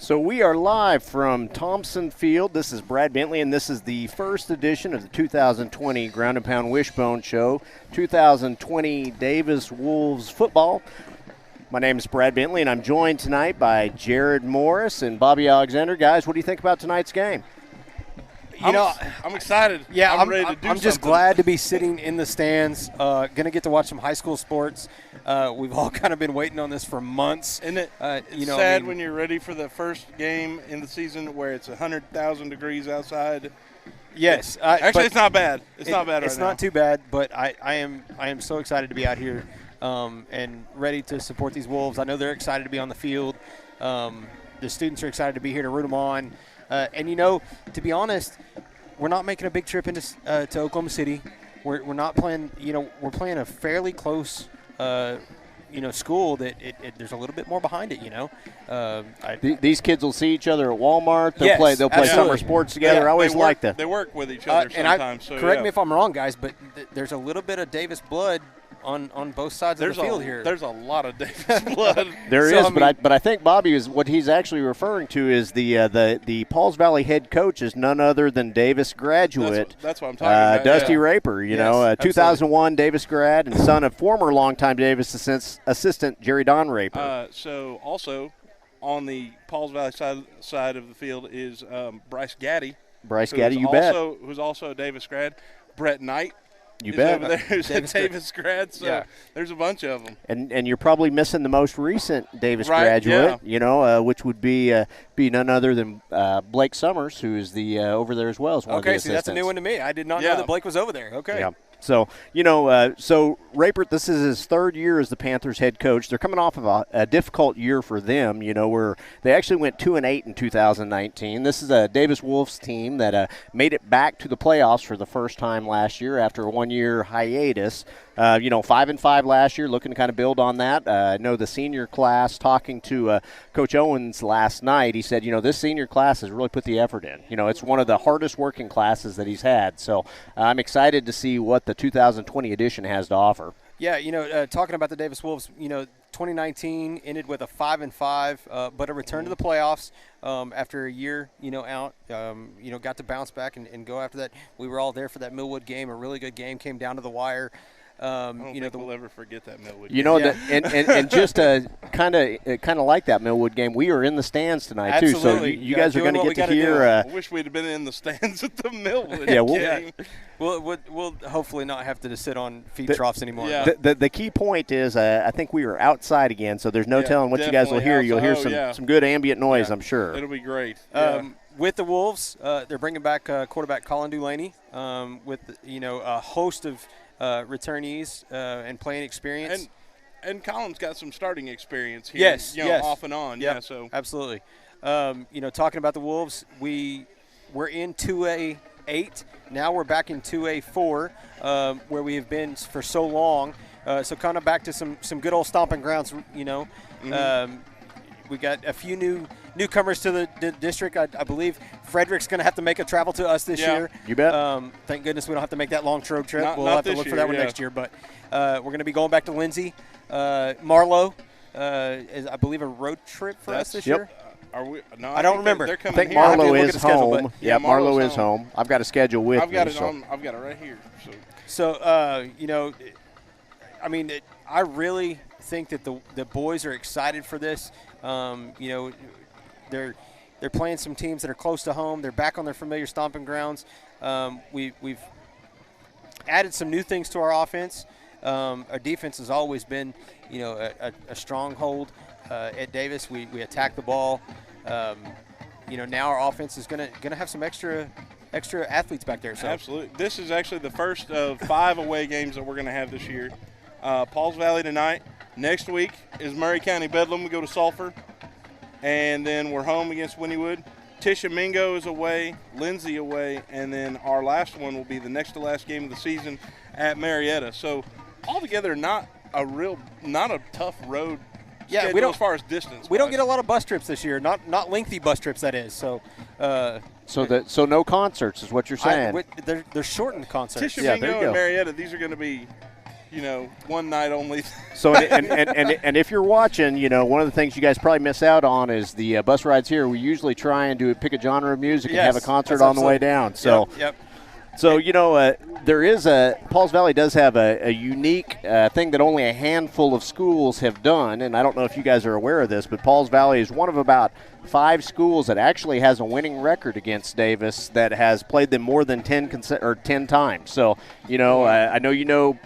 So we are live from Thompson Field. This is Brad Bentley, and this is the first edition of the 2020 Ground and Pound Wishbone Show, 2020 Davis Wolves football. My name is Brad Bentley, and I'm joined tonight by Jared Morris and Bobby Alexander. Guys, what do you think about tonight's game? I'm excited. Yeah, I'm ready to do I'm just something. glad to be sitting in the stands. Going to get to watch some high school sports. We've all kind of been waiting on this for months. Isn't it sad when you're ready for the first game in the season where it's 100,000 degrees outside? Yes. Actually, it's not bad. It's not bad right now. It's not too bad, but I am so excited to be out here and ready to support these Wolves. I know they're excited to be on the field. The students are excited to be here to root them on. And, to be honest, we're not making a big trip into to Oklahoma City. We're not playing, we're playing a fairly close, school that there's a little bit more behind it, These kids will see each other at Walmart. They'll Yes, play summer absolutely. sports together. Yeah, I always like that. They work with each other sometimes. Correct me if I'm wrong, guys, but there's a little bit of Davis blood on both sides of the field here. There's a lot of Davis blood. There is, but I think Bobby is what he's actually referring to is the Pauls Valley head coach is none other than Davis graduate. That's what I'm talking about. Dusty Raper, 2001 Davis grad and son of former longtime Davis assistant Jerry Don Raper. So also on the Pauls Valley side of the field is Bryce Gaddy. Bryce Gaddy, you bet. Who's also a Davis grad. Brett Knight. You bet. Over there who's a Davis grad, so there's a bunch of them. And you're probably missing the most recent Davis graduate, which would be none other than Blake Summers, who is the over there as well as one of the assistants. That's a new one to me. I did not know that Blake was over there. Okay. Yeah. So, so Raper, this is his third year as the Panthers head coach. They're coming off of a difficult year for them, where they actually went 2-8 in 2019. This is a Davis Wolves team that made it back to the playoffs for the first time last year after a one-year hiatus. 5-5 last year, looking to kind of build on that. I know the senior class, talking to Coach Owens last night, he said, this senior class has really put the effort in. It's one of the hardest working classes that he's had. So I'm excited to see what the 2020 edition has to offer. Yeah, talking about the Davis Wolves, 2019 ended with a 5-5, but a return to the playoffs after a year, out. Got to bounce back and go after that. We were all there for that Millwood game, a really good game, came down to the wire. I don't think we'll ever forget that Millwood game. And just kind of like that Millwood game, we are in the stands tonight too. So you guys are going to get to hear. I wish we'd have been in the stands at the Millwood game. We'll hopefully not have to just sit on feed troughs anymore. Yeah. The key point is I think we are outside again, so there's no telling what you guys will hear. Outside. You'll hear some good ambient noise, I'm sure. It'll be great. With the Wolves, they're bringing back quarterback Colin Dulaney with a host of returnees and playing experience. And Colin's got some starting experience here. Yes, off and on. Yep, yeah, so absolutely. Talking about the Wolves, we're in 2A8. Now we're back in 2A4, where we have been for so long. So kind of back to some good old stomping grounds. We got a few newcomers to the district. I believe Frederick's going to have to make a travel to us this year. You bet. Thank goodness we don't have to make that long road trip. We'll not have to look for that one year, next year. But we're going to be going back to Lindsay. Marlowe is, I believe, a road trip for us this year. Are we? No, I don't remember. They're coming I think here. Marlowe is home. Yeah, Marlowe is home. I've got a schedule with me. I've got it right here. So I really think that the boys are excited for this. They're playing some teams that are close to home. They're back on their familiar stomping grounds. We've added some new things to our offense. Our defense has always been, a stronghold at Davis. We attack the ball. Now our offense is gonna have some extra athletes back there. So. Absolutely. This is actually the first of 5 away games that we're going to have this year. Pauls Valley tonight. Next week is Murray County Bedlam. We go to Sulphur. And then we're home against Wynnewood. Tishomingo is away, Lindsay away, and then our last one will be the next to last game of the season at Marietta. So altogether, not a tough road. Yeah, we don't as far as distance. We don't get a lot of bus trips this year. Not lengthy bus trips, that is. So. So no concerts is what you're saying. They're shortened concerts. Tishomingo and Marietta, these are going to be one night only. So, and if you're watching, one of the things you guys probably miss out on is the bus rides here. We usually try and pick a genre of music and have a concert on the way down. So, Yep. So, there is Pauls Valley does have a unique thing that only a handful of schools have done, and I don't know if you guys are aware of this, but Pauls Valley is one of about 5 schools that actually has a winning record against Davis that has played them more than 10 times. So, I know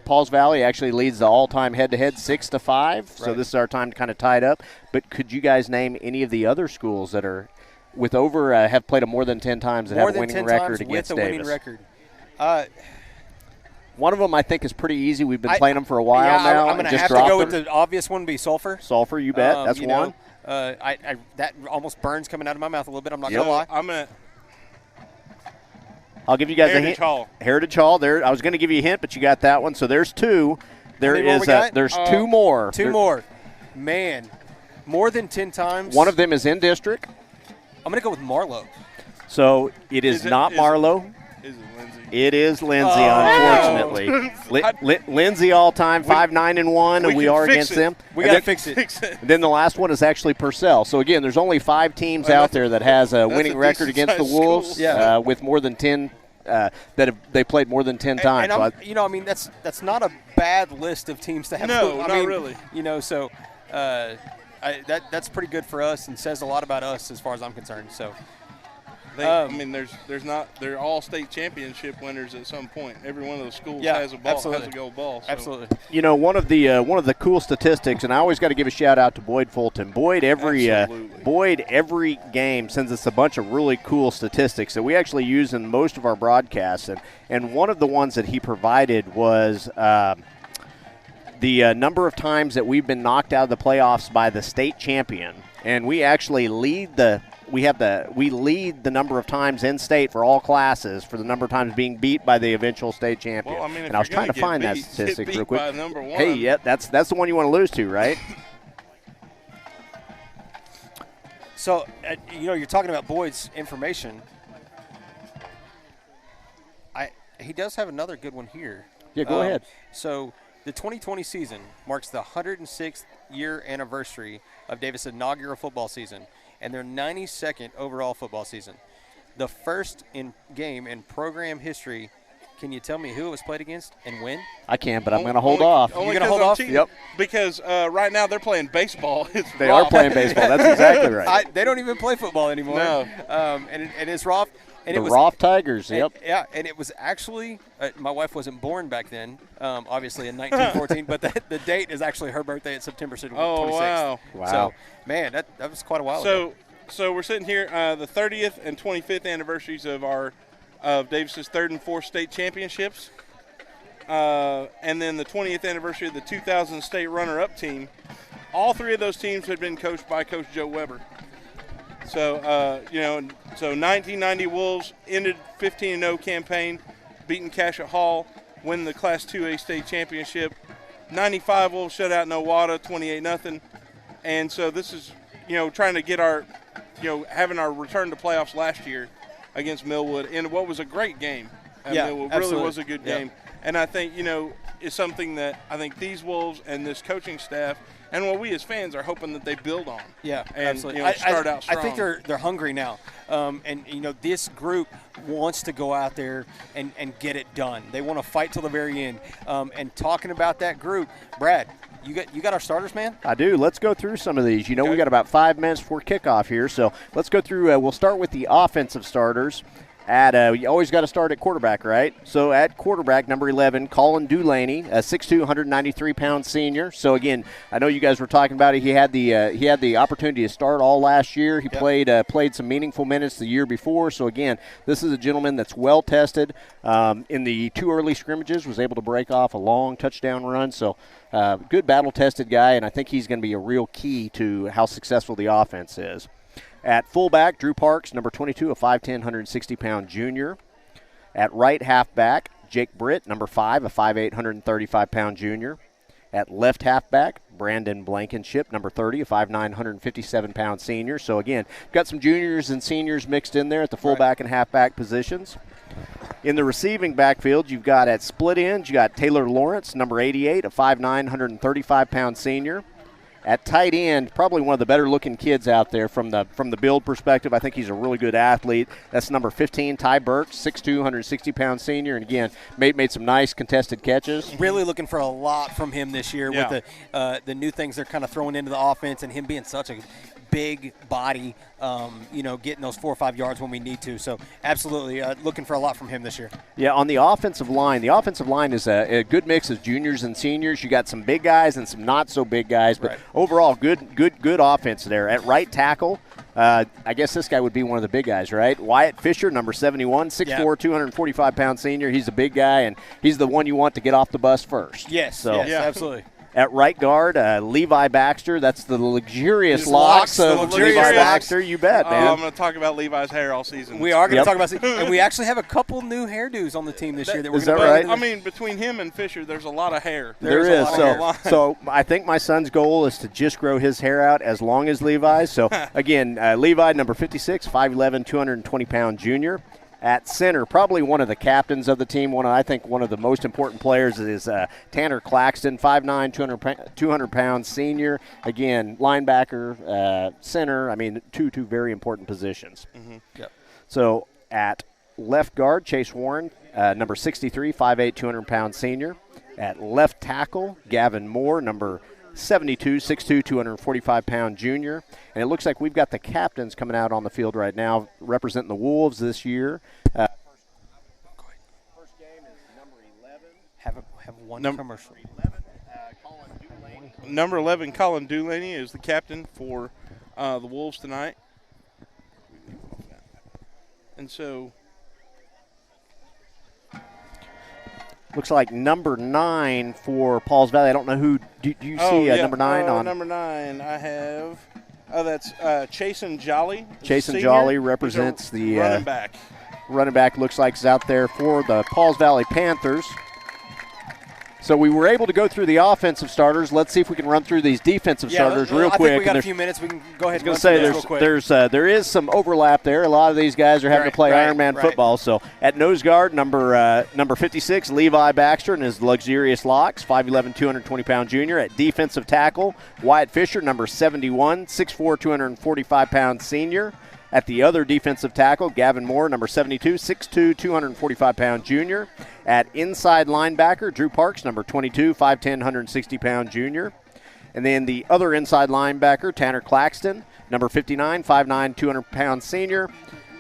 Pauls Valley actually leads the all-time head-to-head 6-5, right. So this is our time to kind of tie it up. But could you guys name any of the other schools that are – with have played them more than 10 times and have a winning record against Davis? With a winning record. One of them I think is pretty easy. We've been playing them for a while now. I'm going to have to go with the obvious one, be Sulphur. Sulphur, you bet. That's one. That almost burns coming out of my mouth a little bit. I'm not going to lie. I'll give you guys Heritage a hint. Hall. Heritage Hall. There, I was going to give you a hint, but you got that one. So there's 2. There's 2 more. 2 more. Man, more than 10 times. One of them is in district. I'm going to go with Marlowe. So it is not Marlowe. Is it Lindsay? It is Lindsay, unfortunately. Lindsay all-time 5-9-1. We are against them. We got to fix it. Then the last one is actually Purcell. So again, there's only 5 teams out there that has a winning record against the Wolves with more than 10. They played more than 10 times. And that's not a bad list of teams to have. No, not really. So that's pretty good for us and says a lot about us as far as I'm concerned. So. They're all state championship winners at some point. Every one of those schools has a ball, has a gold ball. So. Absolutely. One of the cool statistics, and I always got to give a shout out to Boyd Fulton. Boyd every game sends us a bunch of really cool statistics that we actually use in most of our broadcasts. And one of the ones that he provided was the number of times that we've been knocked out of the playoffs by the state champion, and we actually lead the. We lead the number of times in state for all classes for the number of times being beat by the eventual state champion. Well, and I was trying to find that statistic real quick. By number 1. Hey, yeah, that's the one you want to lose to, right? So, you're talking about Boyd's information. He does have another good one here. Yeah, go ahead. So, the 2020 season marks the 106th year anniversary of Davis' inaugural football season and their 92nd overall football season. The first game in program history. Can you tell me who it was played against and when? I can, but I'm going to hold off. You're going to hold off? Yep. Because right now they're playing baseball. They are playing baseball. That's exactly right. They don't even play football anymore. No. And it's Roth. And the Roth Tigers, yep. And it was actually my wife wasn't born back then, obviously in 1914, but the date is actually her birthday at September 26th. Oh, wow. So, man, that was quite a while ago. So we're sitting here, the 30th and 25th anniversaries of Davis's 3rd and 4th state championships, and then the 20th anniversary of the 2000 state runner-up team. All 3 of those teams had been coached by Coach Joe Weber. So, so 1990 Wolves ended 15-0 campaign, beating Cashet Hall, winning the Class 2A state championship. 95 Wolves shut out Nowata 28-0. And so this is, trying to get our, having our return to playoffs last year against Millwood in what was a great game. Millwood really was a good game. And I think, is something that I think these Wolves and this coaching staff and what we as fans are hoping that they build on. Yeah, and, absolutely. Start out strong. I think they're hungry now. And this group wants to go out there and get it done. They want to fight till the very end. And talking about that group, Brad, you got our starters, man? I do. Let's go through some of these. We got about 5 minutes before kickoff here, so let's go through. We'll start with the offensive starters. You always got to start at quarterback, right? So at quarterback, number 11, Colin Dulaney, a 6'2", 193-pound senior. So again, I know you guys were talking about it. He had the opportunity to start all last year. He played some meaningful minutes the year before. So again, this is a gentleman that's well tested. In the 2 early scrimmages, was able to break off a long touchdown run. So good battle-tested guy, and I think he's going to be a real key to how successful the offense is. At fullback, Drew Parks, number 22, a 5'10", 160-pound junior. At right halfback, Jake Britt, number 5, a 5'8", 135-pound junior. At left halfback, Brandon Blankenship, number 30, a 5'9", 157-pound senior. So, again, got some juniors and seniors mixed in there at the fullback and halfback positions. In the receiving backfield, you've got at split ends, you got Taylor Lawrence, number 88, a 5'9", 135-pound senior. At tight end, probably one of the better-looking kids out there from the build perspective. I think he's a really good athlete. That's number 15, Ty Burks, 6'2", 160-pound senior. And, again, made some nice contested catches. Really looking for a lot from him this year with the new things they're kind of throwing into the offense and him being such a big body, getting those 4 or 5 yards when we need to. So, absolutely looking for a lot from him this year. Yeah, on the offensive line is a good mix of juniors and seniors. You got some big guys and some not-so-big guys, but overall, good offense there. At right tackle, I guess this guy would be one of the big guys, right? Wyatt Fisher, number 71, 6'4", 245-pound senior. He's a big guy, and he's the one you want to get off the bus first. Yes, absolutely. At right guard, Levi Baxter. That's the luxurious locks of Levi Baxter. You bet, man. I'm going to talk about Levi's hair all season. We are going to talk about and we actually have a couple new hairdos on the team this year. Is that right? I mean, between him and Fisher, there's a lot of hair. There is. So I think my son's goal is to just grow his hair out as long as Levi's. So, again, Levi, number 56, 5'11", 220-pound junior. At center, probably one of the captains of the team. I think one of the most important players is Tanner Claxton, 5'9", 200-pound senior. Again, linebacker, center. I mean, two very important positions. Mm-hmm. Yep. So at left guard, Chase Warren, number 63, 5'8", 200-pound senior. At left tackle, Gavin Moore, number 72, 6'2", 245-pound junior. And it looks like we've got the captains coming out on the field right now representing the Wolves this year. First game is number 11. Have one commercial. 11, Colin Dulaney. Number 11, Colin Dulaney, is the captain for the Wolves tonight. And so looks like number 9 for Pauls Valley. I don't know who. Do you see number 9 on? Number 9, I have. That's Chasen Jolly. Chasen Jolly represents the running back. Running back looks like is out there for the Pauls Valley Panthers. So we were able to go through the offensive starters. Let's see if we can run through these defensive starters real quick. I think we got a few minutes. We can go ahead and run through this real quick. There is some overlap there. A lot of these guys are having to play Ironman football. So at nose guard, number 56, Levi Baxter and his luxurious locks, 5'11", 220-pound junior. At defensive tackle, Wyatt Fisher, number 71, 6'4", 245-pound senior. At the other defensive tackle, Gavin Moore, number 72, 6'2", 245-pound junior. At inside linebacker, Drew Parks, number 22, 5'10", 160-pound junior. And then the other inside linebacker, Tanner Claxton, number 59, 5'9", 200-pound senior.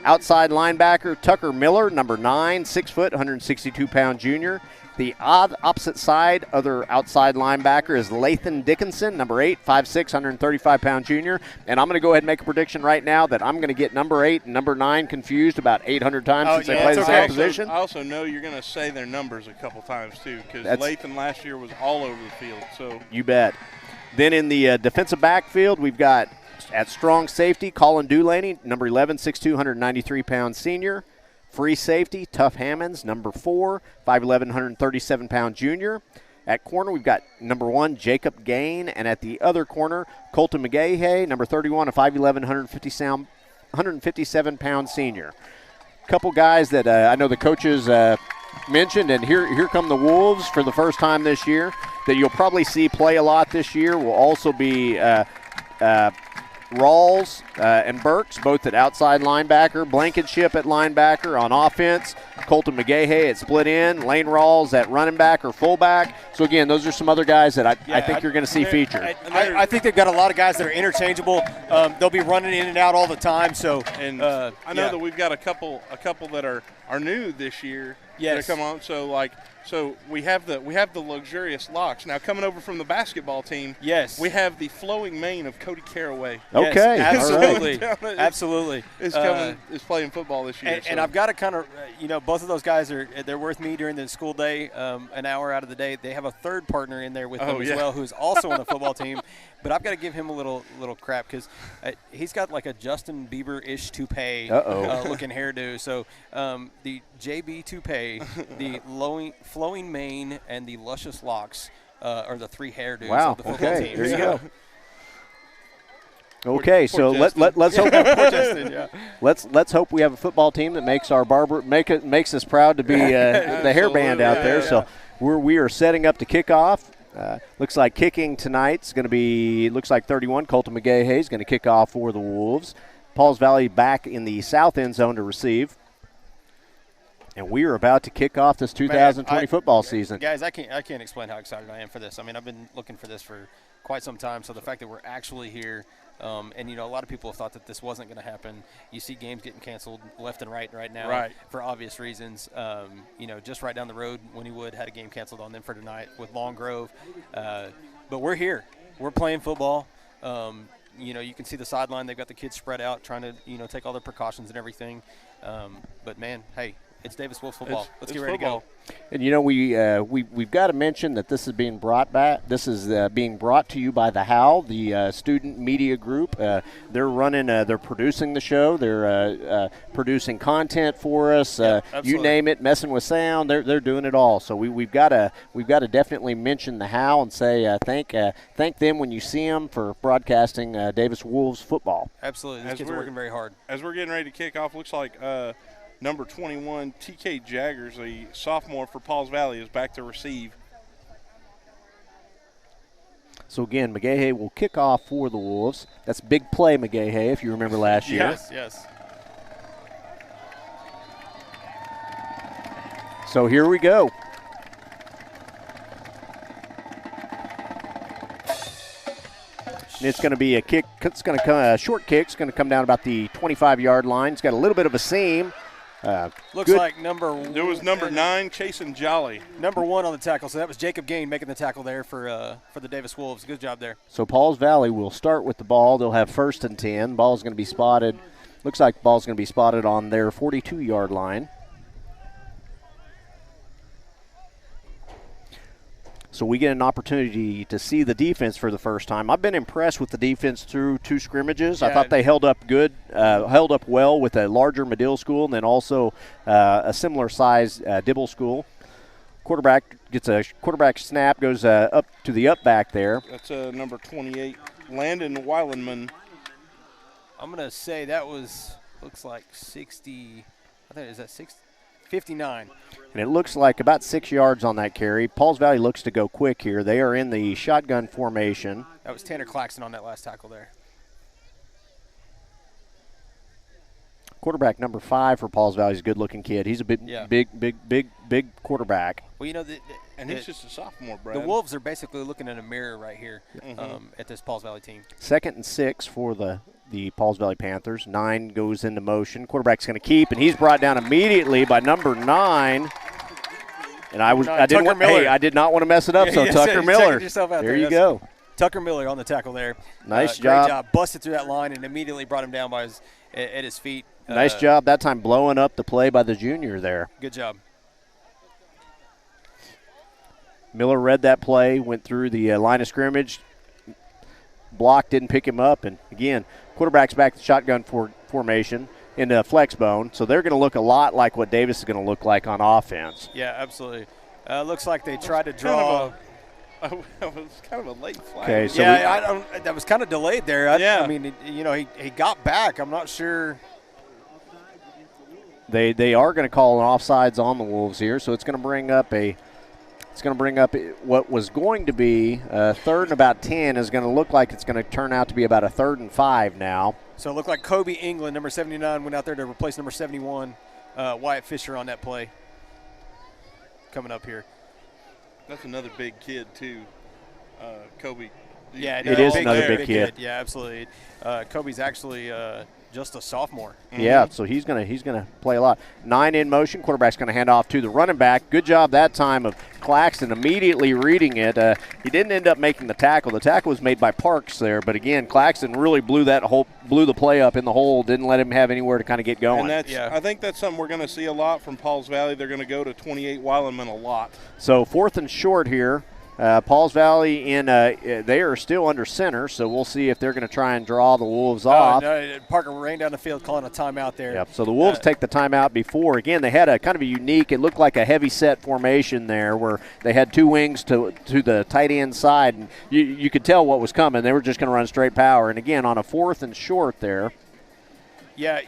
Outside linebacker, Tucker Miller, number 9, 6 foot, 162-pound junior. The opposite side, other outside linebacker, is Lathan Dickinson, number 8, 5'6", 135-pound junior. And I'm going to go ahead and make a prediction right now that I'm going to get number 8 and number 9 confused about 800 times since they play the same position. I also know you're going to say their numbers a couple times, too, because Lathan last year was all over the field. So you bet. Then in the defensive backfield, we've got at strong safety, Colin Dulaney, number 11, 6'2", 193-pound senior. Free safety, Tuff Hammonds, number 4, 5'11", 137-pound junior. At corner, we've got number 1, Jacob Gain, and at the other corner, Colton McGahey, number 31, a 5'11", 157-pound senior. Couple guys that I know the coaches mentioned, and here come the Wolves for the first time this year that you'll probably see play a lot this year will also be Rawls and Burks, both at outside linebacker, Blankenship at linebacker on offense, Colton McGahey at split end, Lane Rawls at running back or fullback. So, again, those are some other guys that I think you're going to see featured. I think they've got a lot of guys that are interchangeable. They'll be running in and out all the time. So, and I know that we've got a couple that are new this year that come on. So we have the luxurious locks. Now coming over from the basketball team, we have the flowing mane of Cody Caraway. Okay, absolutely, absolutely. Is playing football this year. And I've got to kind of, both of those guys they're worth me during the school day, an hour out of the day. They have a third partner in there with them as well, who's also on the football team. But I've got to give him a little crap because he's got like a Justin Bieber-ish toupee looking hairdo. So the JB toupee, the flowing mane, and the luscious locks are the 3 hairdos of the football team. There you go. Okay, so let's hope Yeah. let's hope we have a football team that makes our makes us proud to be the hairband out there. Yeah. So we are setting up to kick off. Looks like kicking tonight's going to be, looks like 31. Colton McGahey is going to kick off for the Wolves. Pauls Valley back in the south end zone to receive. And we are about to kick off this 2020 football season. Guys, I can't explain how excited I am for this. I mean, I've been looking for this for quite some time. So the fact that we're actually here, and, you know, a lot of people have thought that this wasn't going to happen. You see games getting canceled left and right now for obvious reasons. You know, just right down the road, Wynniewood had a game canceled on them for tonight with Long Grove. But we're here. We're playing football. You know, you can see the sideline. They've got the kids spread out trying to, you know, take all their precautions and everything. But, man, hey, it's Davis Wolves football. Let's get ready to go. And you know, we've got to mention that this is being brought back. This is being brought to you by the Howl, the student media group. They're running. They're producing the show. They're producing content for us. You name it, messing with sound. They're doing it all. So we've got to definitely mention the Howl and say thank them when you see them for broadcasting Davis Wolves football. Absolutely, these kids are working very hard. As we're getting ready to kick off, looks like number 21, TK Jaggers, a sophomore for Pauls Valley, is back to receive. So, again, McGahey will kick off for the Wolves. That's big play, McGahey, if you remember last year. Yes. So, here we go. It's going to be a kick. It's going to come a short kick. It's going to come down about the 25-yard line. It's got a little bit of a seam. Looks like there was number 9, Chasen Jolly. Number 1 on the tackle. So that was Jacob Gain making the tackle there for the Davis Wolves. Good job there. So Pauls Valley will start with the ball. They'll have 1st and 10. Ball's going to be spotted. Looks like the ball's going to be spotted on their 42-yard line. So we get an opportunity to see the defense for the first time. I've been impressed with the defense through 2 scrimmages. Yeah. I thought they held up good, held up well with a larger Medill school and then also a similar size Dibble school. Quarterback gets a quarterback snap, goes up to the up back there. That's number 28, Landon Weilenman. I'm going to say that looks like 60, I think, is that 60? 59. And it looks like about 6 yards on that carry. Pauls Valley looks to go quick here. They are in the shotgun formation. That was Tanner Claxton on that last tackle there. Quarterback number 5 for Pauls Valley is a good-looking kid. He's a big quarterback. Well, you know, and he's just a sophomore, Brad. The Wolves are basically looking in a mirror right here at this Pauls Valley team. 2nd and 6 for the Pauls Valley Panthers. 9 goes into motion. Quarterback's going to keep, and he's brought down immediately by number 9. And I did not want to mess it up. So Tucker Miller, there you go. Tucker Miller on the tackle there. Nice job. Great job. Busted through that line and immediately brought him down by at his feet. Nice job that time blowing up the play by the junior there. Good job. Miller read that play, went through the line of scrimmage, blocked, didn't pick him up, and again, quarterback's back to shotgun formation into flex bone, so they're going to look a lot like what Davis is going to look like on offense. Yeah, absolutely. Looks like they tried to draw. It was kind of a late flag. Okay, so that was kind of delayed there. I mean, you know, he got back. I'm not sure. They are going to call an offsides on the Wolves here, so it's going to bring up what was going to be 3rd and about 10 is going to look like it's going to turn out to be about a 3rd and 5 now. So it looked like Kobe England, number 79, went out there to replace number 71, Wyatt Fisher on that play. Coming up here. That's another big kid too, Kobe. Yeah, it is another big kid. Yeah, absolutely. Kobe's actually just a sophomore. Yeah, so he's gonna play a lot. 9 in motion. Quarterback's gonna hand off to the running back. Good job that time of Claxton immediately reading it. He didn't end up making the tackle. The tackle was made by Parks there, but again, Claxton really blew the play up in the hole. Didn't let him have anywhere to kind of get going. And I think that's something we're going to see a lot from Pauls Valley. They're going to go to 28 Weilenman a lot. So 4th and short here Pauls Valley they are still under center, so we'll see if they're going to try and draw the Wolves off. No, Parker ran down the field calling a timeout there. Yep. So the Wolves take the timeout before. Again, they had a kind of a unique. It looked like a heavy set formation there, where they had two wings to the tight end side, and you could tell what was coming. They were just going to run straight power. And again, on a 4th and short there. Yeah,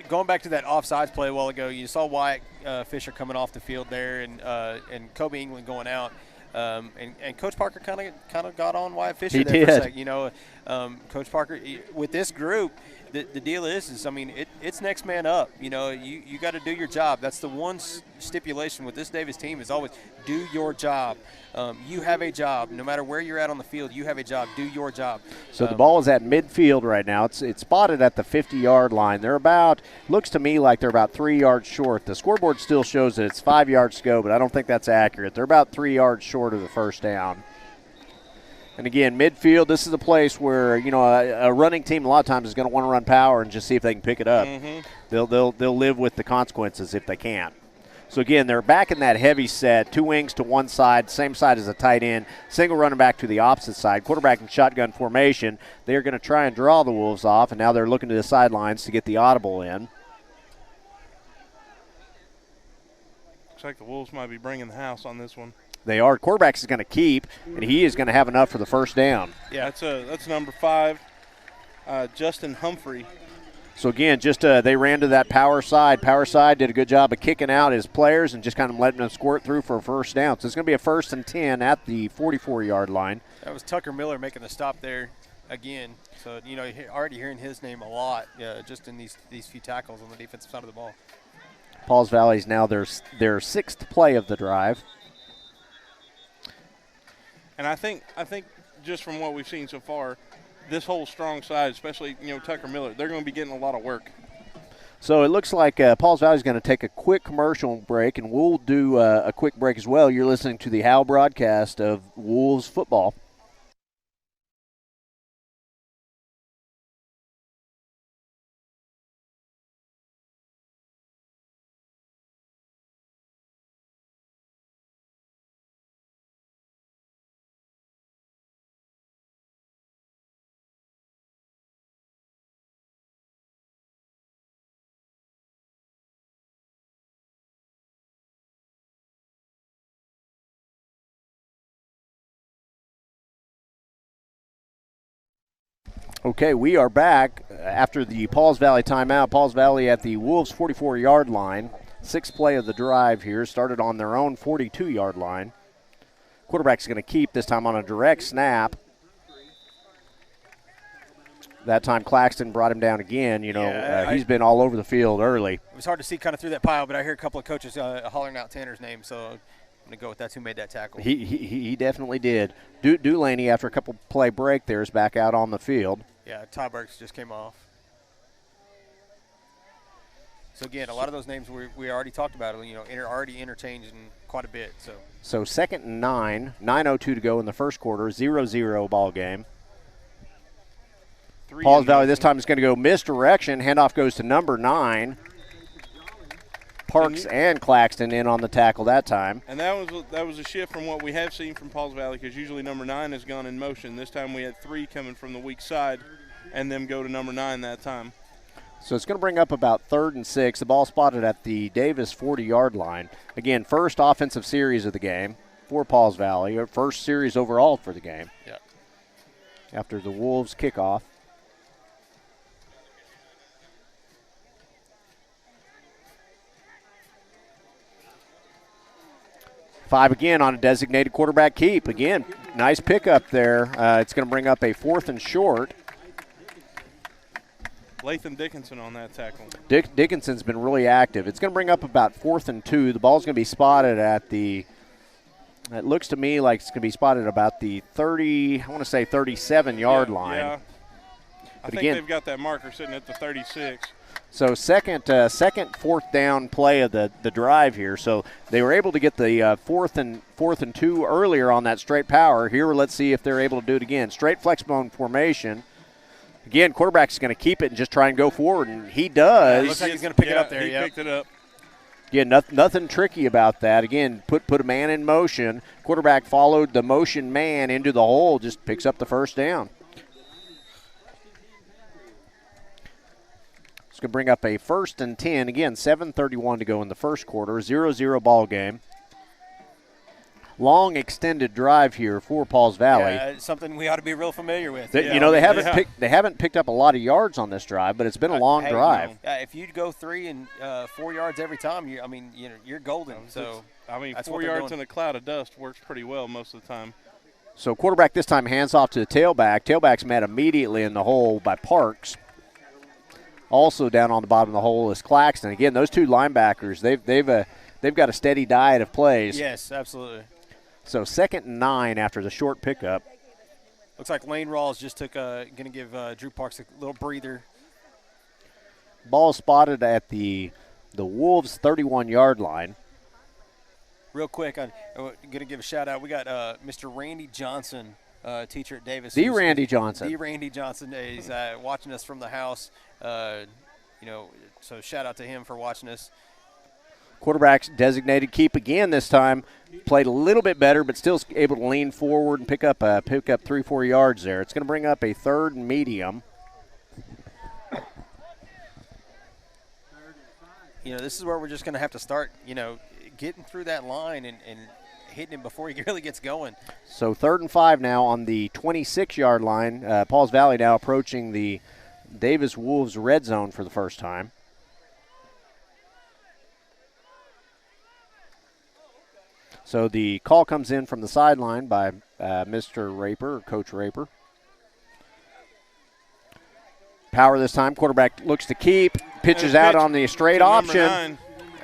going back to that offsides play a while ago, you saw Wyatt Fisher coming off the field there, and Kobe England going out. And Coach Parker kind of got on Wyatt Fisher he there did. for a second. Coach Parker, with this group, the deal is I mean, it's next man up. You got to do your job. That's the one stipulation with this Davis team is always do your job. You have a job. No matter where you're at on the field, you have a job. Do your job. So the ball is at midfield right now. It's spotted at the 50-yard line. They're looks to me like they're about 3 yards short. The scoreboard still shows that it's 5 yards to go, but I don't think that's accurate. They're about 3 yards short of the first down. And again, midfield, this is a place where, a running team a lot of times is going to want to run power and just see if they can pick it up. Mm-hmm. They'll live with the consequences if they can't. So, again, they're back in that heavy set, two wings to one side, same side as a tight end, single running back to the opposite side, quarterback in shotgun formation. They're going to try and draw the Wolves off, and now they're looking to the sidelines to get the audible in. Looks like the Wolves might be bringing the house on this one. They are. Quarterback is going to keep, and he is going to have enough for the first down. Yeah, that's number 5, Justin Humphrey. So, again, just they ran to that power side. Power side did a good job of kicking out his players and just kind of letting them squirt through for a first down. So it's going to be a 1st and 10 at the 44-yard line. That was Tucker Miller making the stop there again. So, already hearing his name a lot just in these few tackles on the defensive side of the ball. Pauls Valley is now their 6th play of the drive. And I think just from what we've seen so far, this whole strong side, especially Tucker Miller, they're going to be getting a lot of work. So it looks like Pauls Valley is going to take a quick commercial break, and we'll do a quick break as well. You're listening to the HAL broadcast of Wolves football. Okay, we are back after the Pauls Valley timeout. Pauls Valley at the Wolves 44-yard line. 6th play of the drive here, started on their own 42-yard line. Quarterback's going to keep, this time on a direct snap. That time Claxton brought him down again. He's been all over the field early. It was hard to see kind of through that pile, but I hear a couple of coaches hollering out Tanner's name, so I'm going to go with that's who made that tackle. He definitely did. Dulaney, after a couple play break there, is back out on the field. Yeah, Ty Burks just came off. So, again, a lot of those names we already talked about, already interchanging quite a bit. So 2nd and 9, 9:02 to go in the first quarter, 0-0 ball game. Pauls Valley this time is going to go misdirection. Handoff goes to number 9. Parks and Claxton in on the tackle that time. And that was a shift from what we have seen from Pauls Valley, because usually number 9 has gone in motion. This time we had 3 coming from the weak side and them go to number 9 that time. So it's going to bring up about 3rd and 6. The ball spotted at the Davis 40-yard line. Again, first offensive series of the game for Pauls Valley, or first series overall for the game. Yeah. After the Wolves kickoff. Five again on a designated quarterback keep. Again, nice pickup there. It's going to bring up a 4th and short. Latham Dickinson on that tackle. Dickinson's been really active. It's going to bring up about 4th and 2. The ball's going to be spotted at the, it looks to me like it's going to be spotted about the 37-yard line. Yeah. I think they've got that marker sitting at the 36. So second 4th down play of the drive here. So they were able to get the 4th and 2 earlier on that straight power. Here, let's see if they're able to do it again. Straight flexbone formation. Again, quarterback's going to keep it and just try and go forward, and he does. Looks like he's going to pick it up there. He picked it up. Yeah, nothing tricky about that. Again, put a man in motion. Quarterback followed the motion man into the hole, just picks up the first down. It's going to bring up a 1st and 10. Again, 7:31 to go in the first quarter. 0-0 ball game. Long extended drive here for Pauls Valley. Yeah, something we ought to be real familiar with. You know, they haven't picked up a lot of yards on this drive, but it's been a long drive. You know, if you go 3 and 4 yards every time, you're golden. So 4 yards in a cloud of dust works pretty well most of the time. So quarterback this time hands off to the tailback. Tailback's met immediately in the hole by Parks. Also down on the bottom of the hole is Claxton. Again, those two linebackers, they've got a steady diet of plays. Yes, absolutely. So 2nd and 9 after the short pickup. Looks like Lane Rawls just going to give Drew Parks a little breather. Ball spotted at the Wolves' 31-yard line. Real quick, I'm going to give a shout-out. We got Mr. Randy Johnson, teacher at Davis. Randy Johnson. The Randy Johnson is watching us from the house. So shout-out to him for watching us. Quarterback's designated keep again this time. Played a little bit better, but still able to lean forward and pick up 3-4 yards there. It's going to bring up a 3rd and medium. This is where we're just going to have to start, getting through that line and hitting him before he really gets going. So 3rd and 5 now on the 26-yard line. Pauls Valley now approaching the Davis Wolves red zone for the first time. So the call comes in from the sideline by Mr. Raper, or Coach Raper. Power this time. Quarterback looks to keep. Pitches out on the straight option.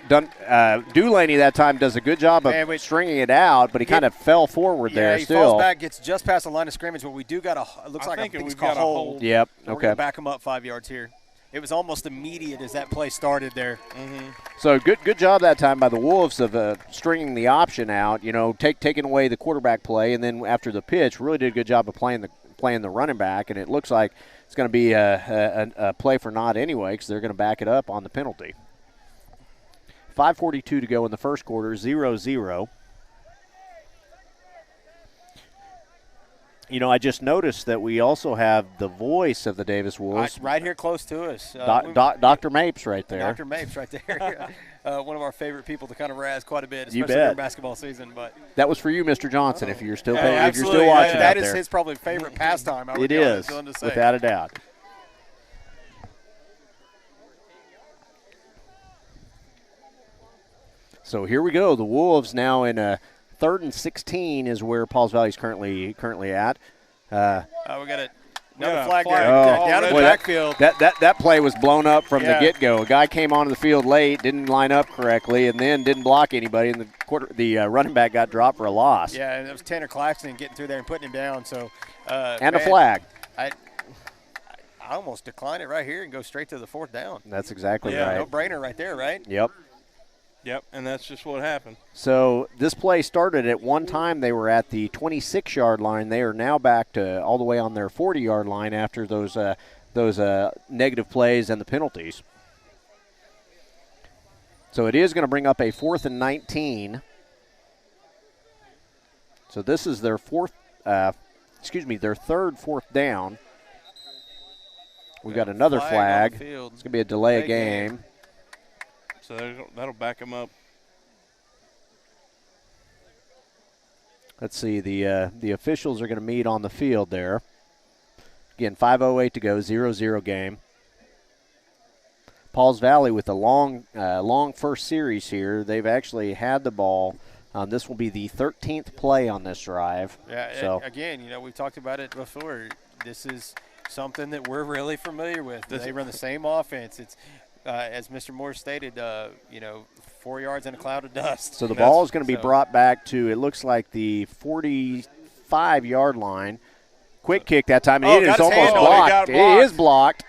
Dulaney that time does a good job of stringing it out, but he kind of fell forward there he still. Falls back, gets just past the line of scrimmage, but we do got looks like a thing's called hold. Yep, We're going to back him up 5 yards here. It was almost immediate as that play started there. Mm-hmm. So good job that time by the Wolves of stringing the option out. Taking away the quarterback play, and then after the pitch, really did a good job of playing the running back. And it looks like it's going to be a play for naught anyway, because they're going to back it up on the penalty. 5:42 to go in the first quarter. 0-0. I just noticed that we also have the voice of the Davis Wolves. Right here close to us. Dr. Mapes right there. Dr. Mapes right there. One of our favorite people to kind of razz quite a bit, especially you bet. during basketball season. But that was for you, Mr. Johnson, if you're still watching that out is there. His probably favorite pastime. It is, without a doubt. So here we go. The Wolves now in a 3rd and 16 is where Pauls Valley is currently at. We got another flag down in the backfield. That play was blown up from the get-go. A guy came onto the field late, didn't line up correctly, and then didn't block anybody, and the running back got dropped for a loss. Yeah, and it was Tanner Claxton getting through there and putting him down. So a flag. I almost decline it right here and go straight to the 4th down. That's exactly right. No brainer right there, right? Yep, and that's just what happened. So this play started at one time. They were at the 26-yard line. They are now back to all the way on their 40-yard line after those negative plays and the penalties. So it is going to bring up a 4th and 19. So this is their third 4th down. We've got another flag. It's going to be a delay of game. So that'll back them up. Let's see. The officials are going to meet on the field there. Again, 5:08 to go, 0-0 game. Pauls Valley with a long first series here. They've actually had the ball. This will be the 13th play on this drive. Yeah, so again, we've talked about it before. This is something that we're really familiar with. They run the same offense. It's as Mr. Moore stated, 4 yards in a cloud of dust. So the ball is going to be brought back to, it looks like, the 45-yard line. Quick kick that time, and it is almost blocked. It is blocked.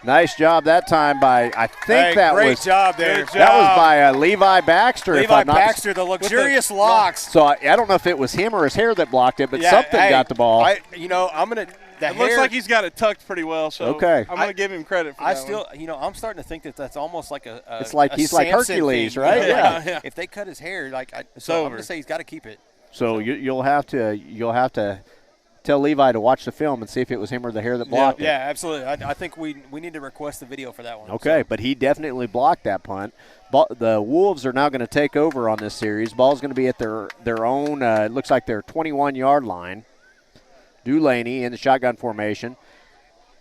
Nice job that time by, I think great job there. That was by Levi Baxter. Levi Baxter, the luxurious locks. So I don't know if it was him or his hair that blocked it, but something got the ball. I'm going to It looks like he's got it tucked pretty well, so okay. I'm going to give him credit for that. I'm starting to think that's almost like it's like he's Samson like Hercules, thing. right? Yeah. If they cut his hair, I'm going to say he's got to keep it. So you'll have to tell Levi to watch the film and see if it was him or the hair that blocked it. Yeah, absolutely. I think we need to request the video for that one. Okay, but he definitely blocked that punt. The Wolves are now going to take over on this series. Ball's going to be at their own, it looks like their 21-yard line. Dulaney in the shotgun formation.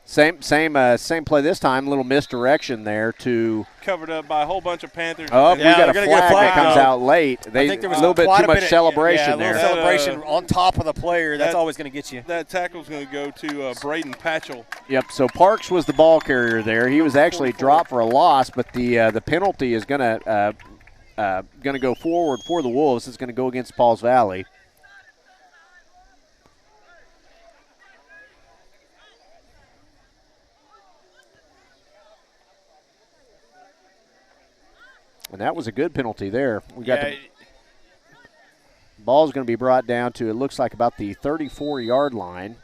Same play this time. A little misdirection there to covered up by a whole bunch of Panthers. Oh, we got a flag that comes out late. I think there was a little bit too much celebration there. A little celebration on top of the player. That's always going to get you. That tackle's going to go to Braden Patchell. Yep. So Parks was the ball carrier there. He was actually dropped for a loss, but the penalty is going to go forward for the Wolves. It's going to go against Pauls Valley. And that was a good penalty there. We got the ball's going to be brought down to, it looks like, about the 34-yard line.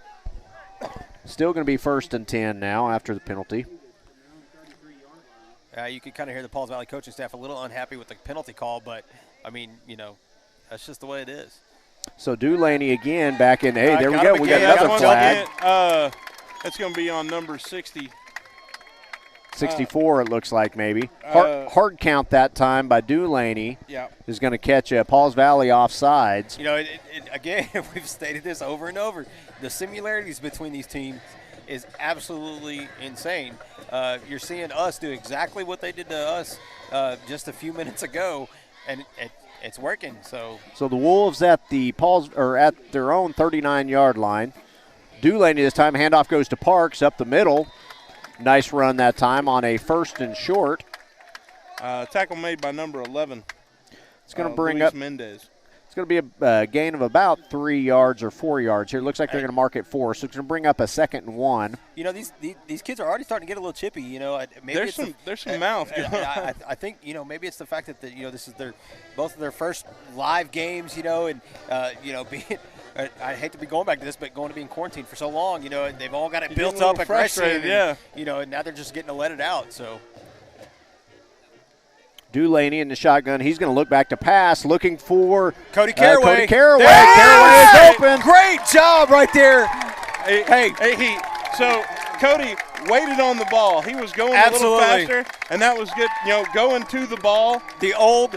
Still going to be 1st and 10 now after the penalty. You could kind of hear the Pauls Valley coaching staff a little unhappy with the penalty call, but, I mean, that's just the way it is. So Dulaney again back in. Hey, there we go. We got another flag. That's going to be on number 60. 64, it looks like maybe. Hard count that time by Dulaney. Yeah. Is going to catch Pauls Valley offsides. Again, we've stated this over and over. The similarities between these teams is absolutely insane. You're seeing us do exactly what they did to us just a few minutes ago, and it's working. So the Wolves at the at their own 39-yard line. Dulaney this time. Handoff goes to Parks up the middle. Nice run that time on a 1st and short. Tackle made by number 11. It's going to bring Luis up Mendez. It's going to be a gain of about 3 yards or 4 yards here. It looks like they're going to mark it 4, so it's going to bring up a 2nd and 1. These kids are already starting to get a little chippy. Maybe there's some mouth. I think maybe it's the fact that this is both of their first live games. Being I hate to be going back to this, but going to be in quarantine for so long, they've all got it built up aggression. And now they're just getting to let it out. So Dulaney in the shotgun. He's going to look back to pass, looking for Cody Caraway. Caraway is open. Great job right there. So Cody waited on the ball. He was going a little faster, and that was good. Going to the ball. The old,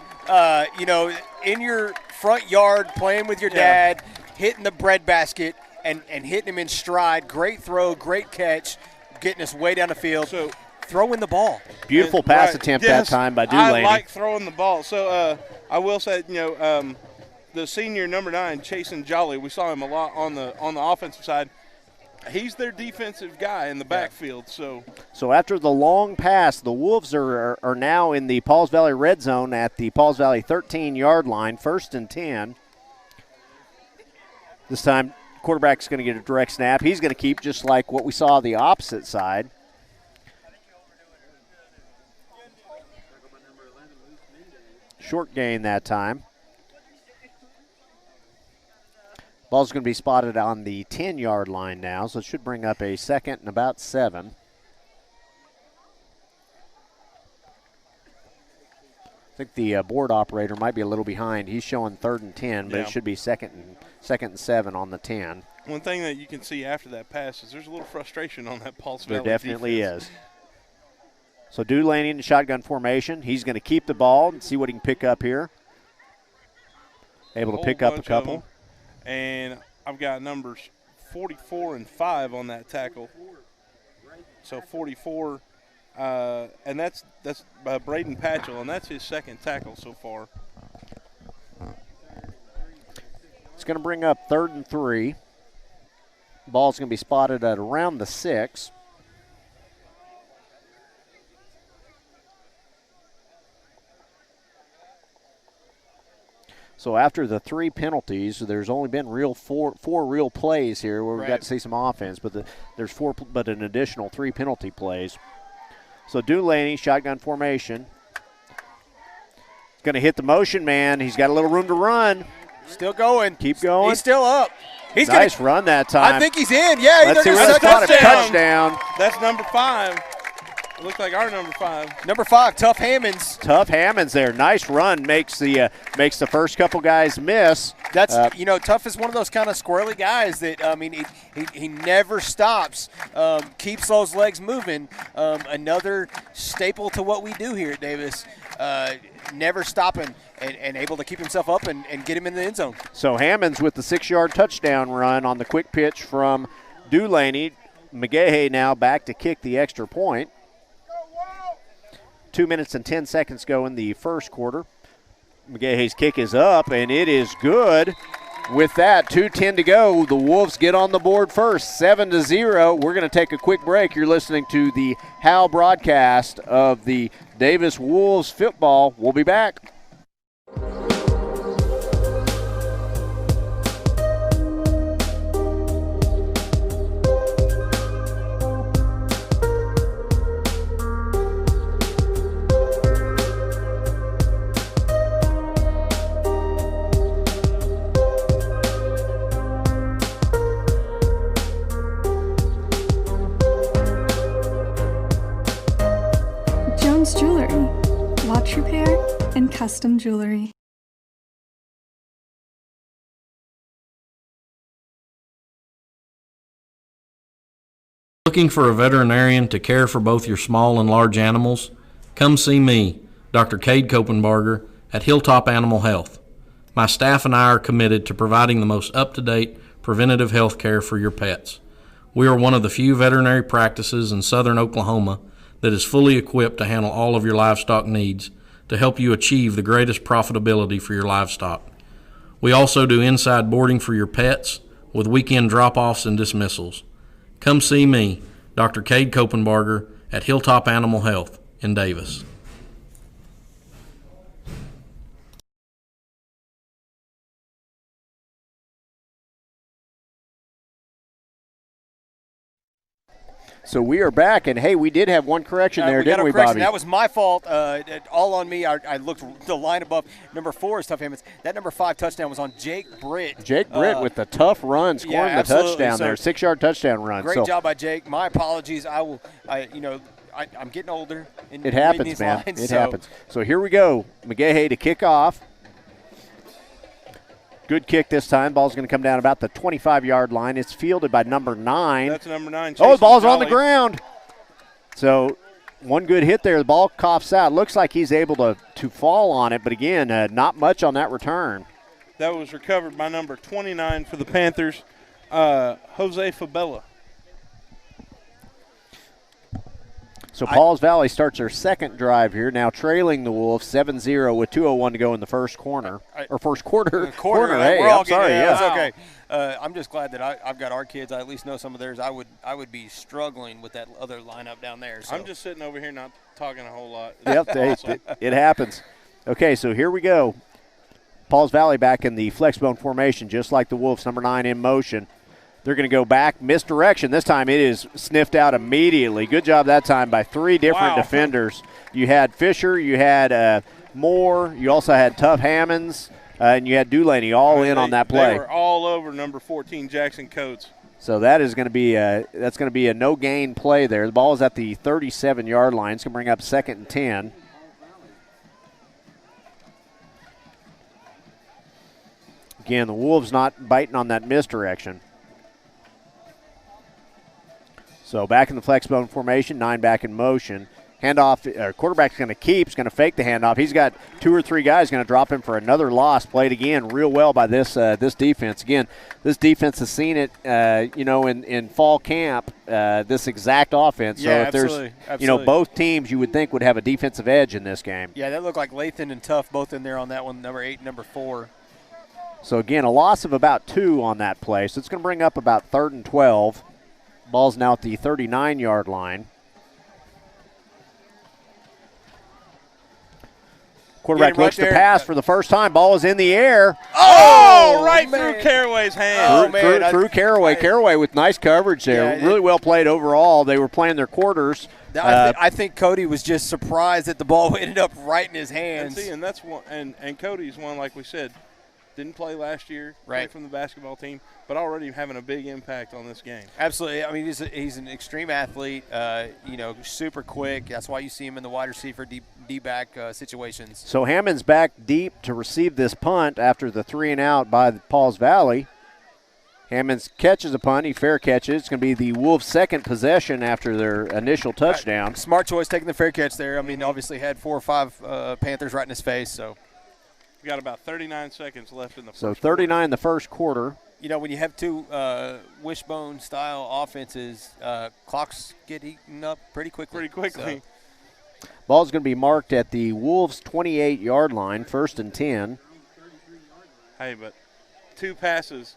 in your front yard playing with your dad. Hitting the breadbasket and hitting him in stride. Great throw, great catch, getting us way down the field. So throwing the ball. Beautiful pass attempt that time by Dulaney. I like throwing the ball. So I will say, the senior number 9, Chasen Jolly, we saw him a lot on the offensive side. He's their defensive guy in the backfield. So after the long pass, the Wolves are now in the Pauls Valley red zone at the Pauls Valley 13-yard line, 1st and 10. This time, quarterback's going to get a direct snap. He's going to keep just like what we saw the opposite side. Short gain that time. Ball's going to be spotted on the 10-yard line now, so it should bring up a 2nd and about 7. I think the board operator might be a little behind. He's showing 3rd and 10, but it should be 2nd and 7 on the 10. One thing that you can see after that pass is there's a little frustration on that Pauls Valley There definitely defense. is. So Dulaney in the shotgun formation. He's going to keep the ball and see what he can pick up here. Able to pick up a couple. And I've got numbers 44 and 5 on that tackle. So 44. And that's Braden Patchell, and that's his 2nd tackle so far. It's going to bring up 3rd and 3. Ball's going to be spotted at around the 6. So after the 3 penalties, there's only been four real plays here where we got to see some offense, but there's 4, but an additional 3 penalty plays. So Dulaney, shotgun formation. Going to hit the motion man. He's got a little room to run. Still going. Keep going. He's still up. He's nice run that time. I think he's in. Yeah, let's see they're where going that's to got a touchdown. That's number 5. It looks like our number 5. Number 5, Tough Hammonds. Tough Hammonds there. Nice run. Makes the first couple guys miss. That's Tough is one of those kind of squirrely guys that he never stops. Keeps those legs moving. Another staple to what we do here at Davis. Never stopping and able to keep himself up and get him in the end zone. So Hammonds with the 6-yard touchdown run on the quick pitch from Dulaney. McGahey now back to kick the extra point. 2 minutes and 10 seconds go in the first quarter. McGahey's kick is up, and it is good. With that, 2:10 to go, the Wolves get on the board first, 7-0. We're going to take a quick break. You're listening to the HAL broadcast of the Davis Wolves football. We'll be back. Jewelry, watch repair, and custom jewelry. Looking for a veterinarian to care for both your small and large animals? Come see me, Dr. Cade Kopenbarger, at Hilltop Animal Health. My staff and I are committed to providing the most up-to-date preventative health care for your pets. We are one of the few veterinary practices in southern Oklahoma that is fully equipped to handle all of your livestock needs to help you achieve the greatest profitability for your livestock. We also do inside boarding for your pets with weekend drop-offs and dismissals. Come see me, Dr. Cade Kopenbarger, at Hilltop Animal Health in Davis. So we are back, and hey, we did have one correction there, didn't we, Bobby? That was my fault. All on me. I looked the line above. Number 4 is Tough Hammonds. That number 5 touchdown was on Jake Britt. Jake Britt with the tough run, scoring the touchdown there, 6-yard touchdown run. Great job by Jake. My apologies. I'm getting older. It happens, man. It happens. So here we go. McGahey to kick off. Good kick this time. Ball's going to come down about the 25-yard line. It's fielded by number 9. That's number 9. Oh, the ball's on the ground. So one good hit there. The ball coughs out. Looks like he's able to fall on it, but again, not much on that return. That was recovered by number 29 for the Panthers, Jose Fabella. So Pauls Valley starts their second drive here, now trailing the Wolves 7-0 with 2:01 to go in the first corner. First quarter. Hey, I'm sorry. That's okay. I'm just glad that I've got our kids. I at least know some of theirs. I would be struggling with that other lineup down there. So. I'm just sitting over here not talking a whole lot. Yep, it happens. Okay, so here we go. Pauls Valley back in the flexbone formation, just like the Wolves, number 9 in motion. They're going to go back, misdirection. This time it is sniffed out immediately. Good job that time by 3 different defenders. You had Fisher, you had Moore, you also had Tough Hammonds, and you had Dulaney all in on that play. They were all over number 14, Jackson Coates. So that is going to be a no gain play there. The ball is at the 37-yard line. It's going to bring up 2nd and 10. Again, the Wolves not biting on that misdirection. So back in the flexbone formation, 9 back in motion. Handoff, quarterback's going to keep, he's going to fake the handoff. He's got 2 or 3 guys going to drop him for another loss. Played again real well by this defense. Again, this defense has seen it, in fall camp, this exact offense. So if there's, both teams you would think would have a defensive edge in this game. Yeah, that looked like Lathan and Tough both in there on that one, number 8 and number 4. So again, a loss of about 2 on that play. So it's going to bring up about 3rd and 12. Ball's now at the 39-yard line. Quarterback looks to pass for the first time. Ball is in the air. Right through Caraway's hand. Through Caraway. Caraway with nice coverage there. Really well played overall. They were playing their quarters. I think Cody was just surprised that the ball ended up right in his hands. And that's one. And Cody's one, like we said, Didn't play last year, right, from the basketball team, but already having a big impact on this game. Absolutely. I mean, he's an extreme athlete, super quick. That's why you see him in the wide receiver, D-back situations. So Hammond's back deep to receive this punt after the 3-and-out by the Pauls Valley. Hammonds catches a punt. He fair catches. It's going to be the Wolves' second possession after their initial touchdown. Right. Smart choice taking the fair catch there. I mean, obviously had 4 or 5 Panthers right in his face, so. We got about 39 seconds left in the first So 39 in the first quarter. You know, when you have 2 wishbone-style offenses, clocks get eaten up pretty quickly. So. Ball's going to be marked at the Wolves' 28-yard line, 1st and 10. Hey, but 2 passes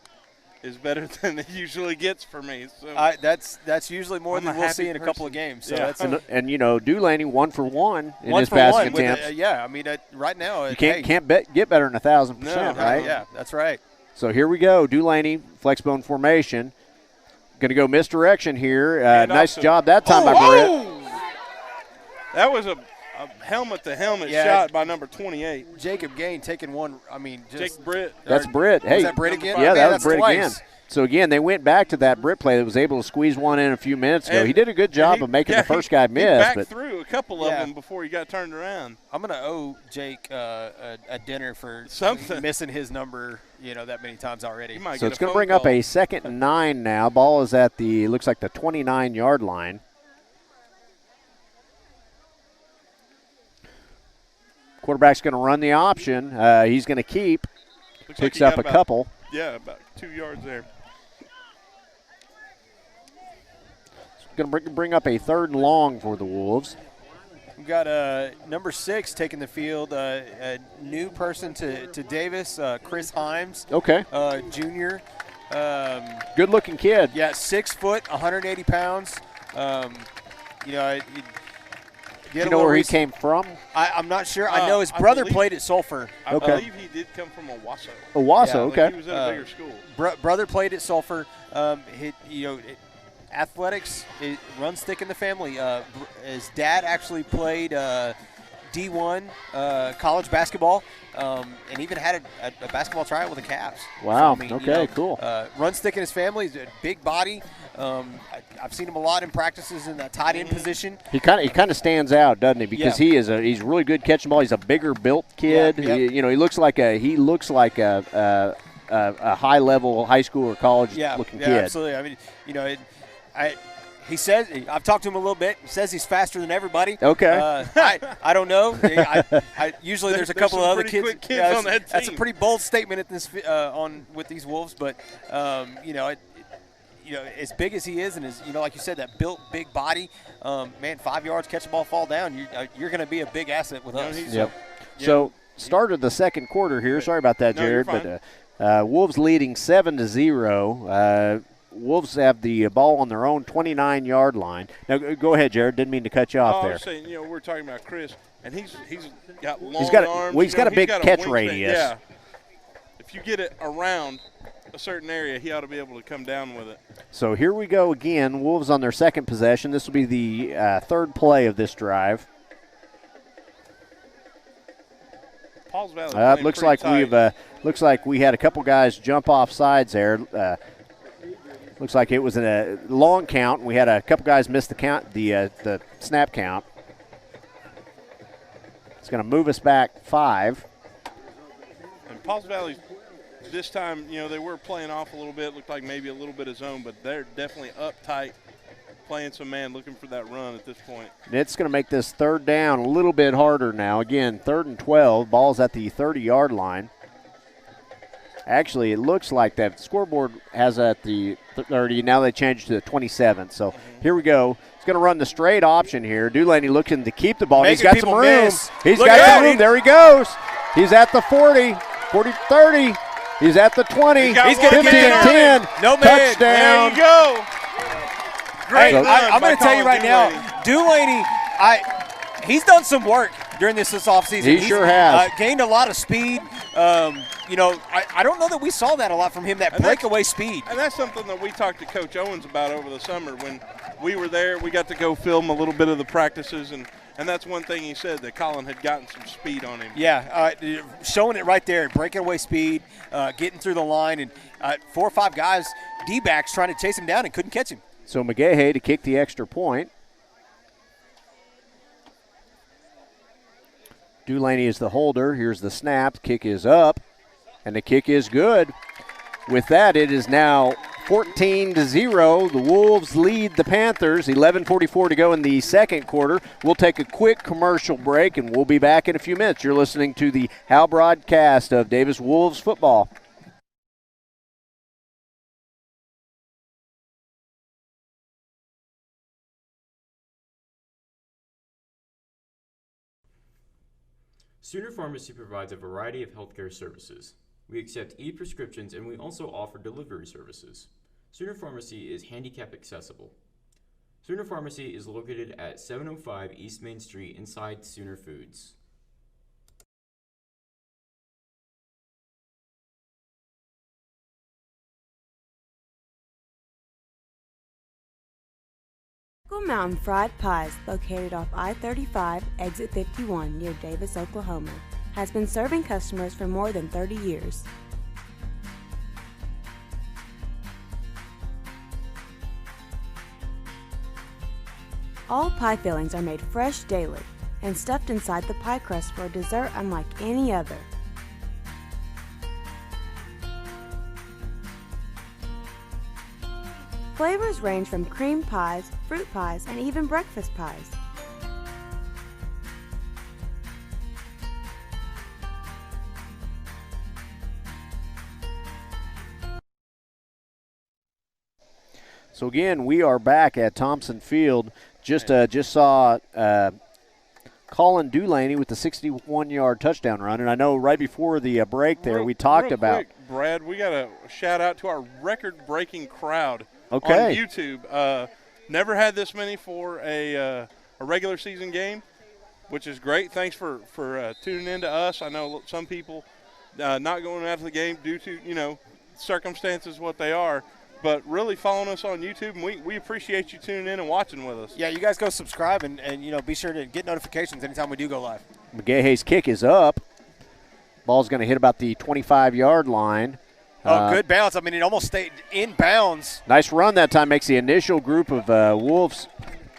is better than it usually gets for me. So that's usually more than we'll see in a couple of games. So that's and Dulaney 1 for 1 in his passing attempts. I mean, right now you can't get better than 1,000%, right? Yeah, that's right. So here we go, Dulaney, flexbone formation. Going to go misdirection here. Nice job that time by Britt. That was a helmet-to-helmet shot by number 28. Jacob Gain taking one. I mean, Jake Britt. That's Britt. Hey, was that Britt again? Yeah, that was Britt twice. again. So, again, they went back to that Britt play that was able to squeeze one in a few minutes ago. He did a good job of making the first guy miss. He backed through a couple of them before he got turned around. I'm going to owe Jake a dinner for missing his number, that many times already. So it's going to bring up a 2nd and 9 now. Ball is at looks like the 29-yard line. Quarterback's going to run the option. He's going to keep. Picks up a couple. Yeah, about 2 yards there. Going to bring up a 3rd and long for the Wolves. We've got number 6 taking the field, a new person to Davis, Chris Himes. Okay. Junior. Good-looking kid. Yeah, 6 foot, 180 pounds. Do you know where he came from? I'm not sure. I know his brother played at Sulphur. I believe he did come from Owasso. Owasso, okay. He was at a bigger school. Brother played at Sulphur. Athletics, runs thick in the family. His dad actually played D1 college basketball and even had a basketball tryout with the Cavs. Wow, so, cool. Runs thick in his family. He's a big body. I've seen him a lot in practices in that tight end position. He kind of stands out, doesn't he? Because he's really good catching ball. He's a bigger built kid. Yeah. He looks like a high level high school or college looking kid. Absolutely. I mean, he says, I've talked to him a little bit. He says he's faster than everybody. Okay. I don't know. Usually there's a couple of other kids on that team. That's a pretty bold statement at this with these Wolves, but as big as he is, and like you said, that built big body, 5 yards, catch the ball, fall down. You're going to be a big asset with us. Yep. So started the second quarter here. Sorry about that, Jared, but Wolves leading 7-0. Wolves have the ball on their own 29-yard line. Now, go ahead, Jared. Didn't mean to cut you off there. I was saying, we're talking about Chris, and he's got long arms. Well, he's got a big catch radius. Yeah. If you get it around a certain area, he ought to be able to come down with it. So here we go again. Wolves on their second possession. This will be the third play of this drive. Pauls Valley looks like we had a couple guys jump off sides there. Looks like it was in a long count. We had a couple guys miss the snap count. It's going to move us back 5. And Pauls Valley, this time, they were playing off a little bit. Looked like maybe a little bit of zone, but they're definitely uptight, playing some man, looking for that run at this point. It's going to make this 3rd down a little bit harder now. Again, 3rd and 12. Ball's at the 30-yard line. Actually, it looks like that scoreboard has at the 30. Now they changed to the 27. So here we go. He's going to run the straight option here. Dulaney looking to keep the ball. He's got some room. He's got some room. There he goes. He's at the 40, 30. He's at the 20. He's going to 15, 10. No man. Touchdown. There you go. Great. I'm going to tell you right now, Dulaney, he's done some work during this offseason. He sure has. Gained a lot of speed. I don't know that we saw that a lot from him, that breakaway speed. And that's something that we talked to Coach Owens about over the summer. When we were there, we got to go film a little bit of the practices, and And that's one thing he said, that Colin had gotten some speed on him. Yeah, showing it right there, breaking away speed, getting through the line, and 4 or 5 guys, D-backs, trying to chase him down and couldn't catch him. So McGahey to kick the extra point. Dulaney is the holder. Here's the snap. Kick is up, and the kick is good. With that, it is now 14-0. The Wolves lead the Panthers. 11:44 to go in the second quarter. We'll take a quick commercial break, and we'll be back in a few minutes. You're listening to the Hal broadcast of Davis Wolves football. Sooner Pharmacy provides a variety of healthcare services. We accept e-prescriptions and we also offer delivery services. Sooner Pharmacy is handicap accessible. Sooner Pharmacy is located at 705 East Main Street inside Sooner Foods. Mountain Fried Pies, located off I-35, exit 51 near Davis, Oklahoma, has been serving customers for more than 30 years. All pie fillings are made fresh daily and stuffed inside the pie crust for a dessert unlike any other. Flavors range from cream pies, fruit pies, and even breakfast pies. So again, we are back at Thompson Field. Just saw Colin Dulaney with the 61-yard touchdown run, and I know right before the break there we talked about. Quick, Brad, we got to shout out to our record-breaking crowd on YouTube. Never had this many for a regular season game, which is great. Thanks for tuning in to us. I know some people not going after the game due to circumstances what they are. But really following us on YouTube, and we appreciate you tuning in and watching with us. Yeah, you guys go subscribe and be sure to get notifications anytime we do go live. McGahey's kick is up. Ball's going to hit about the 25-yard line. Good bounce. I mean, it almost stayed in bounds. Nice run that time. Makes the initial group of Wolves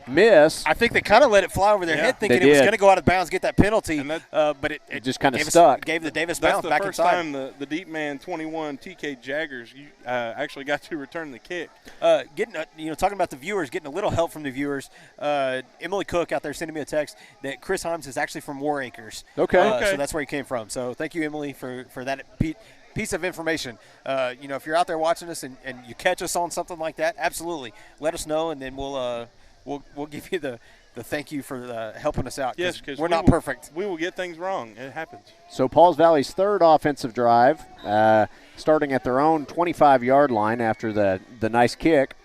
miss. I think they kind of let it fly over their head thinking it was going to go out of bounds, get that penalty, but it just kind of stuck. Gave the Davis bounce back inside. That's the first time the deep man 21 TK Jaggers actually got to return the kick. Talking about the viewers, getting a little help from the viewers. Emily Cook out there sending me a text that Chris Himes is actually from War Acres. Okay. So that's where he came from. So thank you, Emily, for that piece of information. If you're out there watching us and you catch us on something like that, absolutely let us know, and then we'll give you the thank you for helping us out. Yes, because we're not perfect. We will get things wrong. It happens. So Pauls Valley's third offensive drive, starting at their own 25-yard line after the nice kick.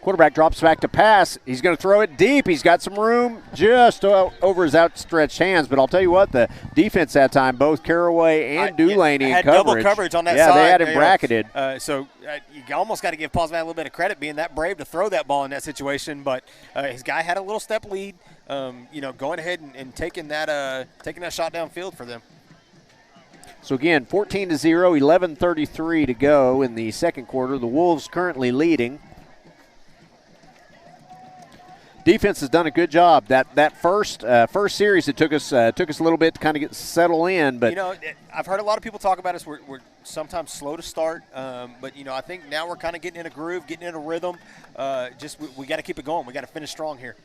Quarterback drops back to pass. He's going to throw it deep. He's got some room just over his outstretched hands. But I'll tell you what, the defense that time, both Caraway and Dulaney had in coverage. Double coverage on that Yeah, side. they had him bracketed. So you almost got to give Pauls Valley a little bit of credit being that brave to throw that ball in that situation. But his guy had a little step lead, going ahead and taking that shot downfield for them. So again, 14-0, 11:33 to go in the second quarter. The Wolves currently leading. Defense has done a good job. That first series, it took us a little bit to kind of settle in. But I've heard a lot of people talk about us. We're sometimes slow to start, but I think now we're kind of getting in a groove, getting in a rhythm. We got to keep it going. We got to finish strong here.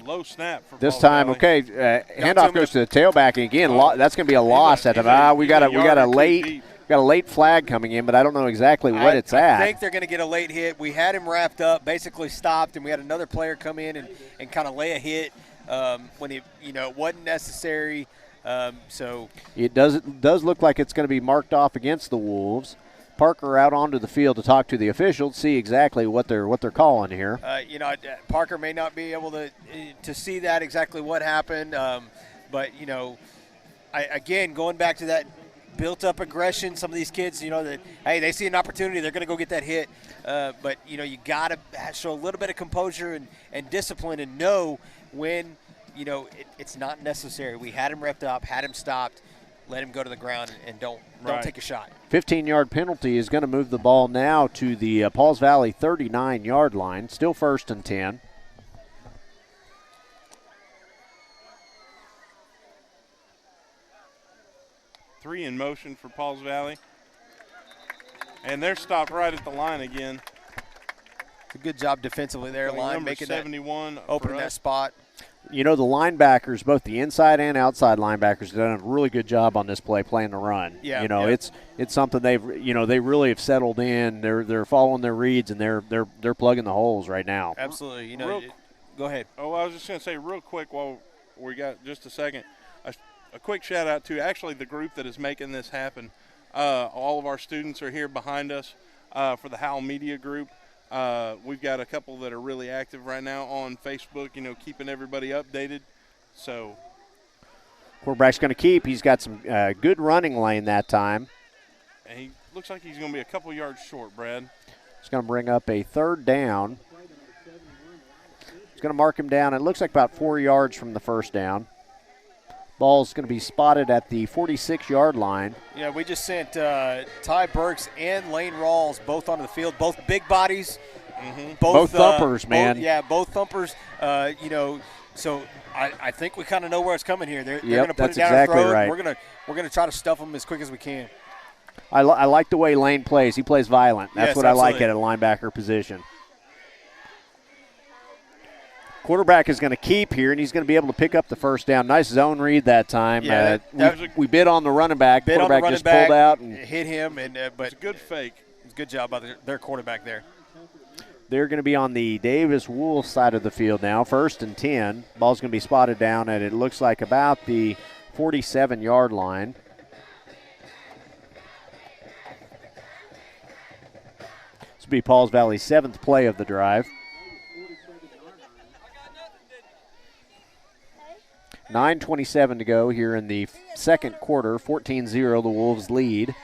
Low snap for this Paul time. Valley. Okay, handoff goes to the tailback, and again, that's going to be a loss at him. We got a late flag coming in, but I don't know exactly what it's at. I think they're going to get a late hit. We had him wrapped up, basically stopped, and we had another player come in and kind of lay a hit when it wasn't necessary. So it does look like it's going to be marked off against the Wolves. Parker out onto the field to talk to the officials, see exactly what they're calling here. Parker may not be able to see that exactly what happened, but again, going back to built-up aggression. Some of these kids, that, hey, they see an opportunity, they're going to go get that hit. But, you got to show a little bit of composure and discipline and know when, it's not necessary. We had him repped up, had him stopped, let him go to the ground and don't take a shot. 15-yard penalty is going to move the ball now to the Pauls Valley 39-yard line. Still 1st and 10. Three in motion for Pauls Valley. And they're stopped right at the line again. It's a good job defensively there, line, making 71 opening that spot. The linebackers, both the inside and outside linebackers, have done a really good job on this play, playing the run. Yeah, it's something they really have settled in. They're following their reads and they're plugging the holes right now. Absolutely. Go ahead. Oh, I was just going to say real quick while we got just a second, a quick shout out to actually the group that is making this happen. All of our students are here behind us for the Howell Media Group. We've got a couple that are really active right now on Facebook, keeping everybody updated. So, quarterback's going to keep. He's got some good running lane that time. And he looks like he's going to be a couple yards short, Brad. It's going to bring up a 3rd down. It's going to mark him down. It looks like about 4 yards from the first down. Ball's going to be spotted at the 46-yard line. Yeah, we just sent Ty Burks and Lane Rawls both onto the field, both big bodies. Mm-hmm. Both thumpers, man. Both thumpers. So I think we kind of know where it's coming here. They're going to put that's it down exactly our throat. Right. We're going to try to stuff them as quick as we can. I like the way Lane plays. He plays violent. That's what absolutely. I like at a linebacker position. Quarterback is going to keep here, and he's going to be able to pick up the first down. Nice zone read that time. Yeah, we bid on the running back. Quarterback just pulled out and hit him. But it's a good fake. It's a good job by their quarterback there. They're going to be on the Davis Wolf side of the field now. 1st and 10. Ball's going to be spotted down at, it looks like, about the 47-yard line. This will be Pauls Valley's 7th play of the drive. 9:27 to go here in the second quarter. 14-0, the Wolves lead.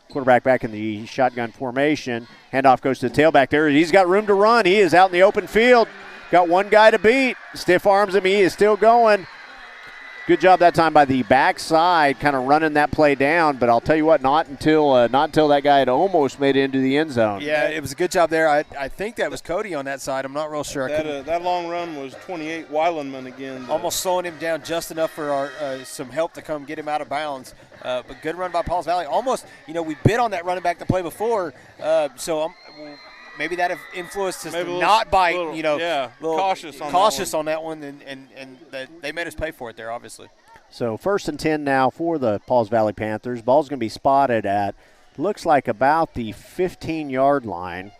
Quarterback back in the shotgun formation. Handoff goes to the tailback there. He's got room to run. He is out in the open field. Got one guy to beat. Stiff arms him. He is still going. Good job that time by the backside, kind of running that play down. But I'll tell you what, not until that guy had almost made it into the end zone. Yeah, it was a good job there. I think that was Cody on that side. I'm not real sure. That long run was 28 Weilenman again. Almost slowing him down just enough for some help to come get him out of bounds. But good run by Pauls Valley. Almost, we bid on that running back the play before. Maybe that have influenced us to not bite. Cautious on that one, and they made us pay for it there, obviously. So 1st and 10 now for the Pauls Valley Panthers. Ball's going to be spotted at, looks like about the 15-yard line.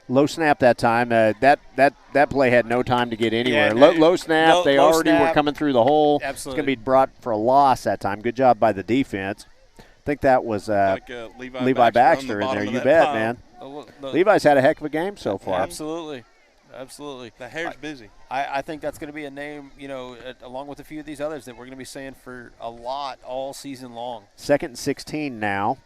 Low snap that time. That play had no time to get anywhere. Low snap. They already were coming through the hole. Absolutely. It's going to be brought for a loss that time. Good job by the defense. I think that was Levi Baxter in there. You bet, man. Levi's had a heck of a game so far. Absolutely. The hair's busy. I think that's going to be a name, along with a few of these others that we're going to be saying for a lot all season long. 2nd and 16 now.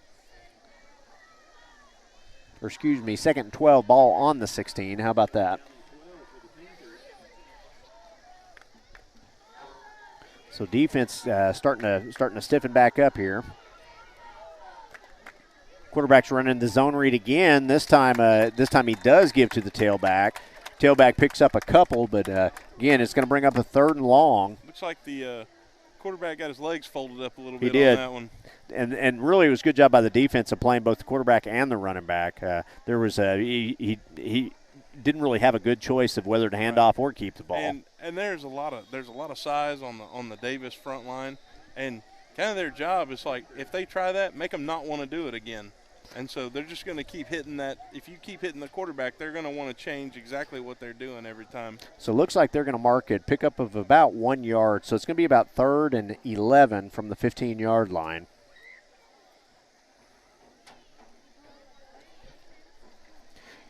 Or excuse me, 2nd and 12, ball on the 16. How about that? So defense starting to stiffen back up here. Quarterback's running the zone read again. This time he does give to the tailback. Tailback picks up a couple, but again, it's going to bring up a 3rd and long. Looks like the quarterback got his legs folded up a little bit on that one. And really, it was a good job by the defense of playing both the quarterback and the running back. There was he didn't really have a good choice of whether to hand off or keep the ball. And there's a lot of size on the Davis front line, and kind of their job is like if they try that, make them not want to do it again. And so they're just going to keep hitting that. If you keep hitting the quarterback, they're going to want to change exactly what they're doing every time. So it looks like they're going to mark it pickup of about 1 yard. So it's going to be about 3rd and 11 from the 15-yard line.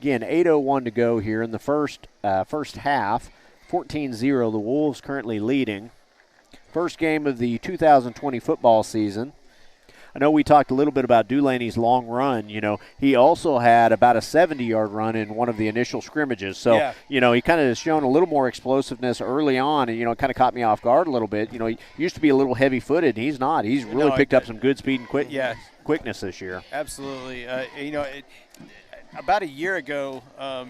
Again, 8:01 to go here in the first half. 14-0. The Wolves currently leading. First game of the 2020 football season. I know we talked a little bit about Dulaney's long run. You know, he also had about a 70-yard run in one of the initial scrimmages. So, you know, he kind of has shown a little more explosiveness early on, and, you know, it kind of caught me off guard a little bit. You know, he used to be a little heavy-footed. He's not. He's really picked up some good speed and quickness this year. Absolutely. You know, about a year ago,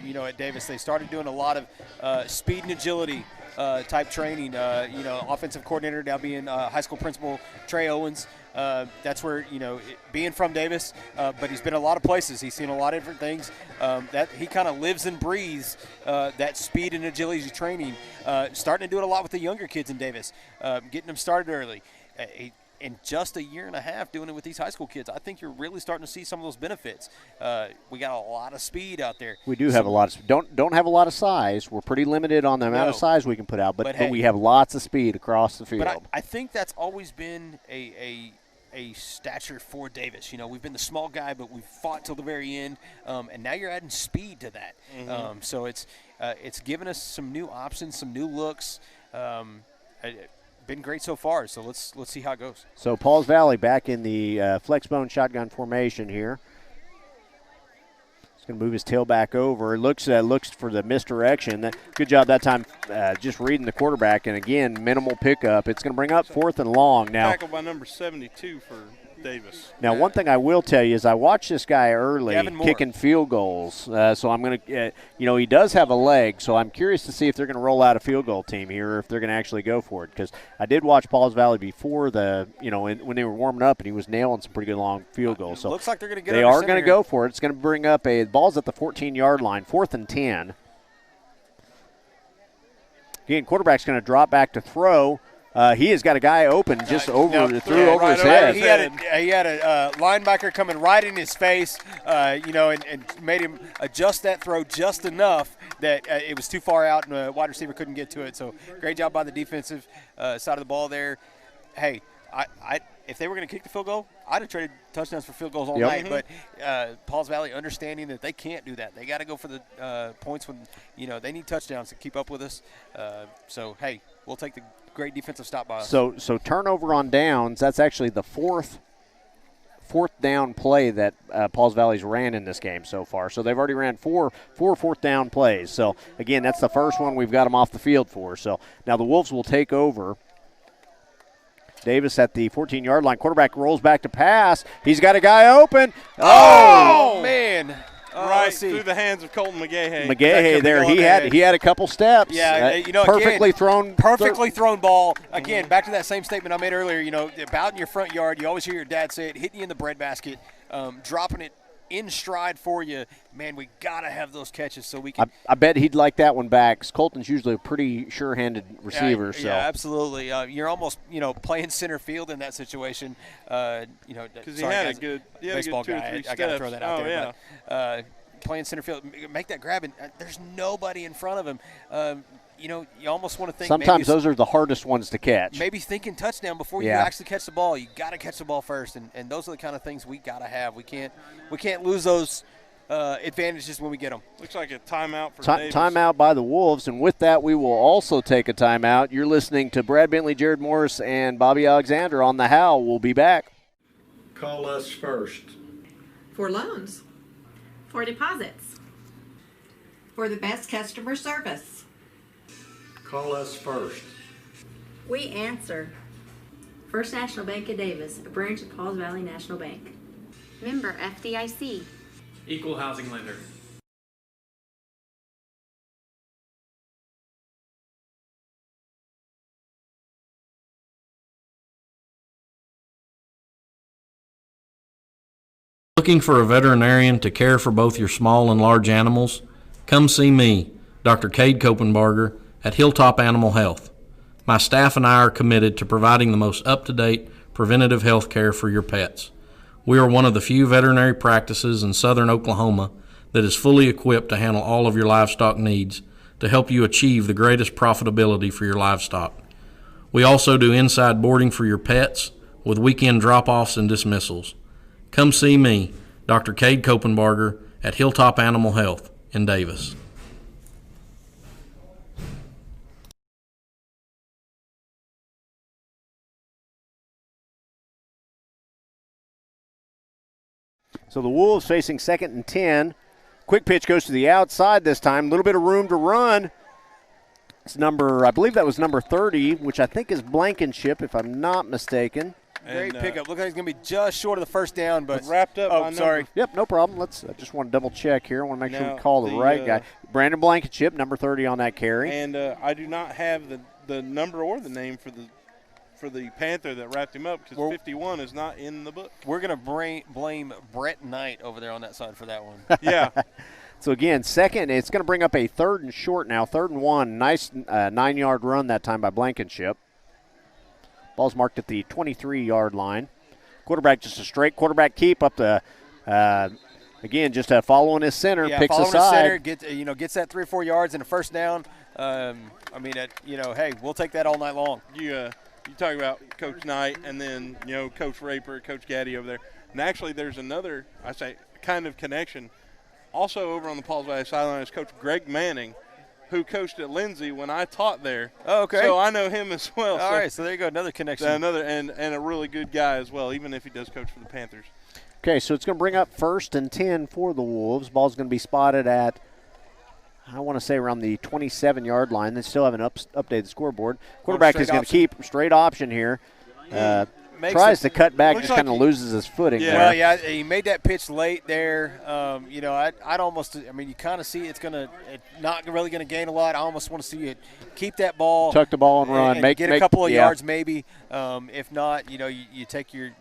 you know, at Davis, they started doing a lot of speed and agility type training. You know, offensive coordinator now being high school principal Trey Owens. That's where, you know, being from Davis, but he's been a lot of places. He's seen a lot of different things. That he kind of lives and breathes that speed and agility training. Starting to do it a lot with the younger kids in Davis, getting them started early. In just a year and a half doing it with these high school kids, I think you're really starting to see some of those benefits. We got a lot of speed out there. We do have a lot of don't have a lot of size. We're pretty limited on the amount of size we can put out, but we have lots of speed across the field. But I think that's always been a stature for Davis. You know, we've been the small guy, but we've fought till the very end, and now you're adding speed to that. So it's given us some new options, some new looks. Been great so far, so let's see how it goes. So Pauls Valley back in the flex bone shotgun formation here. He's going to move his tail back over. Looks for the misdirection. Good job that time just reading the quarterback, and again, minimal pickup. It's going to bring up 4th and long. Now, tackled by number 72 for Davis. Now, one thing I will tell you is I watched this guy early kicking field goals. So I'm going to, you know, he does have a leg. So I'm curious to see if they're going to roll out a field goal team here, or if they're going to actually go for it. Because I did watch Pauls Valley before you know, when they were warming up, and he was nailing some pretty good long field goals. So looks like they're going to get. They are going to go for it. It's going to bring up the ball's at the 14-yard line, 4th and 10. Again, quarterback's going to drop back to throw. He has got a guy open just over his head. He had a linebacker coming right in his face, you know, and made him adjust that throw just enough that it was too far out and the wide receiver couldn't get to it. So great job by the defensive side of the ball there. Hey, if they were going to kick the field goal, I'd have traded touchdowns for field goals all night. But Pauls Valley understanding that they can't do that. They got to go for the points when, you know, they need touchdowns to keep up with us. So, hey, we'll take the great defensive stop by us. So turnover on downs, that's actually the fourth down play that Pauls Valley's ran in this game so far. So they've already ran four fourth down plays. So, again, that's the first one we've got them off the field for. So now the Wolves will take over. Davis at the 14-yard line. Quarterback rolls back to pass. He's got a guy open. Oh man. Right through the hands of Colton McGahey. McGahey there, he had a couple steps. Yeah, you know, perfectly thrown ball. Again, back to that same statement I made earlier. You know, about in your front yard, you always hear your dad say it, hitting you in the breadbasket, dropping it in stride for you. Man, we gotta have those catches so we can. I bet he'd like that one back. Colton's usually a pretty sure-handed receiver. Yeah, absolutely. You're almost, you know, playing center field in that situation. You know, because he had a good baseball guy. I gotta throw that out there. Yeah. But, playing center field, make that grab, and there's nobody in front of him. You know, you almost want to think. Sometimes those are the hardest ones to catch. Maybe thinking touchdown before you actually catch the ball. You got to catch the ball first, and those are the kind of things we got to have. We can't lose those advantages when we get them. Looks like a timeout for Davis. Timeout by the Wolves, and with that, we will also take a timeout. You're listening to Brad Bentley, Jared Morris, and Bobby Alexander on the Howl. We'll be back. Call us first. For loans. For deposits. For the best customer service. Call us first. We answer. First National Bank of Davis, a branch of Pauls Valley National Bank. Member FDIC. Equal housing lender. Looking for a veterinarian to care for both your small and large animals? Come see me, Dr. Cade Kopenbarger, at Hilltop Animal Health. My staff and I are committed to providing the most up-to-date preventative health care for your pets. We are one of the few veterinary practices in southern Oklahoma that is fully equipped to handle all of your livestock needs to help you achieve the greatest profitability for your livestock. We also do inside boarding for your pets with weekend drop-offs and dismissals. Come see me, Dr. Cade Kopenbarger, at Hilltop Animal Health in Davis. So the Wolves facing 2nd and 10. Quick pitch goes to the outside this time. A little bit of room to run. It's I believe that was number 30, which I think is Blankenship, if I'm not mistaken. Great pickup. Look like he's going to be just short of the first down, but wrapped up. Oh, sorry. Yep, no problem. I just want to double check here. I want to make sure we call the right guy. Brandon Blankenship, number 30 on that carry. And I do not have the number or the name for the Panther that wrapped him up because 51 is not in the book. We're going to blame Brett Knight over there on that side for that one. Yeah. So, again, second, it's going to bring up a 3rd and short now, 3rd and 1. Nice 9-yard run that time by Blankenship. Ball's marked at the 23-yard line. Quarterback just a straight quarterback keep up the again, just following his center, picks following aside. His center, gets that 3 or 4 yards and a first down. Hey, we'll take that all night long. You talk about Coach Knight and then, Coach Raper, Coach Gaddy over there. And actually there's another, kind of connection. Also over on the Pauls Valley sideline is Coach Greg Manning, who coached at Lindsay when I taught there. Oh, okay. So I know him as well. All right, so there you go, another connection. And a really good guy as well, even if he does coach for the Panthers. Okay, so it's going to bring up 1st and 10 for the Wolves. Ball's going to be spotted at, I want to say, around the 27-yard line. They still haven't updated the scoreboard. Quarterback is going to keep straight option here. Tries to cut back, just kind of loses his footing there. Well, yeah, he made that pitch late there. I'd almost – you kind of see it's not really going to gain a lot. I almost want to see you keep that ball. Tuck the ball and run. And get a couple of yards maybe. If not, you take your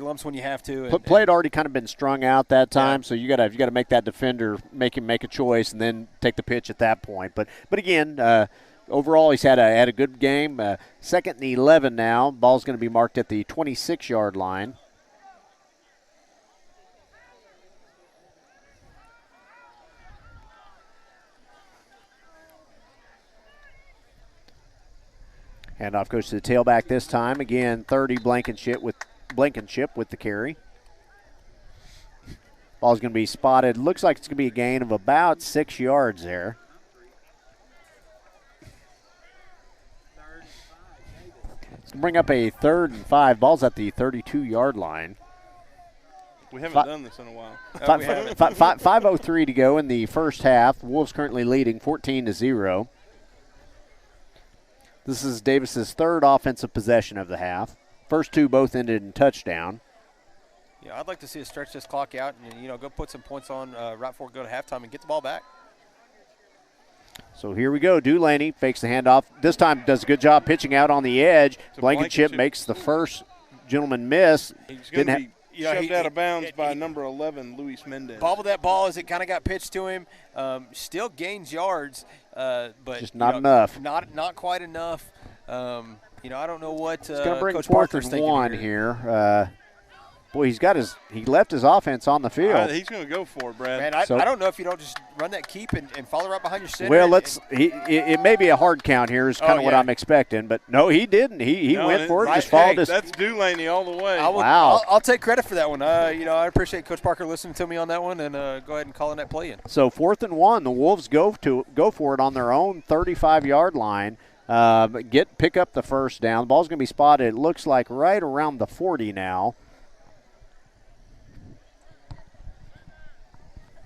lumps when you have to. Play had already kind of been strung out that time, so you got to make that defender make him make a choice and then take the pitch at that point. But again, overall, he's had a good game. 2nd and 11 now. Ball's going to be marked at the 26-yard line. Handoff goes to the tailback this time. Again, 30 Blankenship with the carry. Ball's going to be spotted. Looks like it's going to be a gain of about 6 yards there. Bring up a 3rd and 5. Ball's at the 32-yard line. We haven't done this in a while. 5:03 to go in the first half. Wolves currently leading 14-0. This is Davis's 3rd offensive possession of the half. First 2 both ended in touchdown. Yeah, I'd like to see us stretch this clock out and go put some points on right before we go to halftime and get the ball back. So here we go. Dulaney fakes the handoff. This time does a good job pitching out on the edge. Blankenship makes the first gentleman miss. He's going to be shoved out of bounds by number 11, Luis Mendez. Bobbled that ball as it kind of got pitched to him. Still gains yards, but just not enough. Not quite enough. I don't know what it's going to bring Coach 4th Parker's and thinking 1 here. Boy, he left his offense on the field. He's going to go for it, Brad. Man, I don't know if you don't just run that keep and follow right behind your center. Well, it may be a hard count here is kind of what I'm expecting, but no, he didn't. He went for it, just followed us. That's Dulaney all the way. Wow. I'll take credit for that one. I appreciate Coach Parker listening to me on that one and go ahead and calling that play in. So 4th and 1, the Wolves go for it on their own 35-yard line. Pick up the first down. The ball's going to be spotted, it looks like, right around the 40 now.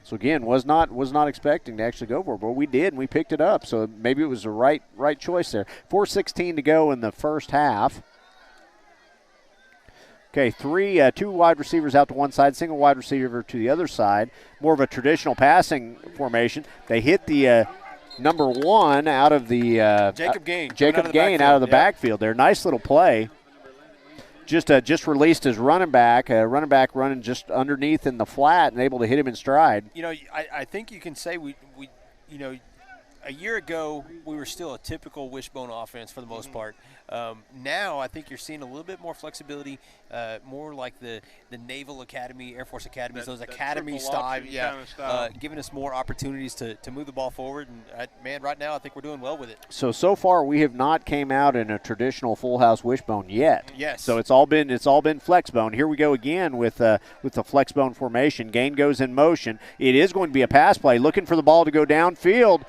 So again, was not expecting to actually go for it, but we did, and we picked it up. So maybe it was the right choice there. 4:16 to go in the first half. Okay, two wide receivers out to one side, single wide receiver to the other side. More of a traditional passing formation. They hit the number 1 out of the Jacob Gain. Jacob Gain out of the backfield there. Nice little play. Just released his running back running just underneath in the flat and able to hit him in stride. I think you can say we a year ago we were still a typical wishbone offense for the most part. Now I think you're seeing a little bit more flexibility, more like the Naval Academy, Air Force Academies, those academy style, giving us more opportunities to move the ball forward. And right now I think we're doing well with it. So far we have not came out in a traditional full house wishbone yet. Yes. So it's all been flexbone. Here we go again with the flexbone formation. Gain goes in motion. It is going to be a pass play, looking for the ball to go downfield.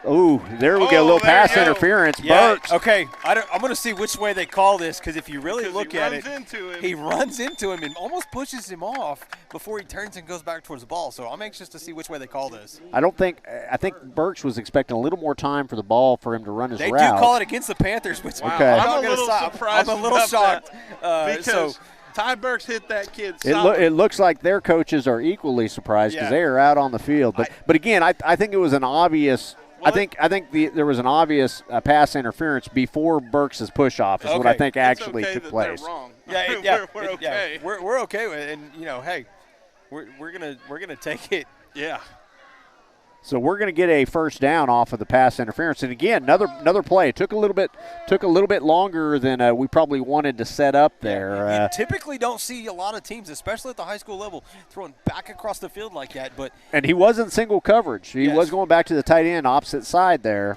Ooh, there we go. A little pass interference. Yeah, Burks. okay. I'm going to see which way they call this because if you really look at it, he runs into him and almost pushes him off before he turns and goes back towards the ball. So I'm anxious to see which way they call this. I think Burks was expecting a little more time for the ball for him to run his route. They do call it against the Panthers, which okay. I'm a little surprised. I'm a little shocked. Because Ty Burks hit that kid. It looks like their coaches are equally surprised because they are out on the field. But again, I think it was an obvious. I think there was an obvious pass interference before Burks' push off is what I think actually took place. They're wrong. We're okay. We're okay with it, and hey, we're gonna take it. Yeah. So we're going to get a first down off of the pass interference, and again, another play. It took a little bit longer than we probably wanted to set up there. You typically don't see a lot of teams, especially at the high school level, throwing back across the field like that. And he wasn't single coverage. He was going back to the tight end opposite side there.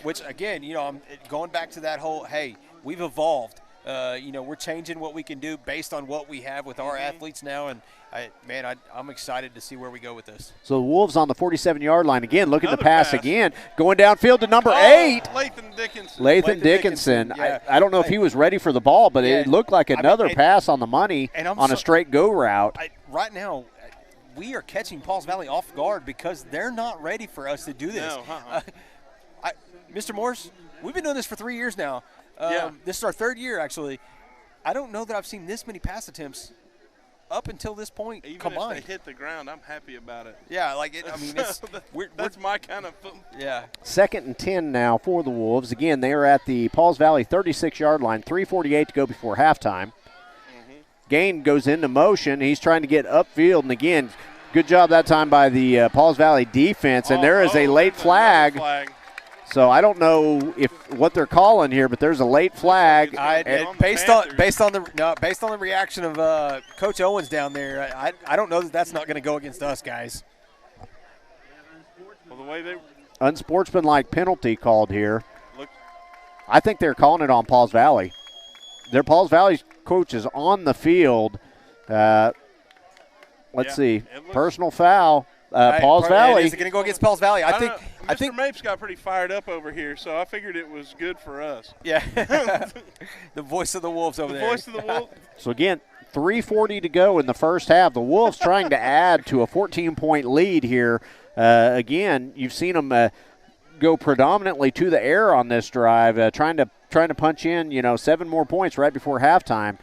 Which again, I'm going back to that whole. Hey, we've evolved. We're changing what we can do based on what we have with our athletes now, and I'm excited to see where we go with this. So the Wolves on the 47-yard line again, looking to pass again, going downfield to number 8. Lathan Dickinson. Yeah. I don't know if he was ready for the ball, but it looked like another pass on the money on a straight go route. Right now, we are catching Pauls Valley off guard because they're not ready for us to do this. No, Mr. Morse, we've been doing this for 3 years now. This is our 3rd year, actually. I don't know that I've seen this many pass attempts up until this point combined. If they hit the ground, I'm happy about it. Yeah, that's my kind of. Yeah. 2nd and 10 now for the Wolves. Again, they are at the Pauls Valley 36-yard line, 3:48 to go before halftime. Gain goes into motion. He's trying to get upfield, and again, good job that time by the Pauls Valley defense. And there is a late flag. So I don't know what they're calling here, but there's a late flag. Based on the reaction of Coach Owens down there, I don't know that that's not going to go against us, guys. Well, the way unsportsmanlike penalty called here. I think they're calling it on Pauls Valley. Their Pauls Valley coach is on the field. Let's see, personal foul. Pauls Valley. Is it going to go against Pauls Valley? I think Mr. Mapes got pretty fired up over here, so I figured it was good for us. Yeah. The voice of the Wolves over there. The voice of the Wolves. So, again, 3:40 to go in the first half. The Wolves trying to add to a 14-point lead here. Again, you've seen them go predominantly to the air on this drive, trying to punch in, 7 more points right before halftime.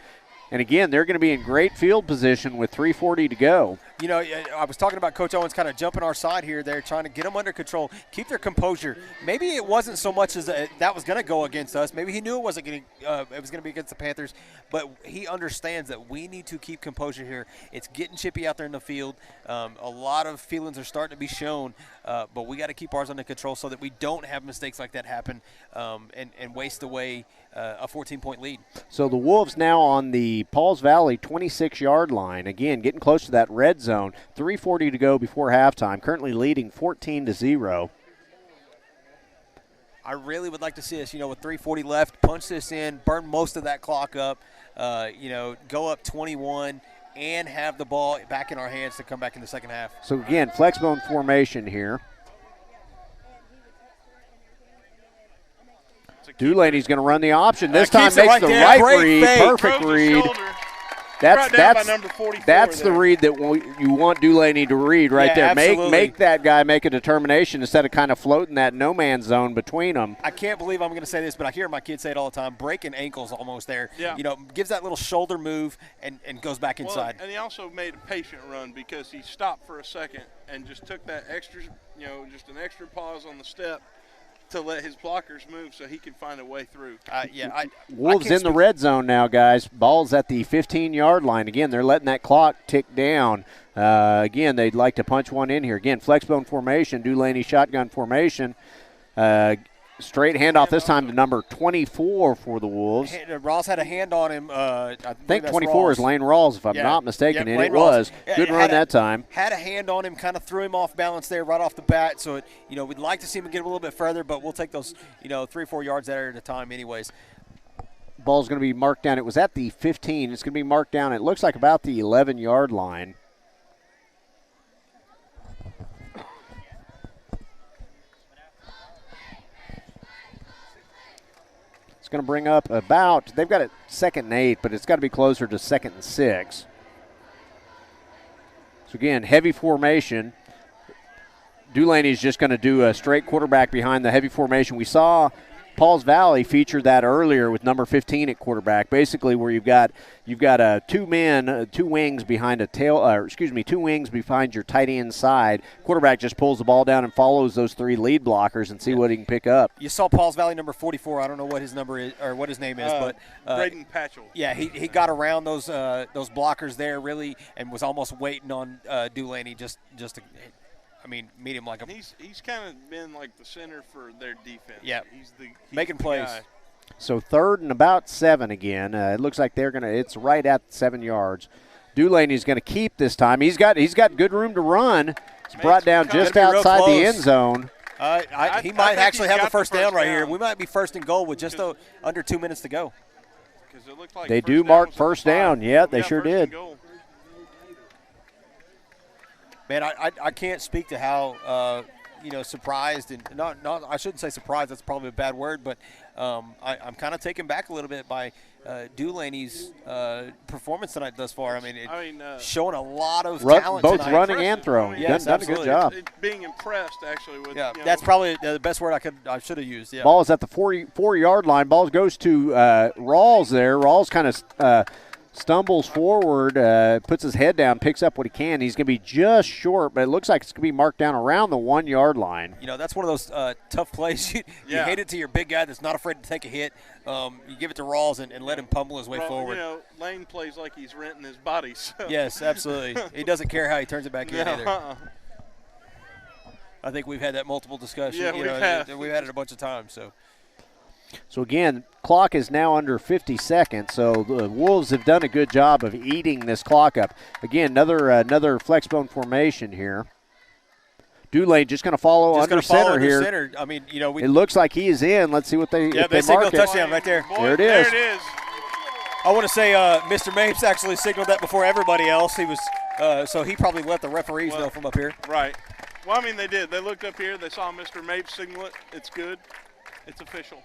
And, again, they're going to be in great field position with 3:40 to go. I was talking about Coach Owens kind of jumping our side here. They're trying to get them under control, keep their composure. Maybe it wasn't so much as that was going to go against us. Maybe he knew it was going to be against the Panthers, but he understands that we need to keep composure here. It's getting chippy out there in the field. A lot of feelings are starting to be shown, but we got to keep ours under control so that we don't have mistakes like that happen and waste away a 14-point lead. So the Wolves now on the Pauls Valley 26-yard line. Again, getting close to that red zone. 3:40 to go before halftime. Currently leading 14-0. I really would like to see us, with 3:40 left, punch this in, burn most of that clock up, go up 21, and have the ball back in our hands to come back in the second half. So, again, flex bone formation here. Dulaney's going to run the option. This time makes the right read. Perfect read. That's the read that you want Dulaney to read right there. Make that guy make a determination instead of kind of floating that no man's zone between them. I can't believe I'm going to say this, but I hear my kids say it all the time. Breaking ankles almost there. Yeah. Gives that little shoulder move and goes back inside. And he also made a patient run because he stopped for a second and just took that extra, just an extra pause on the step to let his blockers move so he can find a way through. Wolves in the red zone now, guys. Ball's at the 15-yard line. Again, they're letting that clock tick down. Again, they'd like to punch one in here. Again, flexbone formation, Dulaney shotgun formation. Straight handoff this time to number 24 for the Wolves. Ross had a hand on him. I think 24 is Lane Rawls, if I'm not mistaken, and it was. Good run that time. Had a hand on him, kind of threw him off balance there right off the bat. So, we'd like to see him get a little bit further, but we'll take those, 3 or 4 yards there at a time anyways. Ball's going to be marked down. It was at the 15. It's going to be marked down, it looks like about the 11-yard line. going to bring up about, they've got it 2nd and 8, but it's got to be closer to 2nd and 6. So, again, heavy formation. Dulaney's just going to do a straight quarterback behind the heavy formation. We saw Pauls Valley featured that earlier with number 15 at quarterback, basically where you've got two wings behind two wings behind your tight end side. Quarterback just pulls the ball down and follows those 3 lead blockers and see what he can pick up. You saw Pauls Valley number 44. I don't know what his number is or what his name is, but Braden Patchell. Yeah, he got around those blockers there really and was almost waiting on Dulaney just to. Meet him like a. He's kind of been like the center for their defense. Yeah, he's making plays. Guy. So 3rd and about 7 again. It looks like it's right at 7 yards. Dulaney's going to keep this time. He's got good room to run. It's brought down just outside the end zone. He might actually have the first down right here. We might be 1st and goal with just under 2 minutes to go. It looked like they do mark first down. Yeah, they sure did. Man, I can't speak to how surprised and not I shouldn't say surprised. That's probably a bad word, but I'm kind of taken back a little bit by Dulaney's performance tonight thus far. Showing a lot of talent both tonight. running and throwing. Yes, done a good job. Being impressed actually with. Yeah, that's probably the best word I should have used. Yeah. Ball is at the 4-yard line. Ball goes to Rawls there. Rawls kind of stumbles forward, puts his head down, picks up what he can. He's going to be just short, but it looks like it's going to be marked down around the 1-yard line. That's one of those tough plays. You hate it to your big guy that's not afraid to take a hit. You give it to Rawls and let him pummel his way forward. Lane plays like he's renting his body. So. Yes, absolutely. He doesn't care how he turns it back in either. I think we've had that multiple discussions. Yeah, we've had it a bunch of times. So, again, clock is now under 50 seconds, so the Wolves have done a good job of eating this clock up. Again, another flexbone formation here. Dulaney just going to follow under center here. Center. It looks like he is in. Let's see what they they mark it. Touchdown right there. There it is. There it is. I want to say Mr. Mapes actually signaled that before everybody else. He was so he probably let the referees know from up here. Right. Well, they did. They looked up here. They saw Mr. Mapes signal it. It's good. It's official.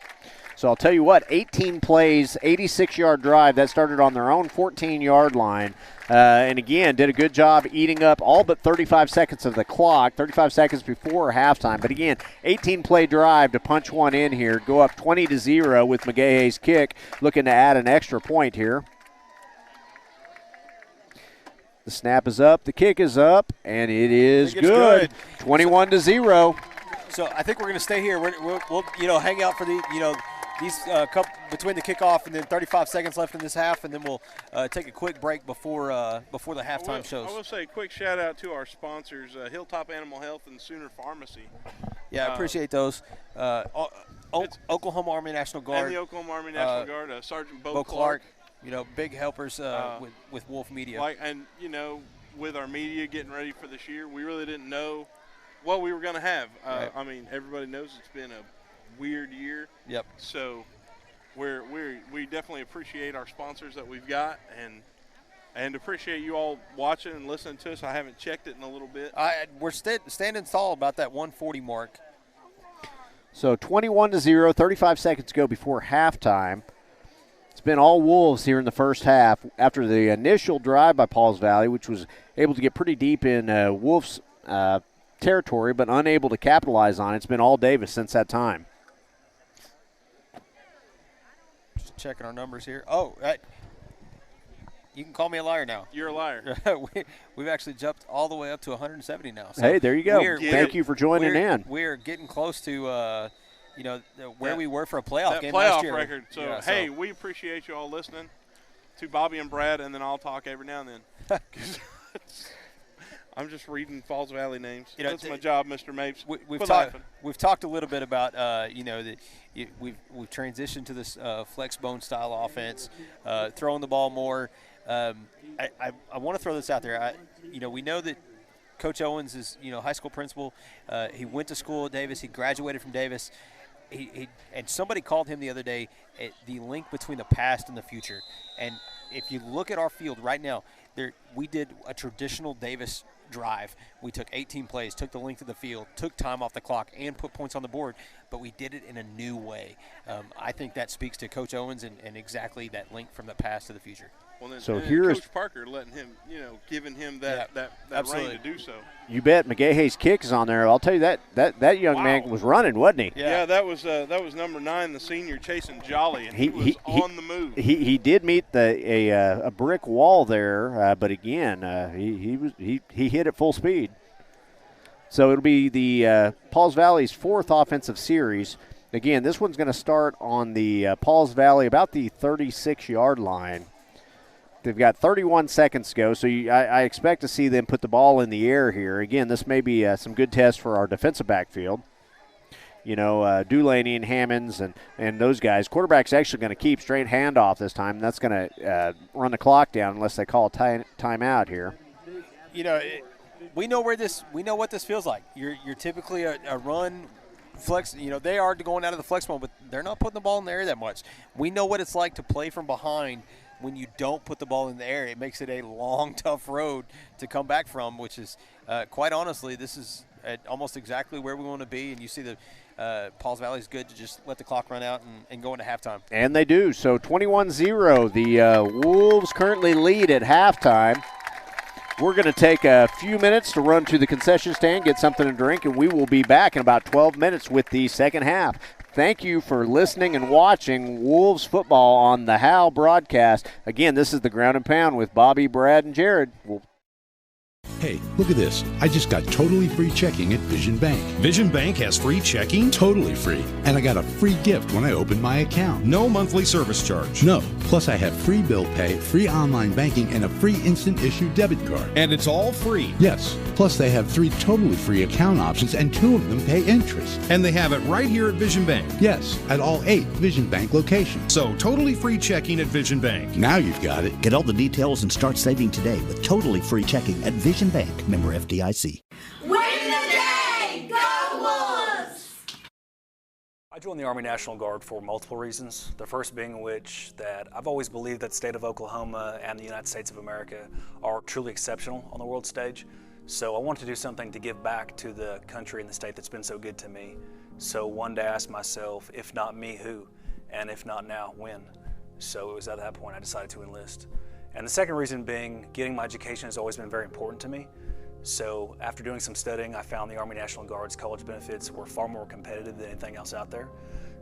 So I'll tell you what, 18 plays, 86-yard drive. That started on their own 14-yard line. And, again, did a good job eating up all but 35 seconds of the clock, 35 seconds before halftime. But, again, 18-play drive to punch one in here, go up 20-0 with McGahe's kick, looking to add an extra point here. The snap is up, the kick is up, and it is good. 21-0. So I think we're going to stay here. We'll hang out for these couple between the kickoff and then 35 seconds left in this half, and then we'll take a quick break before the halftime shows. I will say a quick shout out to our sponsors, Hilltop Animal Health and Sooner Pharmacy. Yeah, I appreciate those. Oklahoma Army National Guard and the Oklahoma Army National Guard, Sergeant Bo Clark. Big helpers with Wolf Media. With our media getting ready for this year, we really didn't know what we were going to have. Right. Everybody knows it's been a weird year. Yep. So we definitely appreciate our sponsors that we've got and appreciate you all watching and listening to us. I haven't checked it in a little bit. We're standing tall about that 140 mark. So 21-0, 35 seconds to go before halftime. It's been all Wolves here in the first half after the initial drive by Pauls Valley, which was able to get pretty deep in Wolves' territory, but unable to capitalize on it. It's been all Davis since that time. Just checking our numbers here. You can call me a liar now. You're a liar. We've actually jumped all the way up to 170 now. So hey, there you go. Thank you for joining in. We're getting close to where we were for a playoff game playoff last year. Record. So, we appreciate you all listening to Bobby and Brad, and then I'll talk every now and then. I'm just reading Falls Valley names. That's my job, Mr. Mapes. We've talked a little bit about we've transitioned to this flexbone style offense, throwing the ball more. I want to throw this out there. We know that Coach Owens is high school principal. He went to school at Davis. He graduated from Davis. And somebody called him the other day the link between the past and the future. And if you look at our field right now, We did a traditional Davis drive. We took 18 plays, took the length of the field, took time off the clock, and put points on the board, but we did it in a new way. I think that speaks to Coach Owens and exactly that link from the past to the future. Well, then, so and here's Coach Parker letting him, giving him that reign to do so. You bet. McGahee's kick is on there. I'll tell you that young man was running, wasn't he? Yeah, that was number 9, the senior, chasing Jolly, and he was on the move. He did meet a brick wall there, but again, he hit at full speed. So it'll be the Pauls Valley's 4th offensive series. Again, this one's going to start on the Pauls Valley about the 36-yard line. They've got 31 seconds to go, so I expect to see them put the ball in the air here. Again, this may be some good tests for our defensive backfield. Dulaney and Hammonds and those guys. Quarterback's actually going to keep straight handoff this time. That's going to run the clock down unless they call a timeout here. We know what this feels like. You're typically a run flex. They are going out of the flex mode, but they're not putting the ball in the air that much. We know what it's like to play from behind. When you don't put the ball in the air, it makes it a long, tough road to come back from, which is, quite honestly, this is almost exactly where we want to be. And you see the Pauls Valley is good to just let the clock run out and go into halftime. And they do. So 21-0. The Wolves currently lead at halftime. We're going to take a few minutes to run to the concession stand, get something to drink, and we will be back in about 12 minutes with the second half. Thank you for listening and watching Wolves football on the HAL broadcast. Again, this is the Ground and Pound with Bobby, Brad, and Jared. Hey, look at this. I just got totally free checking at Vision Bank. Vision Bank has free checking? Totally free. And I got a free gift when I opened my account. No monthly service charge? No. Plus I have free bill pay, free online banking, and a free instant issue debit card. And it's all free? Yes. Plus they have 3 totally free account options and 2 of them pay interest. And they have it right here at Vision Bank? Yes, at all 8 Vision Bank locations. So totally free checking at Vision Bank. Now you've got it. Get all the details and start saving today with totally free checking at Vision Bank, member FDIC. Win the day! Go Wolves! I joined the Army National Guard for multiple reasons. The first being which that I've always believed that the state of Oklahoma and the United States of America are truly exceptional on the world stage. So I wanted to do something to give back to the country and the state that's been so good to me. So one day I asked myself, if not me, who? And if not now, when? So it was at that point I decided to enlist. And the second reason being, getting my education has always been very important to me. So after doing some studying, I found the Army National Guard's college benefits were far more competitive than anything else out there.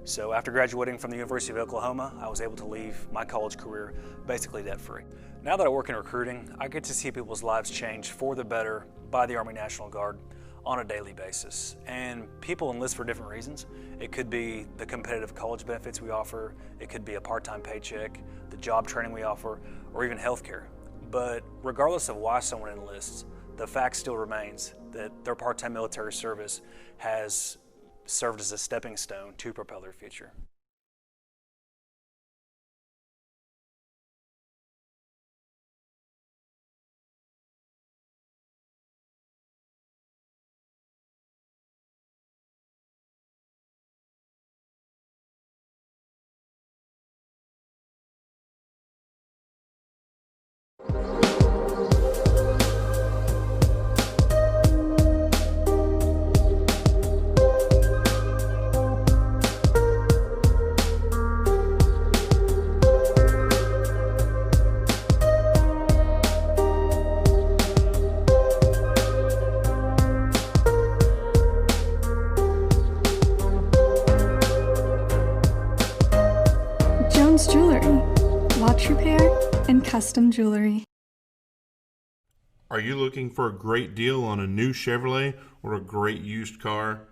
So after graduating from the University of Oklahoma, I was able to leave my college career basically debt-free. Now that I work in recruiting, I get to see people's lives change for the better by the Army National Guard on a daily basis. And people enlist for different reasons. It could be the competitive college benefits we offer, it could be a part-time paycheck, the job training we offer, or even healthcare. But regardless of why someone enlists, the fact still remains that their part-time military service has served as a stepping stone to propel their future. Custom jewelry. Are you looking for a great deal on a new Chevrolet or a great used car?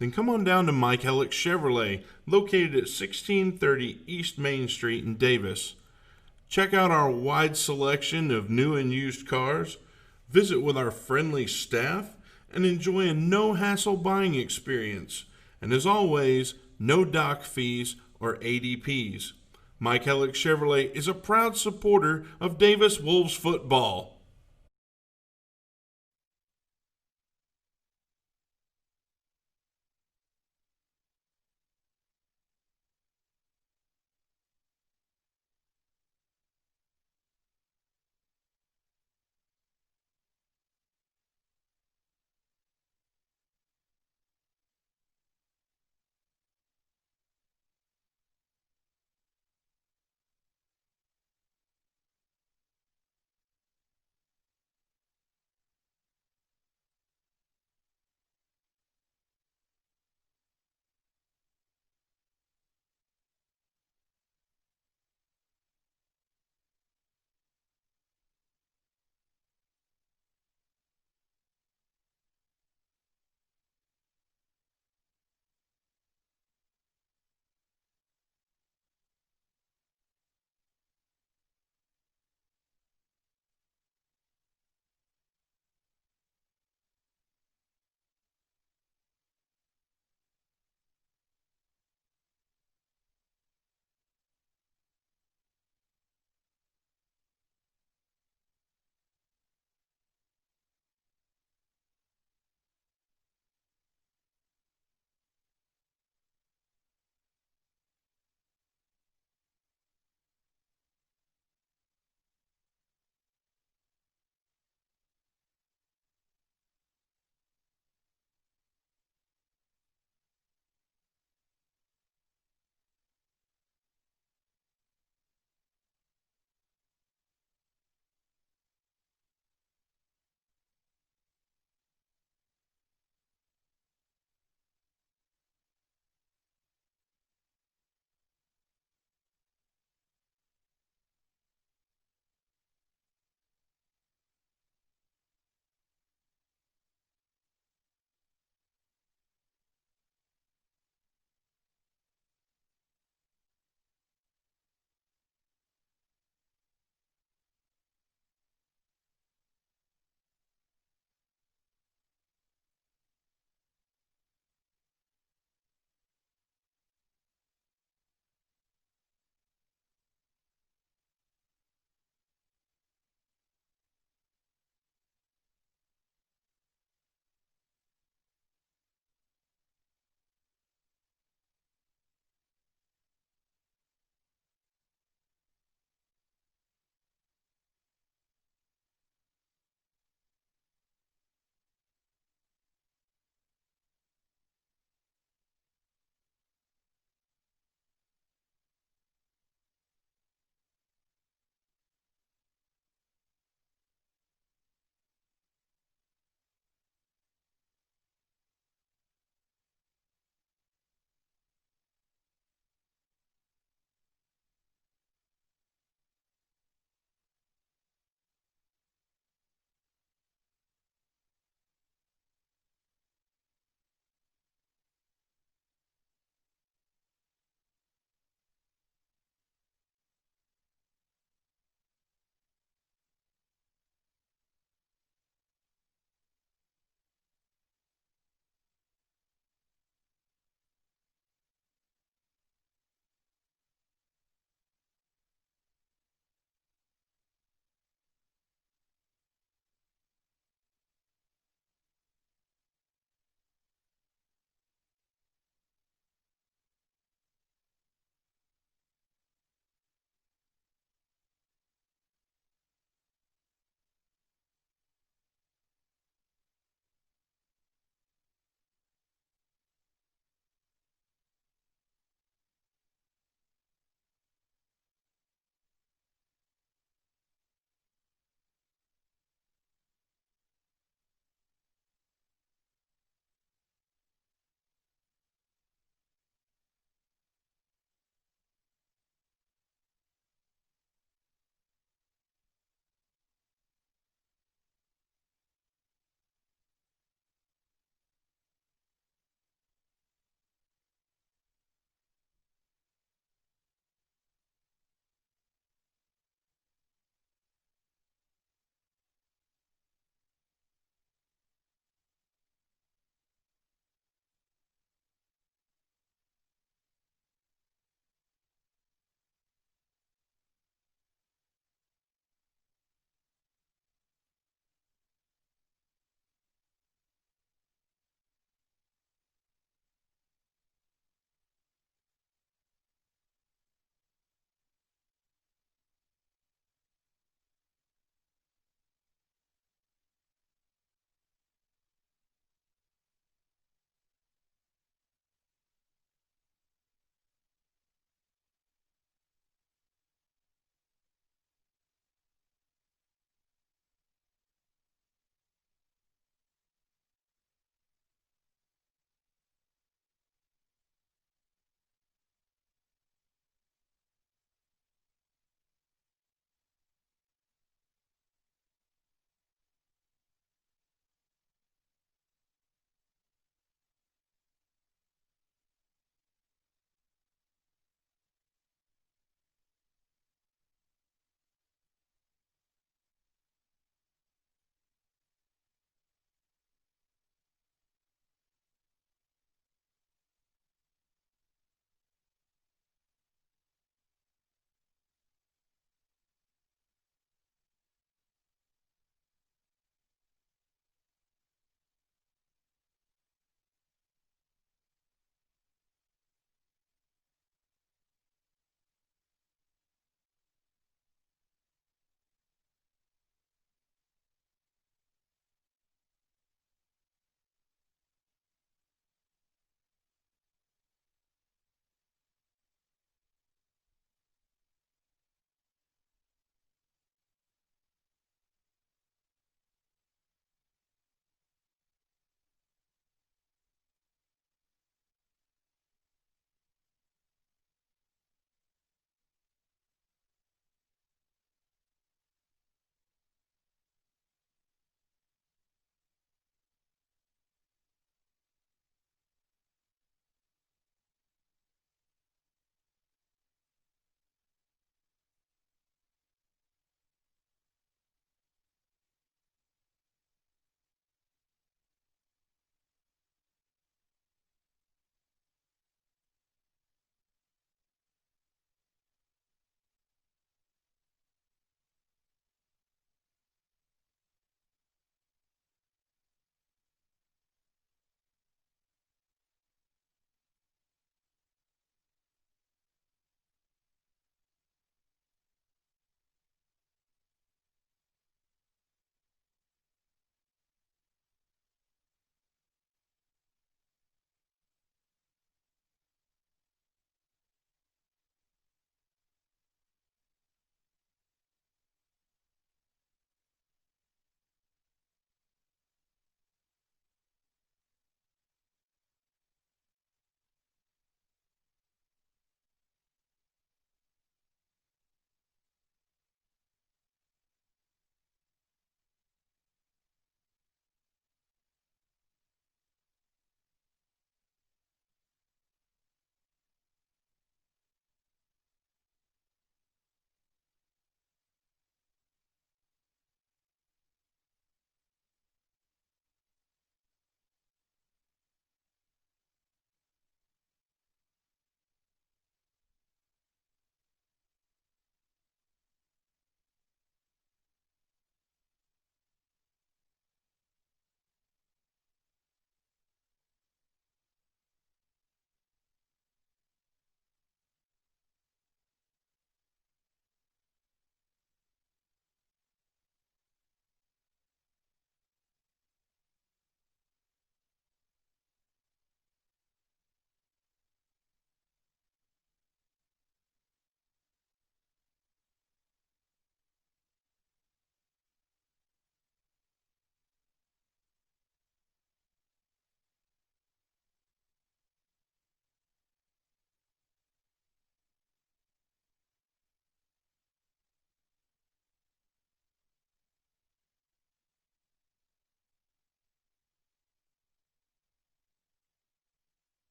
Then come on down to Mike Hellick Chevrolet, located at 1630 East Main Street in Davis. Check out our wide selection of new and used cars, visit with our friendly staff, and enjoy a no-hassle buying experience. And as always, no dock fees or ADPs. Mike Hellick Chevrolet is a proud supporter of Davis Wolves football.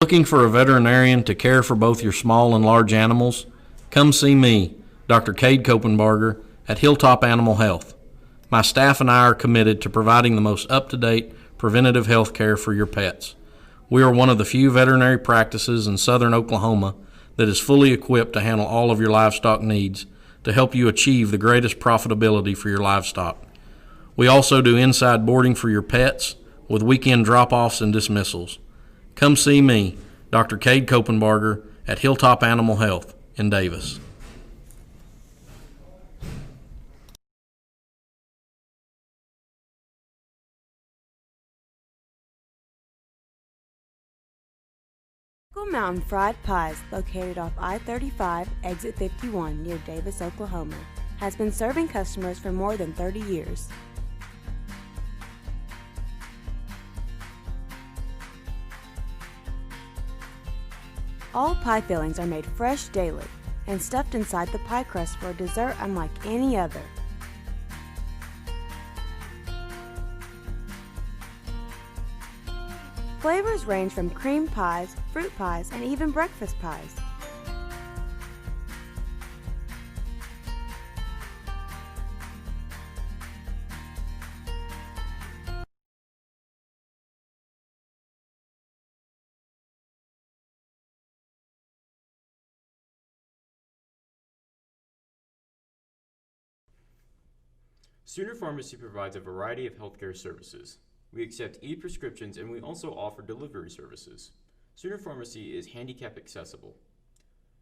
Looking for a veterinarian to care for both your small and large animals? Come see me, Dr. Cade Kopenbarger, at Hilltop Animal Health. My staff and I are committed to providing the most up-to-date preventative health care for your pets. We are one of the few veterinary practices in southern Oklahoma that is fully equipped to handle all of your livestock needs to help you achieve the greatest profitability for your livestock. We also do inside boarding for your pets with weekend drop-offs and dismissals. Come see me, Dr. Cade Kopenbarger, at Hilltop Animal Health in Davis. Mountain Fried Pies, located off I-35, exit 51 near Davis, Oklahoma, has been serving customers for more than 30 years. All pie fillings are made fresh daily and stuffed inside the pie crust for a dessert unlike any other. Flavors range from cream pies, fruit pies, and even breakfast pies. Sooner Pharmacy provides a variety of healthcare services. We accept e-prescriptions and we also offer delivery services. Sooner Pharmacy is handicap accessible.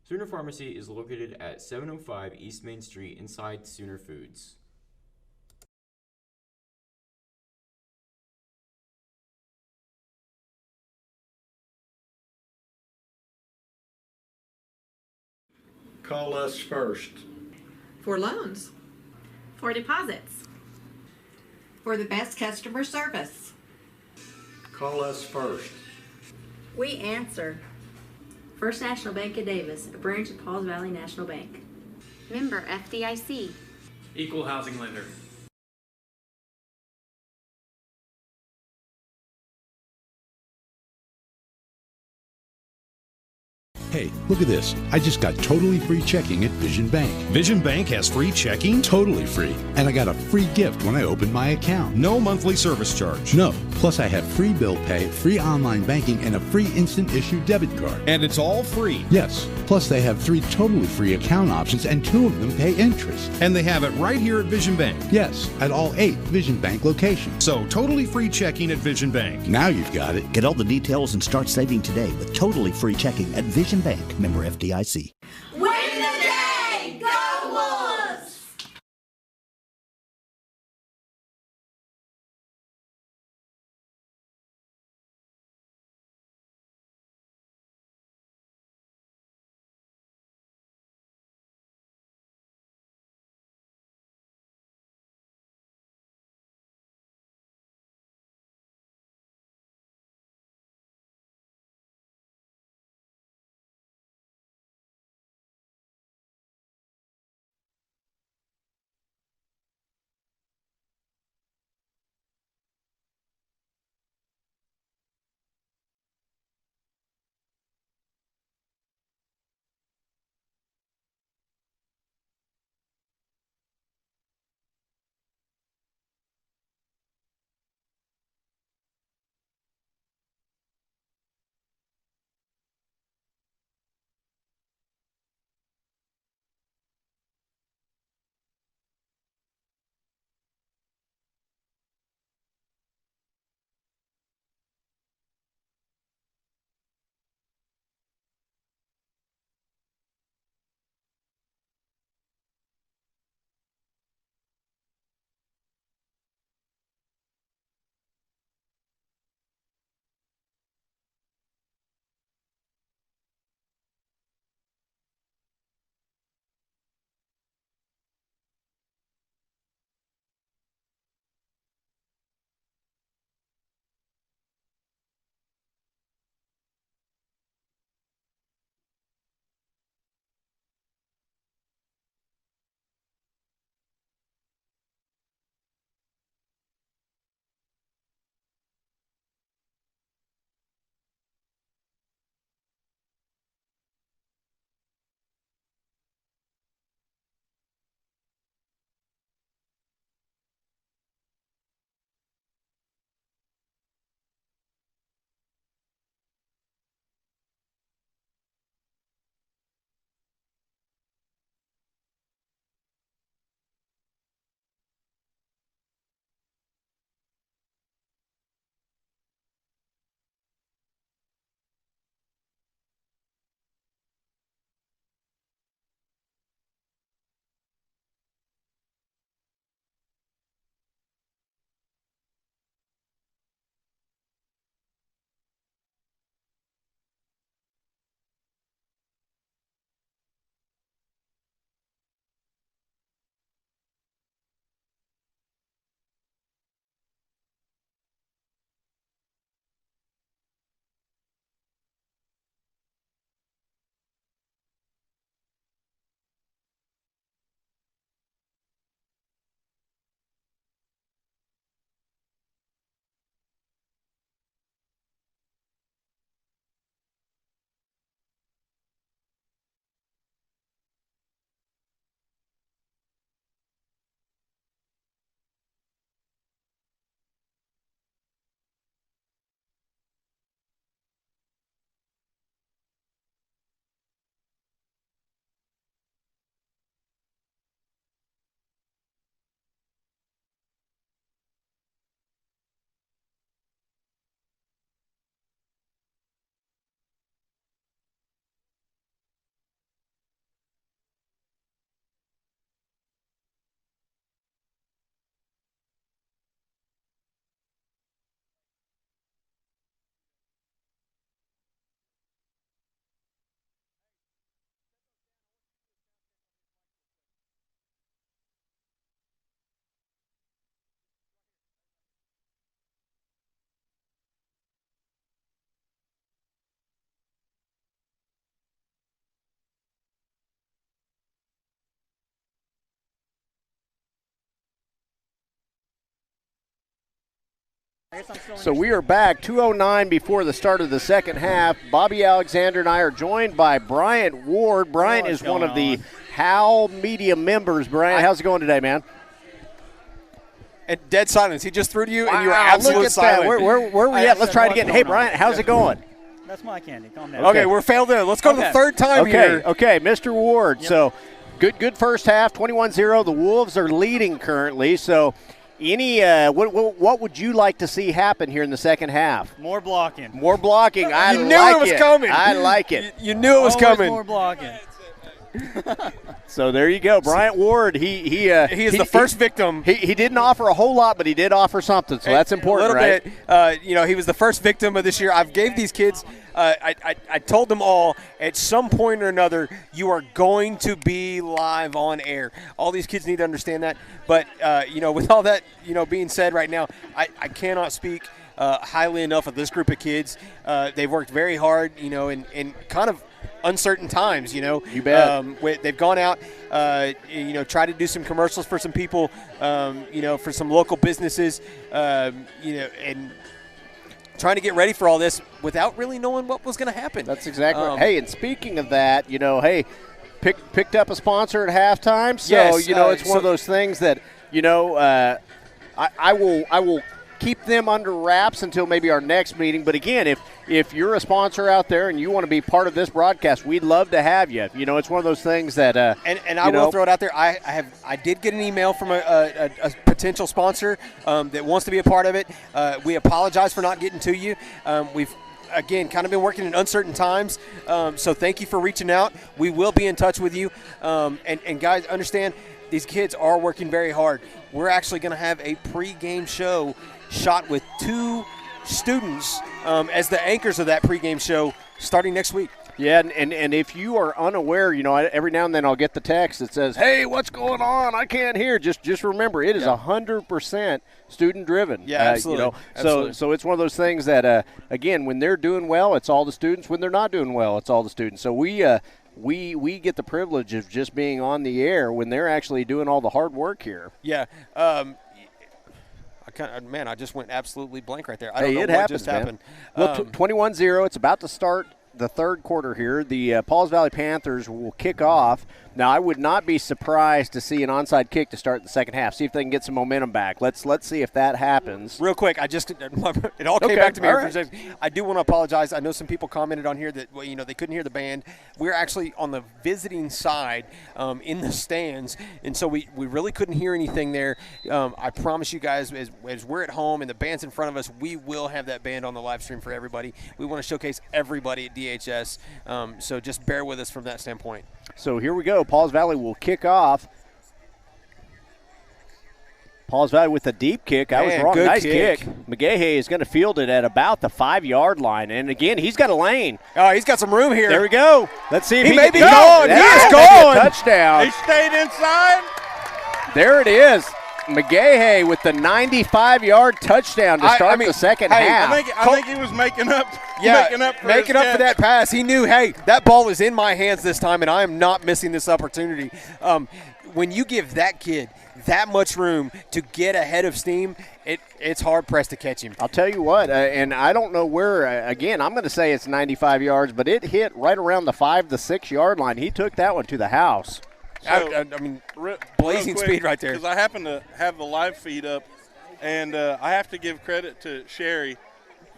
Sooner Pharmacy is located at 705 East Main Street inside Sooner Foods. Call us first. For loans. For deposits. For the best customer service. Call us first. We answer. First National Bank of Davis, a branch of Pauls Valley National Bank. Member FDIC. Equal housing lender. Hey, look at this. I just got totally free checking at Vision Bank. Vision Bank has free checking? Totally free. And I got a free gift when I opened my account. No monthly service charge. No. Plus I have free bill pay, free online banking, and a free instant issue debit card. And it's all free? Yes. Plus they have 3 totally free account options and 2 of them pay interest. And they have it right here at Vision Bank? Yes, at all 8 Vision Bank locations. So totally free checking at Vision Bank. Now you've got it. Get all the details and start saving today with totally free checking at Vision Bank, member FDIC. So we are back, 2:09 before the start of the second half. Bobby Alexander and I are joined by Bryant Ward. Bryant is one of the Howl Media members. Bryant, how's it going today, man? And dead silence. He just threw to you, and you were Look absolutely at silent. that. Where are we at? Let's try it again. Hey, Bryant, how's it going? That's my candy. Calm down. Okay, we're failed in. Let's go to the third time here. Okay, Mr. Ward. Yep. So good first half, 21-0. The Wolves are leading currently. So what would you like to see happen here in the second half? More blocking. More blocking. You knew it was coming. I like it. You knew it was coming. More blocking. So there you go, Bryant Ward. He is the first victim. He didn't offer a whole lot, but he did offer something. So that's important, a little bit. He was the first victim of this year. I've gave these kids. I told them all at some point or another, you are going to be live on air. All these kids need to understand that. But with all that being said right now, I cannot speak highly enough of this group of kids. They've worked very hard, in kind of uncertain times, You bet. They've gone out, tried to do some commercials for some people, for some local businesses, and trying to get ready for all this without really knowing what was going to happen. That's exactly right. Hey, and speaking of that, picked up a sponsor at halftime. So, yes, it's one of those things that, I will keep them under wraps until maybe our next meeting. But again, if you're a sponsor out there and you want to be part of this broadcast, we'd love to have you. It's one of those things that and I will throw it out there. I did get an email from a potential sponsor that wants to be a part of it. We apologize for not getting to you. We've again kind of been working in uncertain times, so thank you for reaching out. We will be in touch with you. And guys, understand these kids are working very hard. We're actually going to have a pregame show shot with 2 students as the anchors of that pregame show starting next week. Yeah, and if you are unaware, every now and then I'll get the text that says, "Hey, what's going on? I can't hear." Just remember, it is 100% student driven. Yeah, absolutely. Absolutely. So it's one of those things that again, when they're doing well, it's all the students. When they're not doing well, it's all the students. So we get the privilege of just being on the air when they're actually doing all the hard work here. Yeah. I just went absolutely blank right there. I don't know what happens, just happened. Well, 21-0. It's about to start the third quarter here. The Pauls Valley Panthers will kick off. Now, I would not be surprised to see an onside kick to start the second half. See if they can get some momentum back. Let's see if that happens. Real quick, it all came back to me. Right. I do want to apologize. I know some people commented on here that they couldn't hear the band. We're actually on the visiting side in the stands, and so we really couldn't hear anything there. I promise you guys, as we're at home and the band's in front of us, we will have that band on the live stream for everybody. We want to showcase everybody at DHS, so just bear with us from that standpoint. So here we go. Pauls Valley will kick off. Pauls Valley with a deep kick. I was wrong. Nice kick. McGahey is going to field it at about the 5-yard line. And again, he's got a lane. Oh, he's got some room here. There we go. Let's see if he may be gone. He is gone. Touchdown. He stayed inside. There it is. McGahey with the 95-yard touchdown to start the second half. I think he was making up. Yeah, making up for that pass. He knew, hey, that ball is in my hands this time, and I am not missing this opportunity. When you give that kid that much room to get ahead of steam, it's hard-pressed to catch him. I'll tell you what, and I don't know where, again, I'm going to say it's 95 yards, but it hit right around the 5 to 6 yard line. He took that one to the house. So, blazing speed right there. Because I happen to have the live feed up, and I have to give credit to Sherry.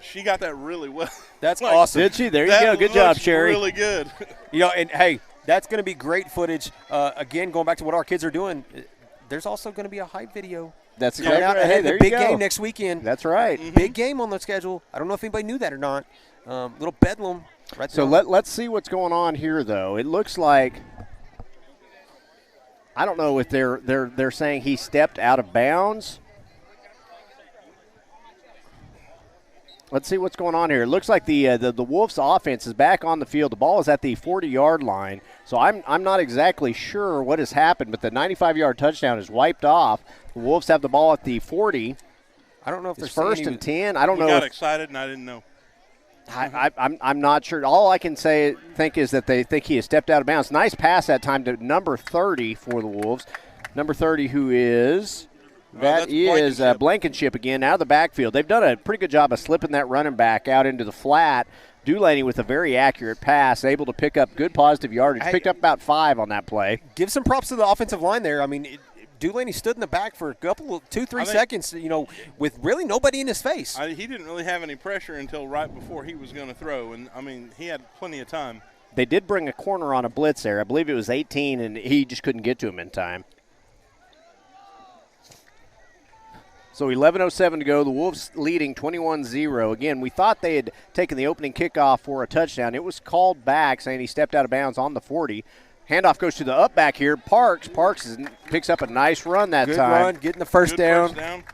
She got that really well. That's awesome. Did she? There you go. Good job, Sherry. Really good. And hey, that's going to be great footage. Again, going back to what our kids are doing, there's also going to be a hype video. That's exactly right. Hey, the big game next weekend. That's right. Mm-hmm. Big game on the schedule. I don't know if anybody knew that or not. Little bedlam. Right so let's see what's going on here, though. It looks like, I don't know if they're saying he stepped out of bounds. Let's see what's going on here. It looks like the Wolves' offense is back on the field. The ball is at the 40-yard line. So I'm not exactly sure what has happened, but the 95-yard touchdown is wiped off. The Wolves have the ball at the 40. I don't know if it's first and 10. I don't know. I got excited and I didn't know. I'm not sure. All I can think is that they think he has stepped out of bounds. Nice pass that time to number 30 for the Wolves. Number 30, who is That is Blankenship again out of the backfield. They've done a pretty good job of slipping that running back out into the flat. Dulaney with a very accurate pass, able to pick up good positive yardage. Picked up about 5 on that play. Give some props to the offensive line there. I mean, Dulaney stood in the back for a couple, 2-3 seconds, with really nobody in his face. He didn't really have any pressure until right before he was going to throw, and, I mean, he had plenty of time. They did bring a corner on a blitz there. I believe it was 18, and he just couldn't get to him in time. So 11:07 to go. The Wolves leading 21-0. Again, we thought they had taken the opening kickoff for a touchdown. It was called back, saying he stepped out of bounds on the 40. Handoff goes to the up back here. Parks picks up a nice run that time. Good run, getting the first down.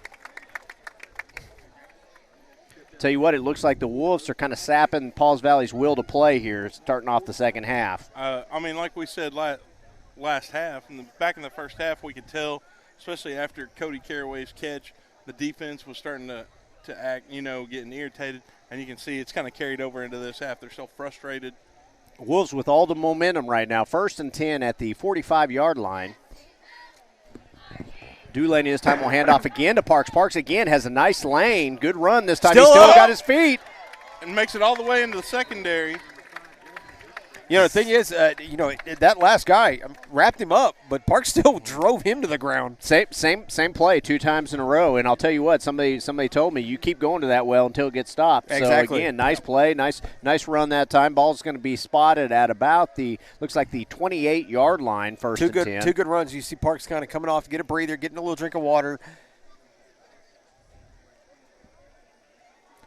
Tell you what, it looks like the Wolves are kind of sapping Pauls Valley's will to play here, starting off the second half. I mean, like we said last half, back in the first half, we could tell, especially after Cody Caraway's catch, the defense was starting to act, getting irritated, and you can see it's kind of carried over into this half. They're so frustrated. Wolves with all the momentum right now. 1st and 10 at the 45-yard line. Dulaney this time will hand off again to Parks. Parks again has a nice lane. Good run this time. He still got his feet. And makes it all the way into the secondary. The thing is, that last guy wrapped him up, but Parks still drove him to the ground. Same play 2 times in a row. And I'll tell you what, somebody told me you keep going to that well until it gets stopped. Exactly. So again, nice play, nice run that time. Ball's going to be spotted at about the 28-yard line. 1st and 10. 2 good runs. You see Parks kind of coming off to get a breather, getting a little drink of water.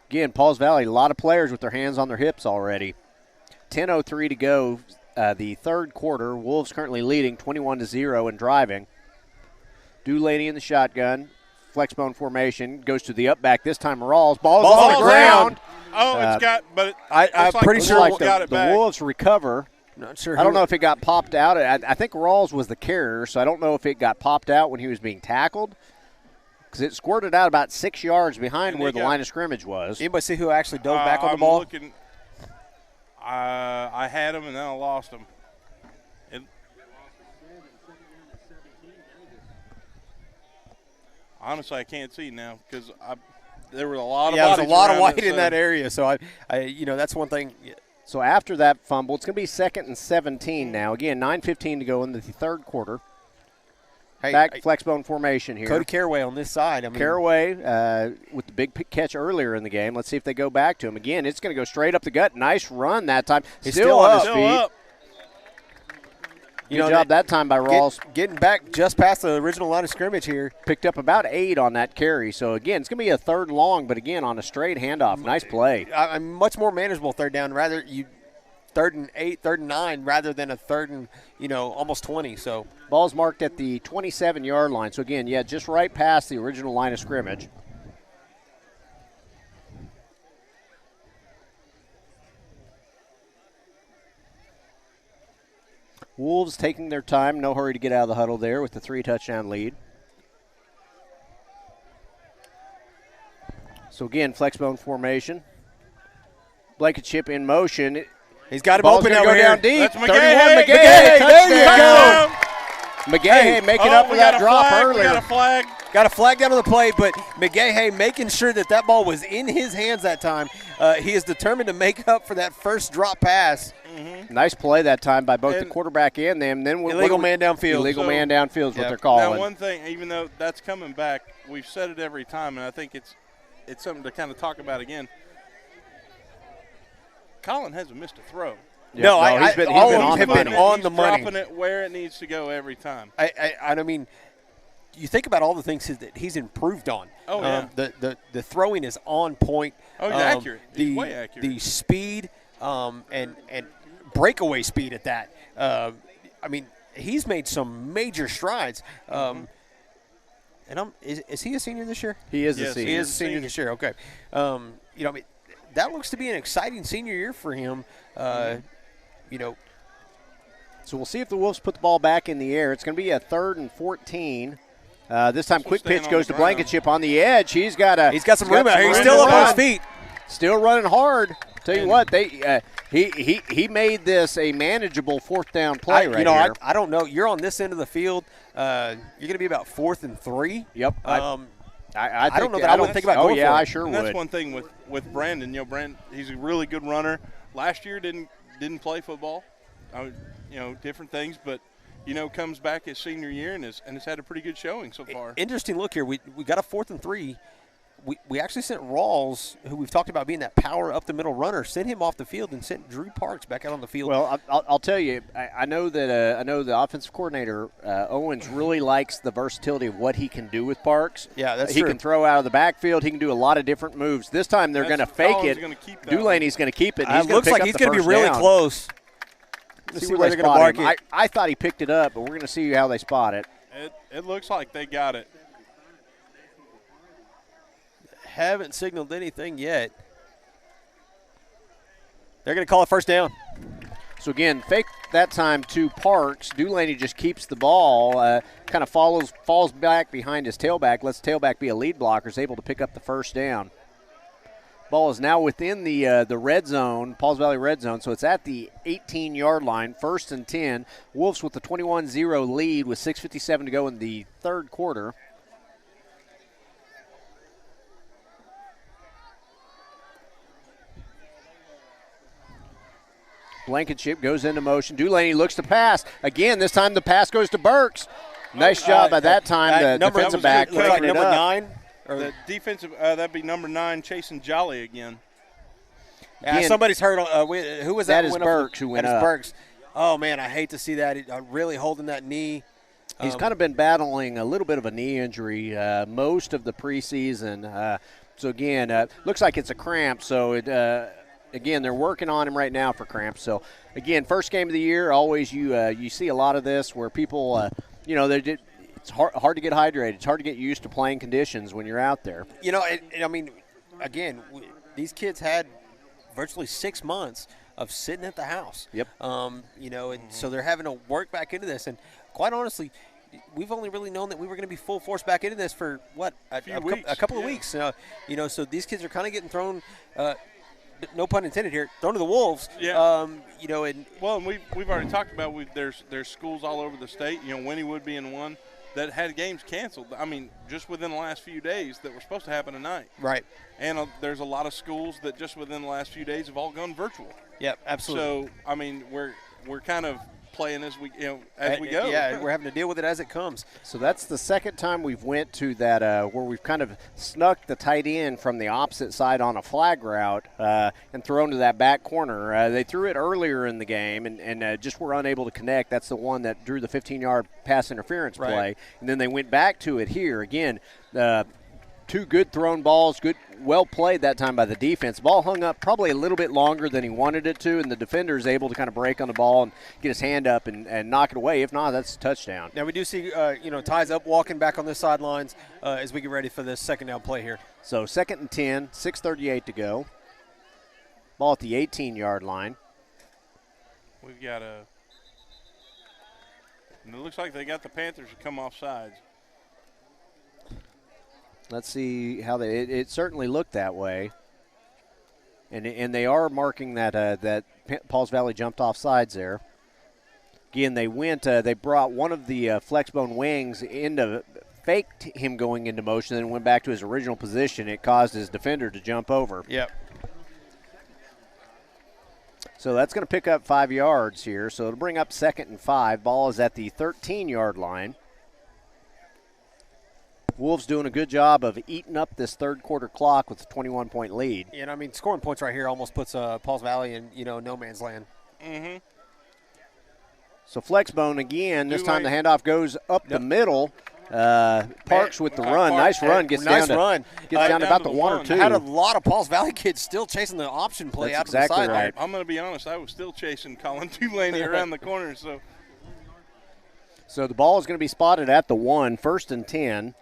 Again, Pauls Valley, a lot of players with their hands on their hips already. 10:03 to go, the third quarter. Wolves currently leading 21-0 and driving. Dulaney in the shotgun. Flexbone formation. Goes to the up back. This time Rawls. Ball's on the ground. I'm pretty sure got it the back. Wolves recover. Not sure. I don't know if it got popped out. I think Rawls was the carrier, so I don't know if it got popped out when he was being tackled, because it squirted out about 6 yards behind where the line of scrimmage was. Anybody see who actually dove back on the ball? I had him, and then I lost him. Honestly, I can't see now because there were a lot of there was a lot of white it, in that area. So that's one thing. So after that fumble, it's going to be 2nd and 17 now. Again, 9:15 to go in the third quarter. Flexbone formation here. Cody Caraway on this side. Caraway with the big catch earlier in the game. Let's see if they go back to him. Again, it's going to go straight up the gut. Nice run that time. He's still on his feet. Up. Good job that time by Rawls. Getting back just past the original line of scrimmage here. Picked up about 8 on that carry. So, again, it's going to be a 3rd and long, but, again, on a straight handoff. Nice play. Much more manageable 3rd down. 3rd and 8, 3rd and 9, rather than a 3rd and, almost 20. So ball's marked at the 27-yard line. So, again, just right past the original line of scrimmage. Wolves taking their time. No hurry to get out of the huddle there with the 3-touchdown lead. So, again, flexbone formation. Blankenship in motion. He's got him open over here. Down deep. That's 31 McGahey. Touchdown. McGahey making up for that drop earlier. Got a flag down on the play, but McGahey making sure that ball was in his hands that time. He is determined to make up for that first drop pass. Mm-hmm. Nice play that time by both the quarterback and them. Then illegal man downfield. Illegal man downfield is what they're calling. Now, one thing, even though that's coming back, we've said it every time, and I think it's something to kind of talk about again. Colin hasn't missed a throw. Yeah, he's been on the money. Dropping it where it needs to go every time. I mean, you think about all the things that he's improved on. Oh, yeah. The throwing is on point. Oh, he's accurate. He's way accurate. The speed and breakaway speed at that. I mean, he's made some major strides. And is he a senior this year? He is a senior. He is a senior this year. Okay. I mean, that looks to be an exciting senior year for him. So we'll see if the Wolves put the ball back in the air. It's going to be a 3rd and 14. This time, quick pitch goes to Blankenship on the edge. He's got some room out here. He's still up on his feet. Still running hard. Tell you what, He made this a manageable fourth down play right here. I don't know. You're on this end of the field. You're going to be about 4th and 3. Yep. I don't know that I wouldn't think about going for it. I sure and would. That's one thing with Brandon. Brandon, he's a really good runner. Last year didn't play football. Different things, but comes back his senior year and has had a pretty good showing so far. Interesting look here. We got a 4th and 3. We actually sent Rawls, who we've talked about being that power up the middle runner, sent him off the field and sent Drew Parks back out on the field. Well, I'll tell you, I know that the offensive coordinator Owens really likes the versatility of what he can do with Parks. Yeah, that's he true. can throw out of the backfield. He can do a lot of different moves. This time they're going to fake it. Dulaney's going to keep it. It looks like he's going to be really close. Let's see where they're going to mark it. I thought he picked it up, but we're going to see how they spot it. It looks like they got it. Haven't signaled anything yet. They're going to call it first down. So, again, fake that time to Parks. Dulaney just keeps the ball, kind of falls back behind his tailback, lets tailback be a lead blocker, is able to pick up the first down. Ball is now within the red zone, Pauls Valley red zone, so it's at the 18-yard line, 1st and 10. Wolves with the 21-0 lead with 6:57 to go in the third quarter. Blankenship goes into motion. Dulaney looks to pass. Again, this time the pass goes to Burks. Nice job by that time, the defensive back. Looks like number 9. The defensive, that'd be number 9, chasing Jolly again. Somebody's hurt. Who was that? That is Burks who went up. Burks. Oh, man, I hate to see that. Really holding that knee. He's kind of been battling a little bit of a knee injury most of the preseason. So, again, looks like it's a cramp. So, again, they're working on him right now for cramps. So, again, first game of the year, always you see a lot of this where people, it's hard to get hydrated. It's hard to get used to playing conditions when you're out there. Again, these kids had virtually 6 months of sitting at the house. Yep. And so they're having to work back into this. And quite honestly, we've only really known that we were going to be full force back into this for, a couple of weeks. So these kids are kind of getting thrown no pun intended here, thrown to the wolves. Yeah. And we've already talked about there's schools all over the state. Wynniewood being one that had games canceled. I mean, just within the last few days that were supposed to happen tonight. Right. And there's a lot of schools that just within the last few days have all gone virtual. Yep, absolutely. So I mean, we're kind of playing as we go. Yeah, we're having to deal with it as it comes. So that's the second time we've went to that where we've kind of snuck the tight end from the opposite side on a flag route and thrown to that back corner. They threw it earlier in the game and just were unable to connect. That's the one that drew the 15-yard pass interference play. And then they went back to it here. Again, two good thrown balls, well played that time by the defense. Ball hung up probably a little bit longer than he wanted it to, and the defender is able to kind of break on the ball and get his hand up and knock it away. If not, that's a touchdown. Now we do see, Ty's up walking back on the sidelines as we get ready for this second down play here. So 2nd and 10, 6:38 to go. Ball at the 18-yard line. We've got and it looks like they got the Panthers to come off sides. Let's see how it certainly looked that way. And they are marking that Pauls Valley jumped off sides there. Again, they brought one of the flexbone wings faked him going into motion, then went back to his original position. It caused his defender to jump over. Yep. So that's going to pick up 5 yards here. So it'll bring up 2nd and 5. Ball is at the 13-yard line. Wolves doing a good job of eating up this third quarter clock with a 21-point lead. And, scoring points right here almost puts Pauls Valley in, no man's land. Mm-hmm. So flexbone again. This time the handoff goes up the middle. Parks with the run. Nice run. Gets down to about the 1 or 2. Had a lot of Pauls Valley kids still chasing the option play out to the side. Right. I'm going to be honest. I was still chasing Colin Dulaney around the corner. So the ball is going to be spotted at the 1, 1st and 10.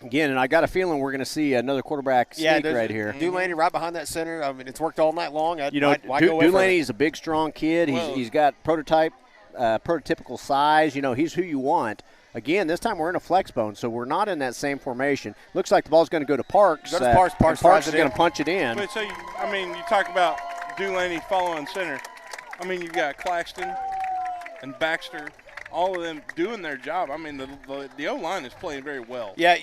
Again, and I got a feeling we're going to see another quarterback sneak right here. Dulaney right behind that center. It's worked all night long. Dulaney is a big, strong kid. He's got prototypical size. He's who you want. Again, this time we're in a flex bone, so we're not in that same formation. Looks like the ball's going to go to Parks. Parks is going to punch it in. But you talk about Dulaney following center. I mean, you've got Claxton and Baxter, all of them doing their job. I mean, the O-line is playing very well. Yeah,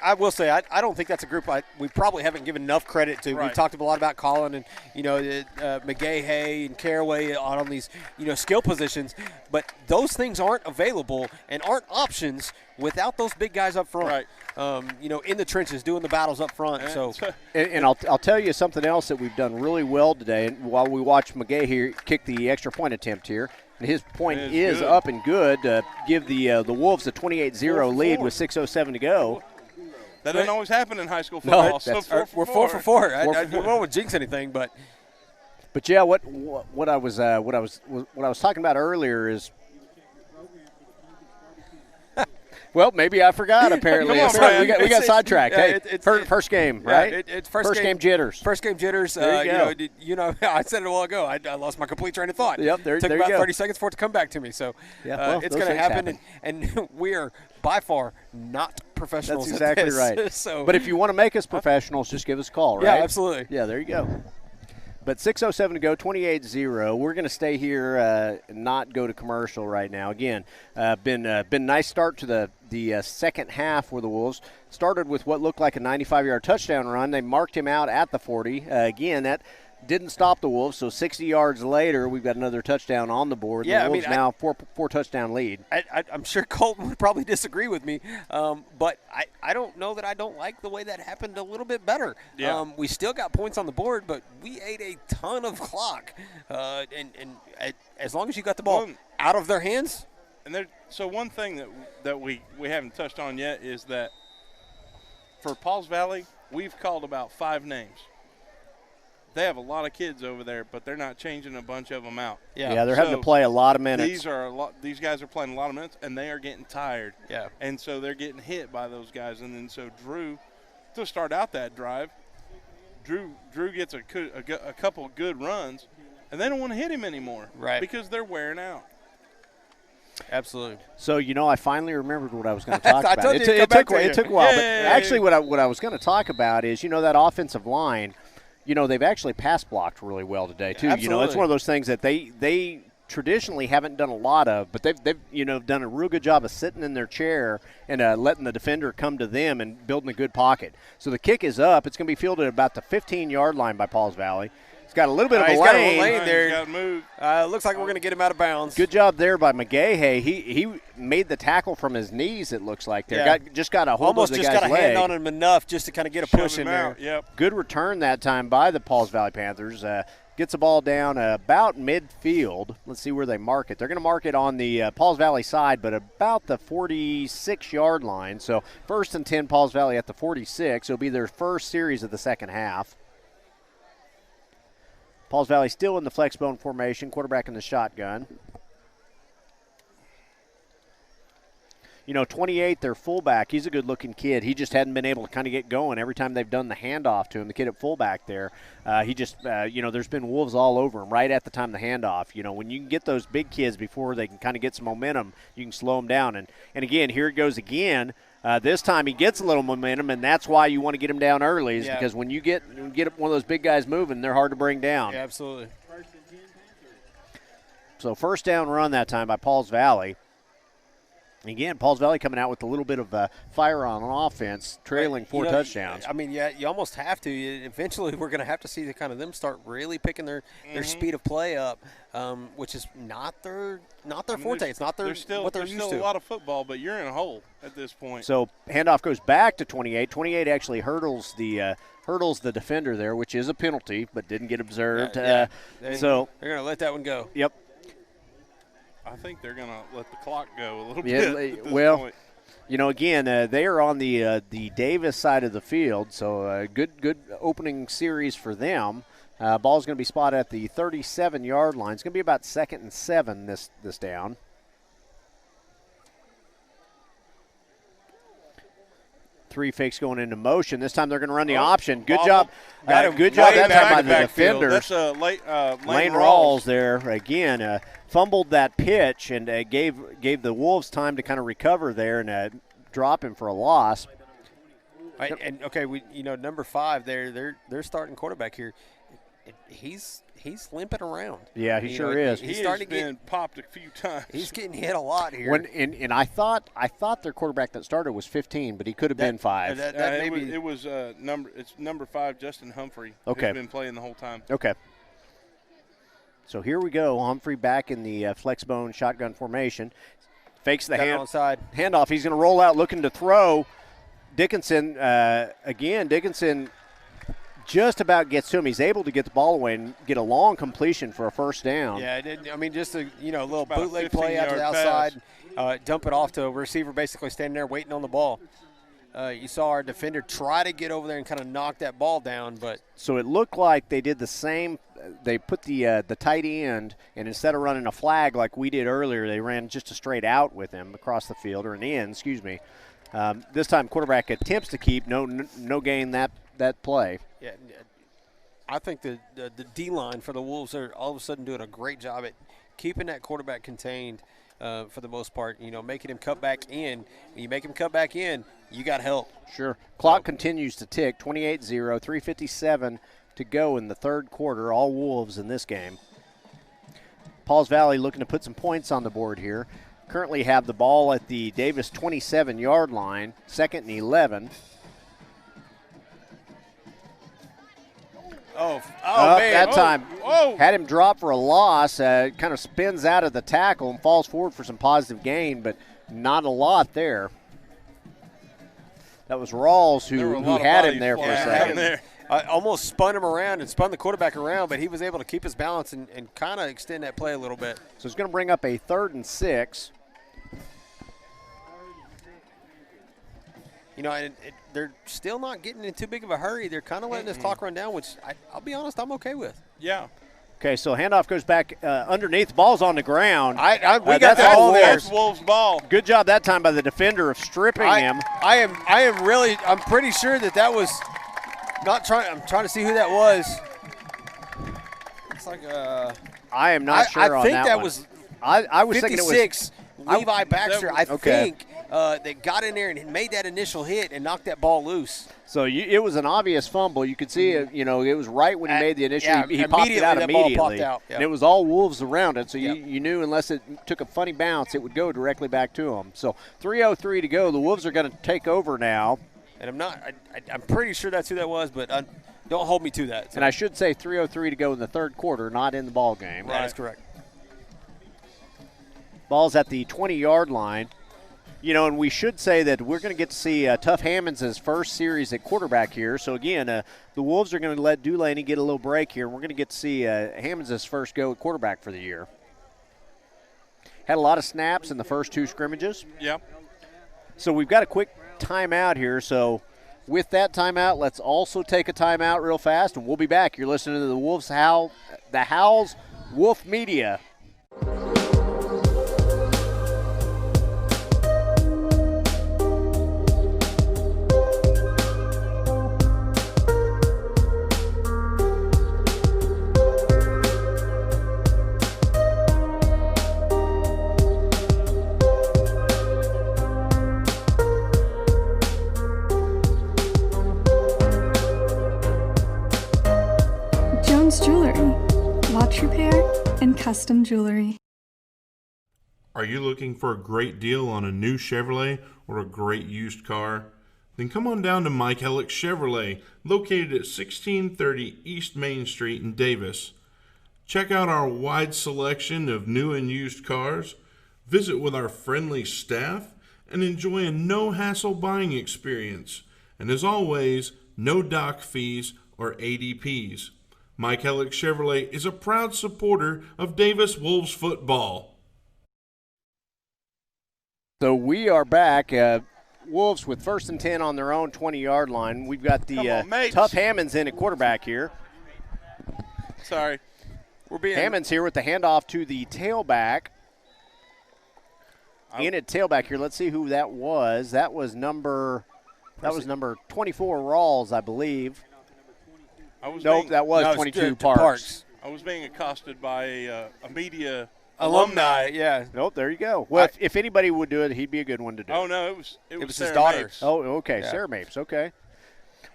I will say I don't think that's a group we probably haven't given enough credit to. Right. We've talked a lot about Colin and, McGahey and Caraway on these, skill positions, but those things aren't available and aren't options without those big guys up front. Right. In the trenches, doing the battles up front. And I'll tell you something else that we've done really well today. And while we watch McGahey kick the extra point attempt here, and his point is up and good to give the Wolves a 28-0 lead with 6:07 to go. That doesn't always happen in high school football. No, we're 4 for 4. I don't want to jinx anything, but yeah, what I was talking about earlier is. Well, maybe I forgot. Apparently, Come on, we got sidetracked. Yeah, hey, first game, right? It's first game jitters. First game jitters. There you go. I said it a while ago. I lost my complete train of thought. Yep, there Took you about go. 30 seconds for it to come back to me. So it's going to happen, and we are by far not professionals. That's at exactly this. right. But if you want to make us professionals, just give us a call, right? Yeah, absolutely. Yeah, there you go. But 6:07 to go, 28-0. We're going to stay here and not go to commercial right now. Again, been nice start to the second half where the Wolves started with what looked like a 95-yard touchdown run. They marked him out at the 40. Again, that didn't stop the Wolves, so 60 yards later, we've got another touchdown on the board. Yeah, the Wolves now four touchdown lead. I'm sure Colton would probably disagree with me, but I don't know that I don't like the way that happened a little bit better. Yeah. We still got points on the board, but we ate a ton of clock. And as long as you got the ball out of their hands. So one thing that we haven't touched on yet is that for Pauls Valley, we've called about 5 names. They have a lot of kids over there, but they're not changing a bunch of them out. Yeah, they're having to play a lot of minutes. These guys are playing a lot of minutes, and they are getting tired. Yeah. And so they're getting hit by those guys. And then so Drew, to start out that drive, Drew gets a couple good runs, and they don't want to hit him anymore. Right. Because they're wearing out. Absolutely. So, I finally remembered what I was going to talk about. I told you It took a while. Yay. But actually what I was going to talk about is, that offensive line, they've actually pass blocked really well today, too. Absolutely. It's one of those things that they traditionally haven't done a lot of, but they've done a real good job of sitting in their chair and letting the defender come to them and building a good pocket. So the kick is up. It's going to be fielded at about the 15-yard line by Pauls Valley. It's got a little bit of a lane. Got a lane there. Got to move. Looks like we're going to get him out of bounds. Good job there by McGahey. He made the tackle from his knees, it looks like there. Yeah. Just got a hold Almost of the just guy's got a leg. hand on him enough just to kind of get a push Shove in him there. out. Yep. Good return that time by the Pauls Valley Panthers. Gets the ball down about midfield. Let's see where they mark it. They're going to mark it on the Pauls Valley side, but about the 46-yard line. So 1st and 10, Pauls Valley at the 46. It'll be their first series of the second half. Pauls Valley still in the flex bone formation, quarterback in the shotgun. 28, their fullback, he's a good-looking kid. He just hadn't been able to kind of get going every time they've done the handoff to him. The kid at fullback there, he just, there's been Wolves all over him right at the time of the handoff. When you can get those big kids before they can kind of get some momentum, you can slow them down. And again, here it goes again. This time he gets a little momentum, and that's why you want to get him down early because when you get one of those big guys moving, they're hard to bring down. Yeah, absolutely. So first down run that time by Pauls Valley. Again, Pauls Valley coming out with a little bit of fire on offense, trailing 4 touchdowns. I mean, yeah, you almost have to. Eventually, we're going to have to see them start really picking their speed of play up, which is not their forte. It's not what they're used to. There's still a lot of football, but you're in a hole at this point. So handoff goes back to 28. 28 actually hurdles the defender there, which is a penalty, but didn't get observed. So they're going to let that one go. Yep. I think they're going to let the clock go a little bit. Well, again, they are on the Davis side of the field, so good opening series for them. Ball's going to be spotted at the 37-yard line. It's going to be about 2nd and 7 this down. Three fakes going into motion. This time they're going to run the option. Good job. Good job that time by the defenders. That's Lane Rawls there again fumbled that pitch and gave the Wolves time to kind of recover there and drop him for a loss. Right, and okay, number 5 they're starting quarterback here. he's limping around. Yeah, he sure is. He's starting to get popped a few times. He's getting hit a lot here. And I thought their quarterback that started was 15, but he could have been 5. It was number 5, Justin Humphrey. Okay. Who's been playing the whole time. Okay. So here we go. Humphrey back in the flex bone shotgun formation. Fakes the handoff. He's going to roll out looking to throw. Dickinson, Dickinson just about gets to him. He's able to get the ball away and get a long completion for a first down. Yeah, just a little bootleg play out to the outside, dump it off to a receiver basically standing there waiting on the ball. You saw our defender try to get over there and kind of knock that ball down, but so it looked like they did the same. They put the tight end, and instead of running a flag like we did earlier, they ran just a straight out with him across the field, or an in, excuse me. This time quarterback attempts to keep, no gain that play. Yeah, I think the D-line for the Wolves are all of a sudden doing a great job at keeping that quarterback contained for the most part, making him cut back in. When you make him cut back in, you got help. Sure. Clock continues to tick, 28-0, 3:57 to go in the third quarter, all Wolves in this game. Pauls Valley looking to put some points on the board here. Currently have the ball at the Davis 27-yard line, 2nd and 11. Man. That time had him drop for a loss. Kind of spins out of the tackle and falls forward for some positive gain, but not a lot there. That was Rawls who had him there for a second. I almost spun him around and spun the quarterback around, but he was able to keep his balance and kind of extend that play a little bit. So it's going to bring up a 3rd and 6. They're still not getting in too big of a hurry. They're kind of letting this clock run down, which I'll be honest, I'm okay with. Yeah. Okay, so handoff goes back underneath. The ball's on the ground. We got that ball there. That's Wolves' ball. Good job that time by the defender of stripping him. I'm pretty sure that was not trying. I'm trying to see who that was. It's like I am not sure on that one. I think that was. I was 56. Thinking it was Levi Baxter. I think that got in there and made that initial hit and knocked that ball loose. So it was an obvious fumble. You could see it. It was right when he made the initial. He popped it out immediately, ball popped out. And it was all Wolves around it. So you knew unless it took a funny bounce, it would go directly back to him. So 3:03 to go. The Wolves are going to take over now. And I'm pretty sure that's who that was, but don't hold me to that. So. And I should say 3:03 to go in the third quarter, not in the ball game. That is correct. Ball's at the 20-yard line. And we should say that we're going to get to see Tuff Hammonds' first series at quarterback here. So, again, the Wolves are going to let Dulaney get a little break here, and we're going to get to see Hammonds' first go at quarterback for the year. Had a lot of snaps in the first 2 scrimmages. Yep. So we've got a quick timeout here. So with that timeout, let's also take a timeout real fast, and we'll be back. You're listening to the Wolves the Howls Wolf Media. Jewelry, watch repair, and custom jewelry. Are you looking for a great deal on a new Chevrolet or a great used car? Then come on down to Mike Hellick Chevrolet, located at 1630 East Main Street in Davis. Check out our wide selection of new and used cars, visit with our friendly staff, and enjoy a no-hassle buying experience. And as always, no dock fees or ADPs. Mike Hellick Chevrolet is a proud supporter of Davis Wolves football. So we are back. Wolves with 1st and 10 on their own 20-yard line. We've got the Tuff Hammonds in at quarterback here. Sorry. Hammonds here with the handoff to the tailback. In at tailback here. Let's see who that was. That was number 24 Rawls, I believe. That was 22 Parks. I was being accosted by a media alumni. Yeah. Nope, there you go. Well, if anybody would do it, he'd be a good one to do. Oh, no, it was his daughter. Mapes. Oh, okay, yeah. Sarah Mapes, okay.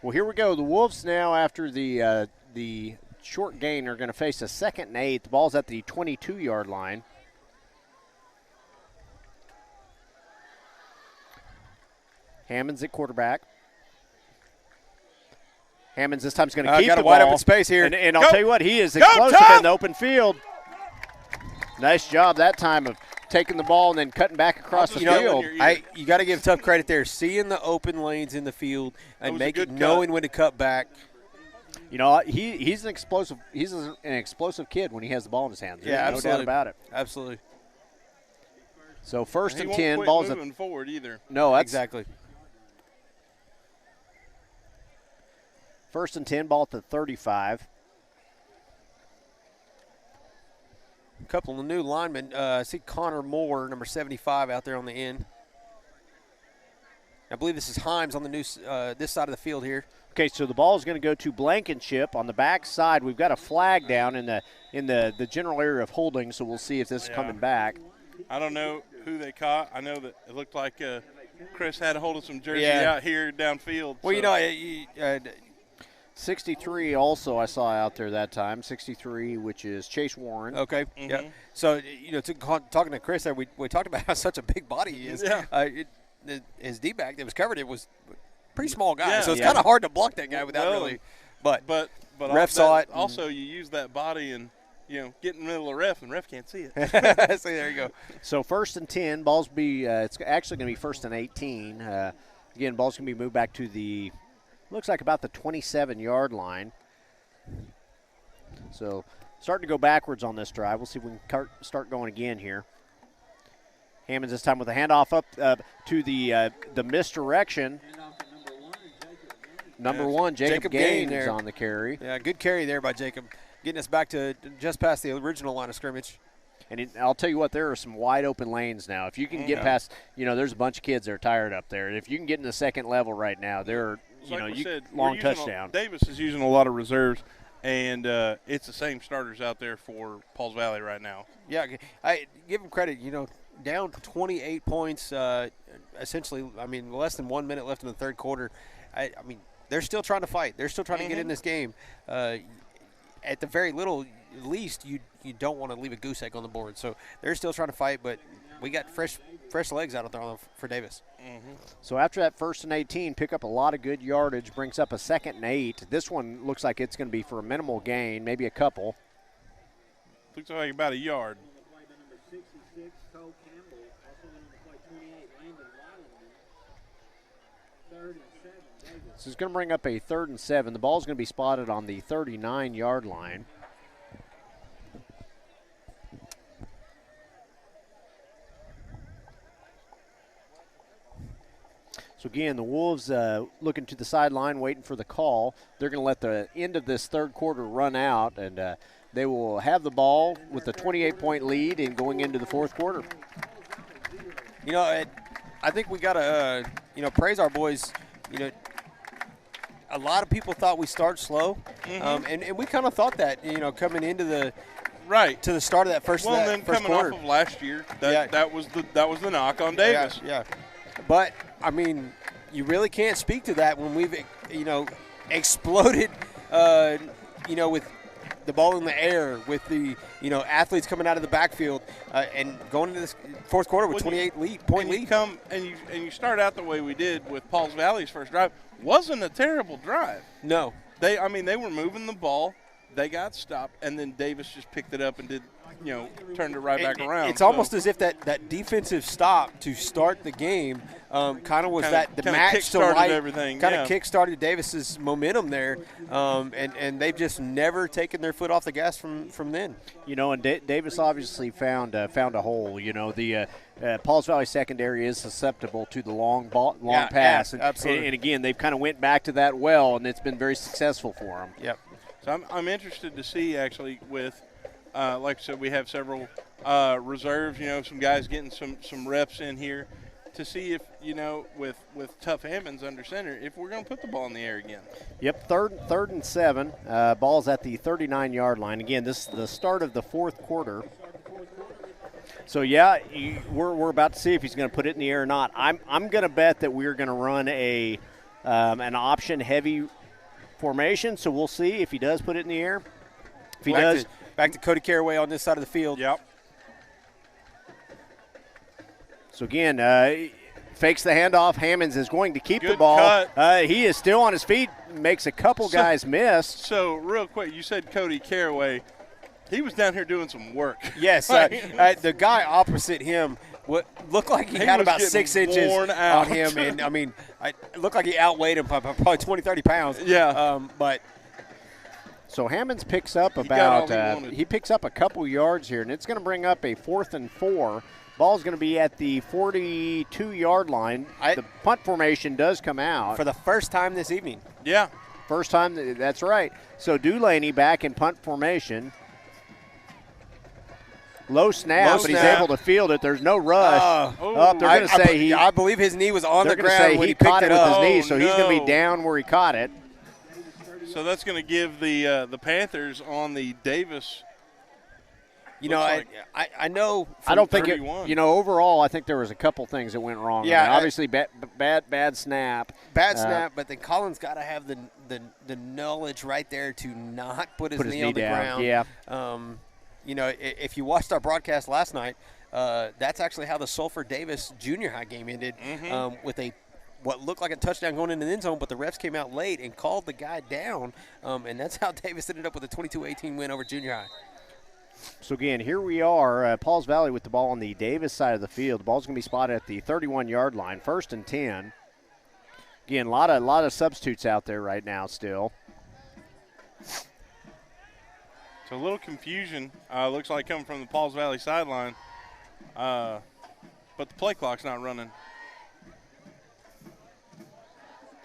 Well, here we go. The Wolves now, after the short gain. They're going to face a 2nd and 8. The ball's at the 22-yard line. Hammonds at quarterback. Hammonds this time is going to keep got the a wide ball. open space here. And I'll tell you what, he is explosive in the open field. Nice job that time of taking the ball and then cutting back across the field. You got to give Tough credit there, seeing the open lanes in the field and knowing when to cut back. You know, he's an explosive. He's an explosive kid when he has the ball in his hands. There's no doubt about it. Absolutely. So 1st and 10, He won't balls quit moving forward either. No, exactly. 1st and 10, ball at the 35. A couple of new linemen. I see Connor Moore, number 75, out there on the end. I believe this is Himes on the new this side of the field here. Okay, so the ball is going to go to Blankenship on the back side. We've got a flag down in the general area of holding, so we'll see if this is coming back. I don't know who they caught. I know that it looked like Chris had a hold of some jersey out here downfield. Well, so. 63 also I saw out there that time. 63, which is Chase Warren. Okay. Mm-hmm. Yeah. So talking to Chris there, we talked about how such a big body he is. Yeah. His D-back that was covered, it was a pretty small guy, yeah. so it's kind of hard to block that guy without really. But ref saw it. Also, you use that body and get in the middle of the ref, and ref can't see it. See, there you go. So 1st and 10, balls be it's actually going to be 1st and 18. Again, balls going to be moved back to the looks like about the 27-yard line. So starting to go backwards on this drive. We'll see if we can start going again here. Hammonds this time with a handoff up to the misdirection. Number one, Jacob Gaines is on the carry. Yeah, good carry there by Jacob, getting us back to just past the original line of scrimmage. And I'll tell you what, there are some wide open lanes now. If you can get past, there's a bunch of kids that are tired up there. If you can get in the second level right now, they're, long touchdown. Davis is using a lot of reserves, and it's the same starters out there for Pauls Valley right now. Yeah, I give them credit. Down 28 points, essentially, less than 1 minute left in the third quarter. I mean, they're still trying to fight. They're still trying to get in this game. At the very least, you don't want to leave a goose egg on the board. So they're still trying to fight, but we got fresh legs out there for Davis. Mm-hmm. So after that 1st and 18, pick up a lot of good yardage, brings up a 2nd and 8. This one looks like it's going to be for a minimal gain, maybe a couple. Looks like about a yard. So it's going to bring up a 3rd and 7. The ball's going to be spotted on the 39-yard line. So again, the Wolves looking to the sideline, waiting for the call. They're going to let the end of this third quarter run out, and they will have the ball with a 28-point lead and going into the fourth quarter. I think we got to, praise our boys. A lot of people thought we start slow, and we kind of thought that, coming into the to the start of that first quarter. Well, and then coming off of last year, that was the knock on Davis. Yeah. But you really can't speak to that when we've exploded, with the ball in the air, with the athletes coming out of the backfield, and going into this fourth quarter with 28-point lead. You start out the way we did with Pauls Valley's first drive. Wasn't a terrible drive. No. They were moving the ball. They got stopped, and then Davis just picked it up and turned it right back around. It's almost as if that defensive stop to start the game kind of was the match to light. Everything. Kind of kick-started Davis's momentum there, and they've just never taken their foot off the gas from then. And Davis obviously found a hole. The Pauls Valley secondary is susceptible to the long pass. Absolutely. And again, they've kind of went back to that well, and it's been very successful for them. Yep. So I'm interested to see actually with, like I said, we have several reserves. Some guys getting some reps in here to see if with Tough Hammonds under center if we're going to put the ball in the air again. Yep, third and 7. Ball's at the 39-yard line. Again, this is the start of the fourth quarter. So we're about to see if he's going to put it in the air or not. I'm going to bet that we're going to run an option heavy formation. So we'll see if he does put it in the air. If he does. Back to Cody Caraway on this side of the field. Yep. So, again, fakes the handoff. Hammonds is going to keep the Good ball. cut. He is still on his feet. Makes a couple guys miss. So, real quick, you said Cody Caraway. He was down here doing some work. Yes. The guy opposite him looked like he had about 6 inches on him. And, I mean, it looked like he outweighed him by probably 20, 30 pounds. Yeah. But so Hammonds picks up he picks up a couple yards here, and it's going to bring up a 4th and 4. Ball's going to be at the 42-yard line. The punt formation does come out. For the first time this evening. Yeah. First time, that's right. So Dulaney back in punt formation. Low snap, but he's able to field it. There's no rush. They're going to say I believe his knee was on the ground when he picked caught it with up. his knee, so he's going to be down where he caught it. So that's going to give the Panthers on the Davis. You know, I know. I don't think overall, I think there was a couple things that went wrong. Yeah, obviously bad snap. Bad snap, but then Collins got to have the knowledge right there to not put his knee on the ground. Yeah. You know, if you watched our broadcast last night, that's actually how the Sulphur Davis junior high game ended, with what looked like a touchdown going into the end zone, but the refs came out late and called the guy down, and that's how Davis ended up with a 22-18 win over junior high. So, again, here we are, Pauls Valley with the ball on the Davis side of the field. The ball's going to be spotted at the 31-yard line, 1st and 10. Again, a lot of substitutes out there right now still. So a little confusion, looks like coming from the Pauls Valley sideline, but the play clock's not running.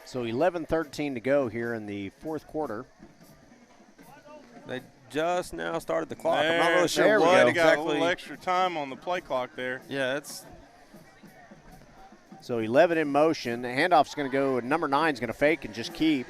So 11:13 to go here in the 4th quarter. They just now started the clock. I'm not There, really sure what got exactly. a little extra time on the play clock there. Yeah, it's. So 11 in motion. The handoff's going to go. Number 9's going to fake and just keep.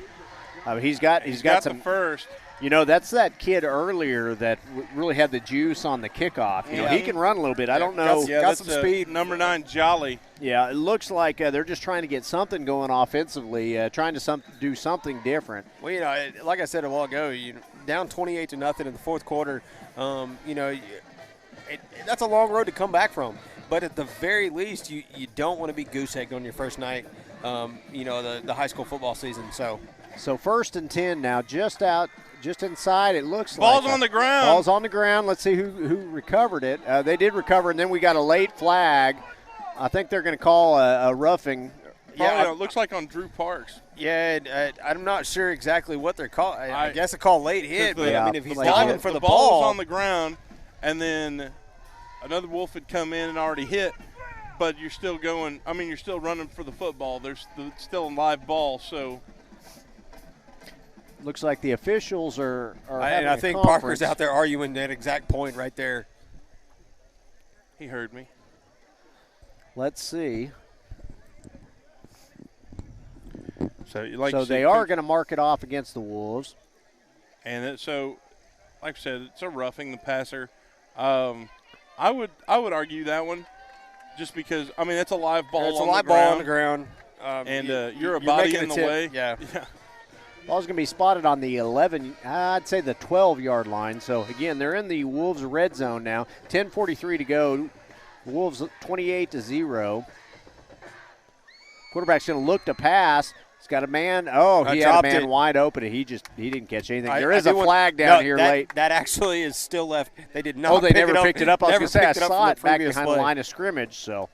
He's got some the first. You know, that's that kid earlier that really had the juice on the kickoff. You know, he can run a little bit. I don't know. Got some speed. Number 9, Jolly. Yeah, it looks like they're just trying to get something going offensively, trying to do something different. Well, you know, like I said a while ago, down 28-0 in the 4th quarter. You know, that's a long road to come back from. But at the very least, you don't want to be goose-egged on your first night. You know, the high school football season. So 1st and 10 now, just inside. It looks ball's like on the ground. Ball's on the ground. Let's see who recovered it. They did recover, and then we got a late flag. I think they're going to call a roughing. Yeah, it looks like on Drew Parks. Yeah, I'm not sure exactly what they're calling. I guess a call late hit, but I mean, if he's diving for the ball was on the ground, and then another Wolf had come in and already hit, but you're still going. I mean, you're still running for the football. There's still a live ball, so. Looks like the officials are and I think Parker's out there arguing that exact point right there. He heard me. Let's see. So, they are going to mark it off against the Wolves. And so, like I said, it's a roughing the passer. I would argue that one, just because I mean it's a live ball. It's a live ball on the ground, and you're a body in the way. Yeah. Ball's going to be spotted on the 11, I'd say the 12-yard line. So, again, they're in the Wolves' red zone now. 10:43 to go. Wolves 28-0. Quarterback's going to look to pass. He's got a man. Oh, he had a man wide open, and he didn't catch anything. There is a flag down here late. That actually is still left. They did not. Oh, they never picked it up. I was going to say I saw it back behind the play. line of scrimmage. So,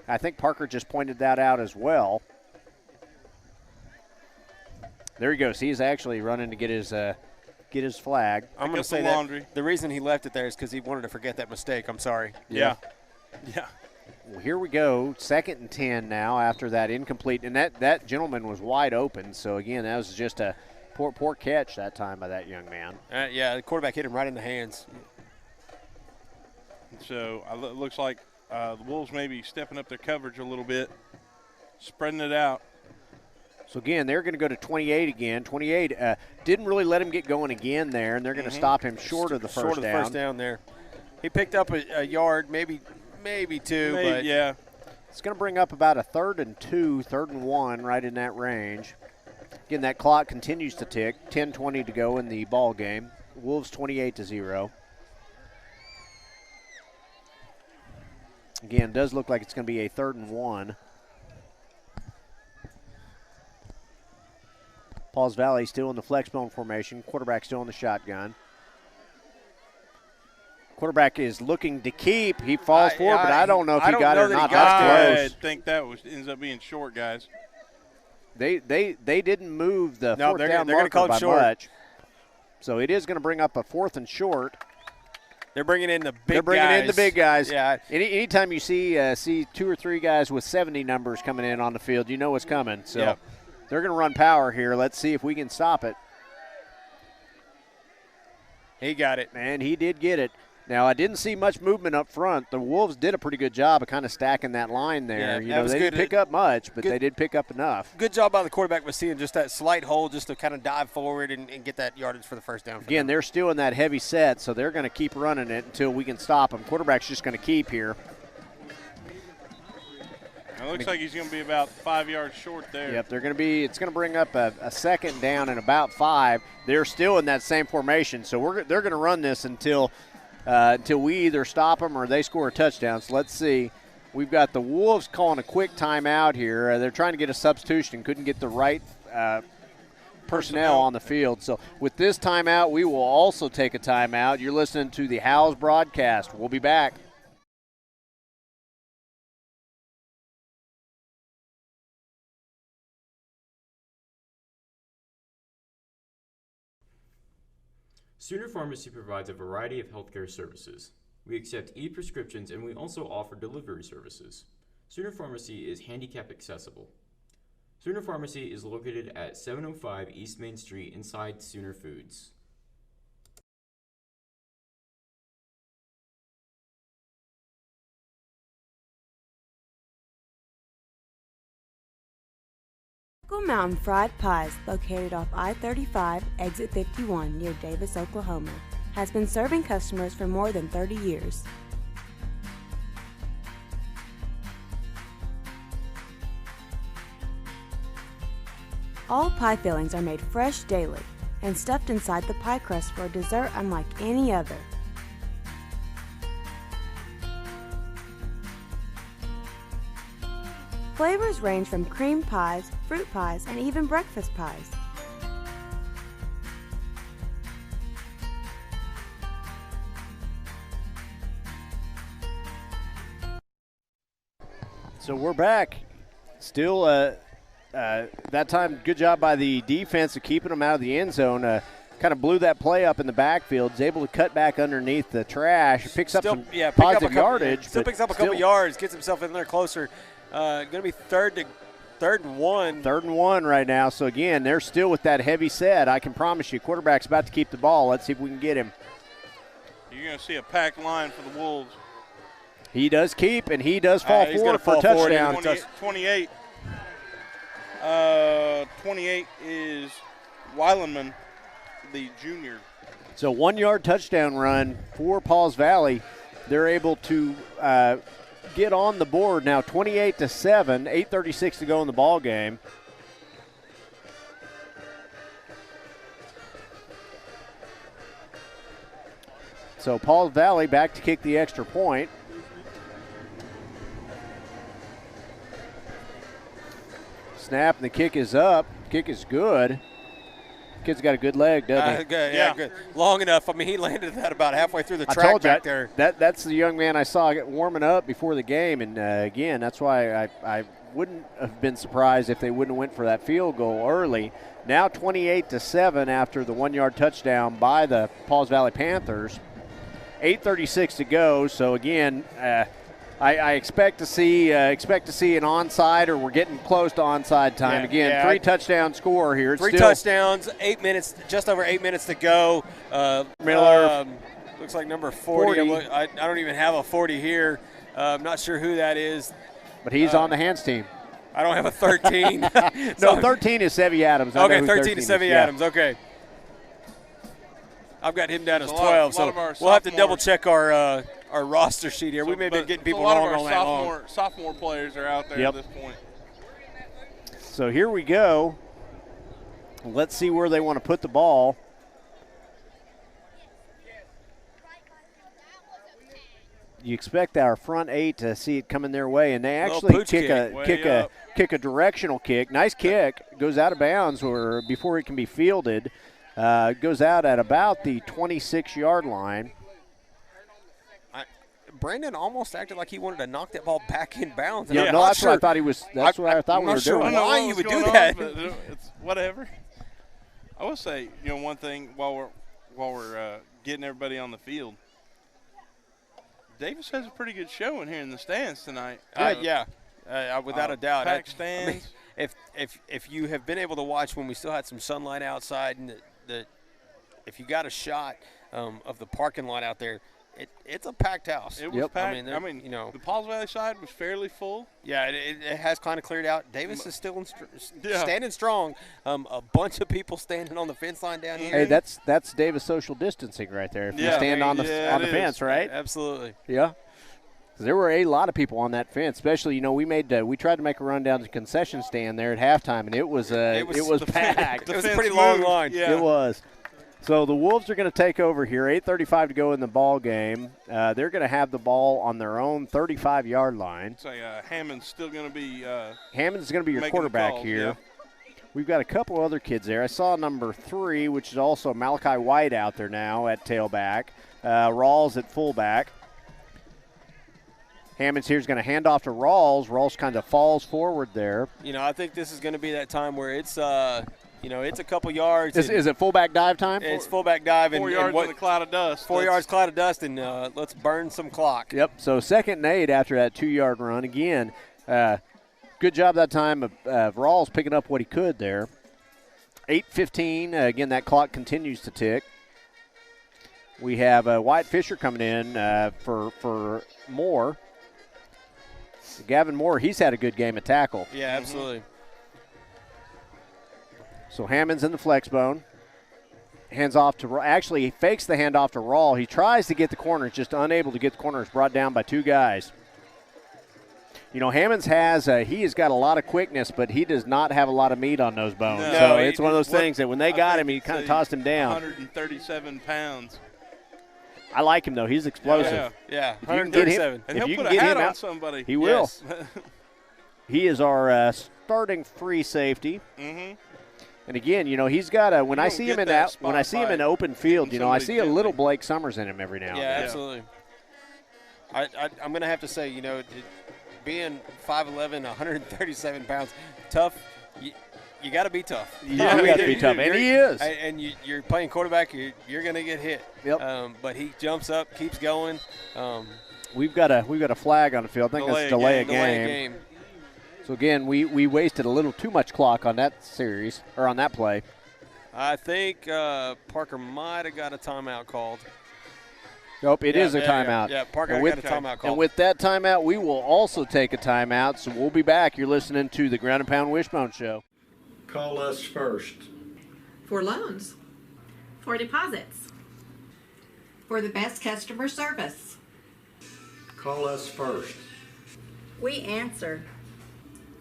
I think Parker just pointed that out as well. There he goes. He's actually running to get his flag. I'm going to say that the reason he left it there is because he wanted to forget that mistake. I'm sorry. Yeah. Well, here we go. 2nd and 10 now after that incomplete. And that gentleman was wide open. So, again, that was just a poor catch that time by that young man. Yeah, the quarterback hit him right in the hands. So, it looks like the Wolves may be stepping up their coverage a little bit, spreading it out. So, again, they're going to go to 28 again. 28 didn't really let him get going again there, and they're going to stop him short of the first down. Short of the first down there. He picked up a yard, maybe two. But yeah. It's going to bring up about a 3rd and 2, 3rd and 1, right in that range. Again, that clock continues to tick. 10:20 to go in the ball game. Wolves 28-0. Again, does look like it's going to be a 3rd and 1. Pauls Valley still in the flex bone formation. Quarterback still in the shotgun. Quarterback is looking to keep. He falls forward, but I don't know if he got it or not. That's close. I think that ends up being short, guys. They didn't move the fourth down they're marker call it by short. much. So it is going to bring up a 4th and short. They're bringing in the big guys. They're bringing in the big guys. Yeah. Anytime you see 2 or 3 guys with 70 numbers coming in on the field, you know what's coming. So they're going to run power here. Let's see if we can stop it. He got it. And he did get it. Now, I didn't see much movement up front. The Wolves did a pretty good job of kind of stacking that line there. Yeah, they didn't pick up much, but they did pick up enough. Good job by the quarterback with seeing just that slight hole just to kind of dive forward and get that yardage for the first down. Again, they're still in that heavy set, so they're going to keep running it until we can stop them. Quarterback's just going to keep here. It looks like he's going to be about 5 yards short there. Yep, it's going to bring up a 2nd down and about 5. They're still in that same formation, so they're going to run this until we either stop them or they score a touchdown. So let's see. We've got the Wolves calling a quick timeout here. They're trying to get a substitution, couldn't get the right personnel on the field. So with this timeout, we will also take a timeout. You're listening to the Howes broadcast. We'll be back. Sooner Pharmacy provides a variety of healthcare services. We accept e-prescriptions and we also offer delivery services. Sooner Pharmacy is handicap accessible. Sooner Pharmacy is located at 705 East Main Street inside Sooner Foods. Eagle Mountain Fried Pies, located off I-35, exit 51 near Davis, Oklahoma, has been serving customers for more than 30 years. All pie fillings are made fresh daily and stuffed inside the pie crust for a dessert unlike any other. Flavors range from cream pies, fruit pies, and even breakfast pies. So we're back. Still, that time, good job by the defense of keeping them out of the end zone. Kind of blew that play up in the backfield. Is able to cut back underneath the trash. Picks up some positive yardage. Still picks up a couple yards. Gets himself in there closer. Going to be third and 1. 3rd and 1 right now. So, again, they're still with that heavy set. I can promise you, quarterback's about to keep the ball. Let's see if we can get him. You're going to see a packed line for the Wolves. He does keep, and he does fall forward for a touchdown. 28 is Weilenman, the junior. So 1-yard touchdown run for Pauls Valley. They're able to get on the board now, 28-7, 8:36 to go in the ball game. So Pauls Valley back to kick the extra point. Snap, and the kick is up. Kick is good. Kid's got a good leg, doesn't he? Good. Long enough. I mean, he landed that about halfway through the track back there. That's the young man I saw warming up before the game, and again, that's why I wouldn't have been surprised if they wouldn't have went for that field goal early. Now 28-7 after the 1-yard touchdown by the Pauls Valley Panthers. 8:36 to go. So again, I expect to see an onside, or we're getting close to onside time. Again, 3-touchdown score here. It's 3 touchdowns, 8 minutes, just over 8 minutes to go. Miller. Looks like number 40. I don't even have a 40 here. I'm not sure who that is. But he's on the hands team. I don't have a 13. No, 13 is Sevy Adams. Okay, 13 is Sevy Adams. Okay. I've got him down as 12, so we'll have to double-check our roster sheet here. We may have been getting people wrong all night long. Sophomore players are out there at this point. So here we go. Let's see where they want to put the ball. you expect our front 8 to see it coming their way, and they actually kick a directional kick. Nice kick. Goes out of bounds or before it can be fielded. Goes out at about the 26-yard line. Brandon almost acted like he wanted to knock that ball back in bounds. Yeah, no, that's what I thought he was. That's what I thought we were doing. I'm not sure why you would do that. It's whatever. I will say, one thing while we're getting everybody on the field. Davis has a pretty good showing here in the stands tonight. Without a doubt. Packed stands. I mean, if you have been able to watch when we still had some sunlight outside, and if you got a shot of the parking lot out there, it's a packed house. It was packed. I mean, the Pauls Valley side was fairly full. Yeah, it has kind of cleared out. Davis is still standing strong. A bunch of people standing on the fence line down here. Hey, that's Davis social distancing right there. If you stand on the fence, right? Absolutely. Yeah. There were a lot of people on that fence, especially we tried to make a run down to the concession stand there at halftime, and it was packed. It was a pretty long line. Yeah. It was. So the Wolves are going to take over here. 8:35 to go in the ball game. They're going to have the ball on their own 35-yard line. So Hammond's still going to be. Hammond's going to be your quarterback here. Yeah. We've got a couple other kids there. I saw number 3, which is also Malachi White out there now at tailback. Rawls at fullback. Hammond's here is going to hand off to Rawls. Rawls kind of falls forward there. I think this is going to be that time where it's it's a couple yards. Is it fullback dive time? It's fullback dive. 4 yards in a cloud of dust. 4 yards cloud of dust, and let's burn some clock. Yep, so 2nd and 8 after that 2-yard run. Again, good job that time of Rawls picking up what he could there. 8:15, again, that clock continues to tick. We have Wyatt Fisher coming in for Moore. Gavin Moore, he's had a good game at tackle. Yeah, absolutely. So Hammond's in the flex bone. Hands off to – actually, he fakes the handoff to Rawl. He tries to get the corners, just unable to get the corners, brought down by 2 guys. Hammond's he has got a lot of quickness, but he does not have a lot of meat on those bones. No, so it's one of those things that when they got him, he kind of tossed him down. 137 pounds. I like him, though. He's explosive. Yeah, 137. And he'll put a hat on somebody. He will. Yes. He is our starting free safety. Mm-hmm. And again, he's got when I see him in open field, I see a little Blake Summers in him every now and then. Yeah, absolutely. I'm going to have to say, being 5'11", 137 pounds, tough. You got to be tough. Yeah, you got to be tough, and he is. And you're playing quarterback, you're going to get hit. Yep. But he jumps up, keeps going. We've got a flag on the field. I think that's delay a game. So again, we wasted a little too much clock on that series or on that play. I think Parker might have got a timeout called. Nope, it is a timeout. Yeah, Parker got a timeout called. And with that timeout, we will also take a timeout. So we'll be back. You're listening to the Ground and Pound Wishbone Show. Call us first. For loans. For deposits. For the best customer service. Call us first. We answer.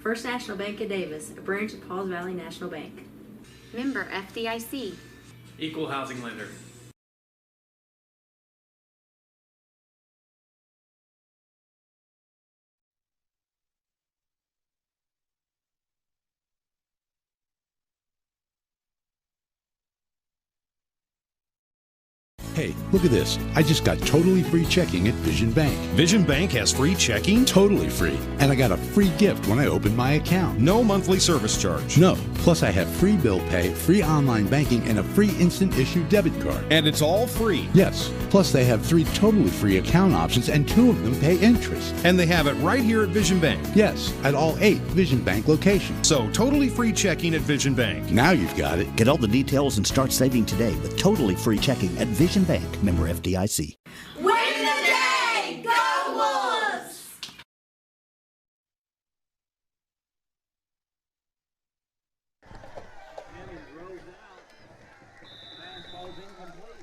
First National Bank of Davis, a branch of Pauls Valley National Bank. Member FDIC. Equal housing lender. Hey, look at this. I just got totally free checking at Vision Bank. Vision Bank has free checking? Totally free. And I got a free gift when I opened my account. No monthly service charge. No. Plus I have free bill pay, free online banking, and a free instant issue debit card. And it's all free? Yes. Plus they have 3 totally free account options, and 2 of them pay interest. And they have it right here at Vision Bank? Yes, at all 8 Vision Bank locations. So totally free checking at Vision Bank. Now you've got it. Get all the details and start saving today with totally free checking at Vision Bank, member FDIC. Win the day! Go Wolves!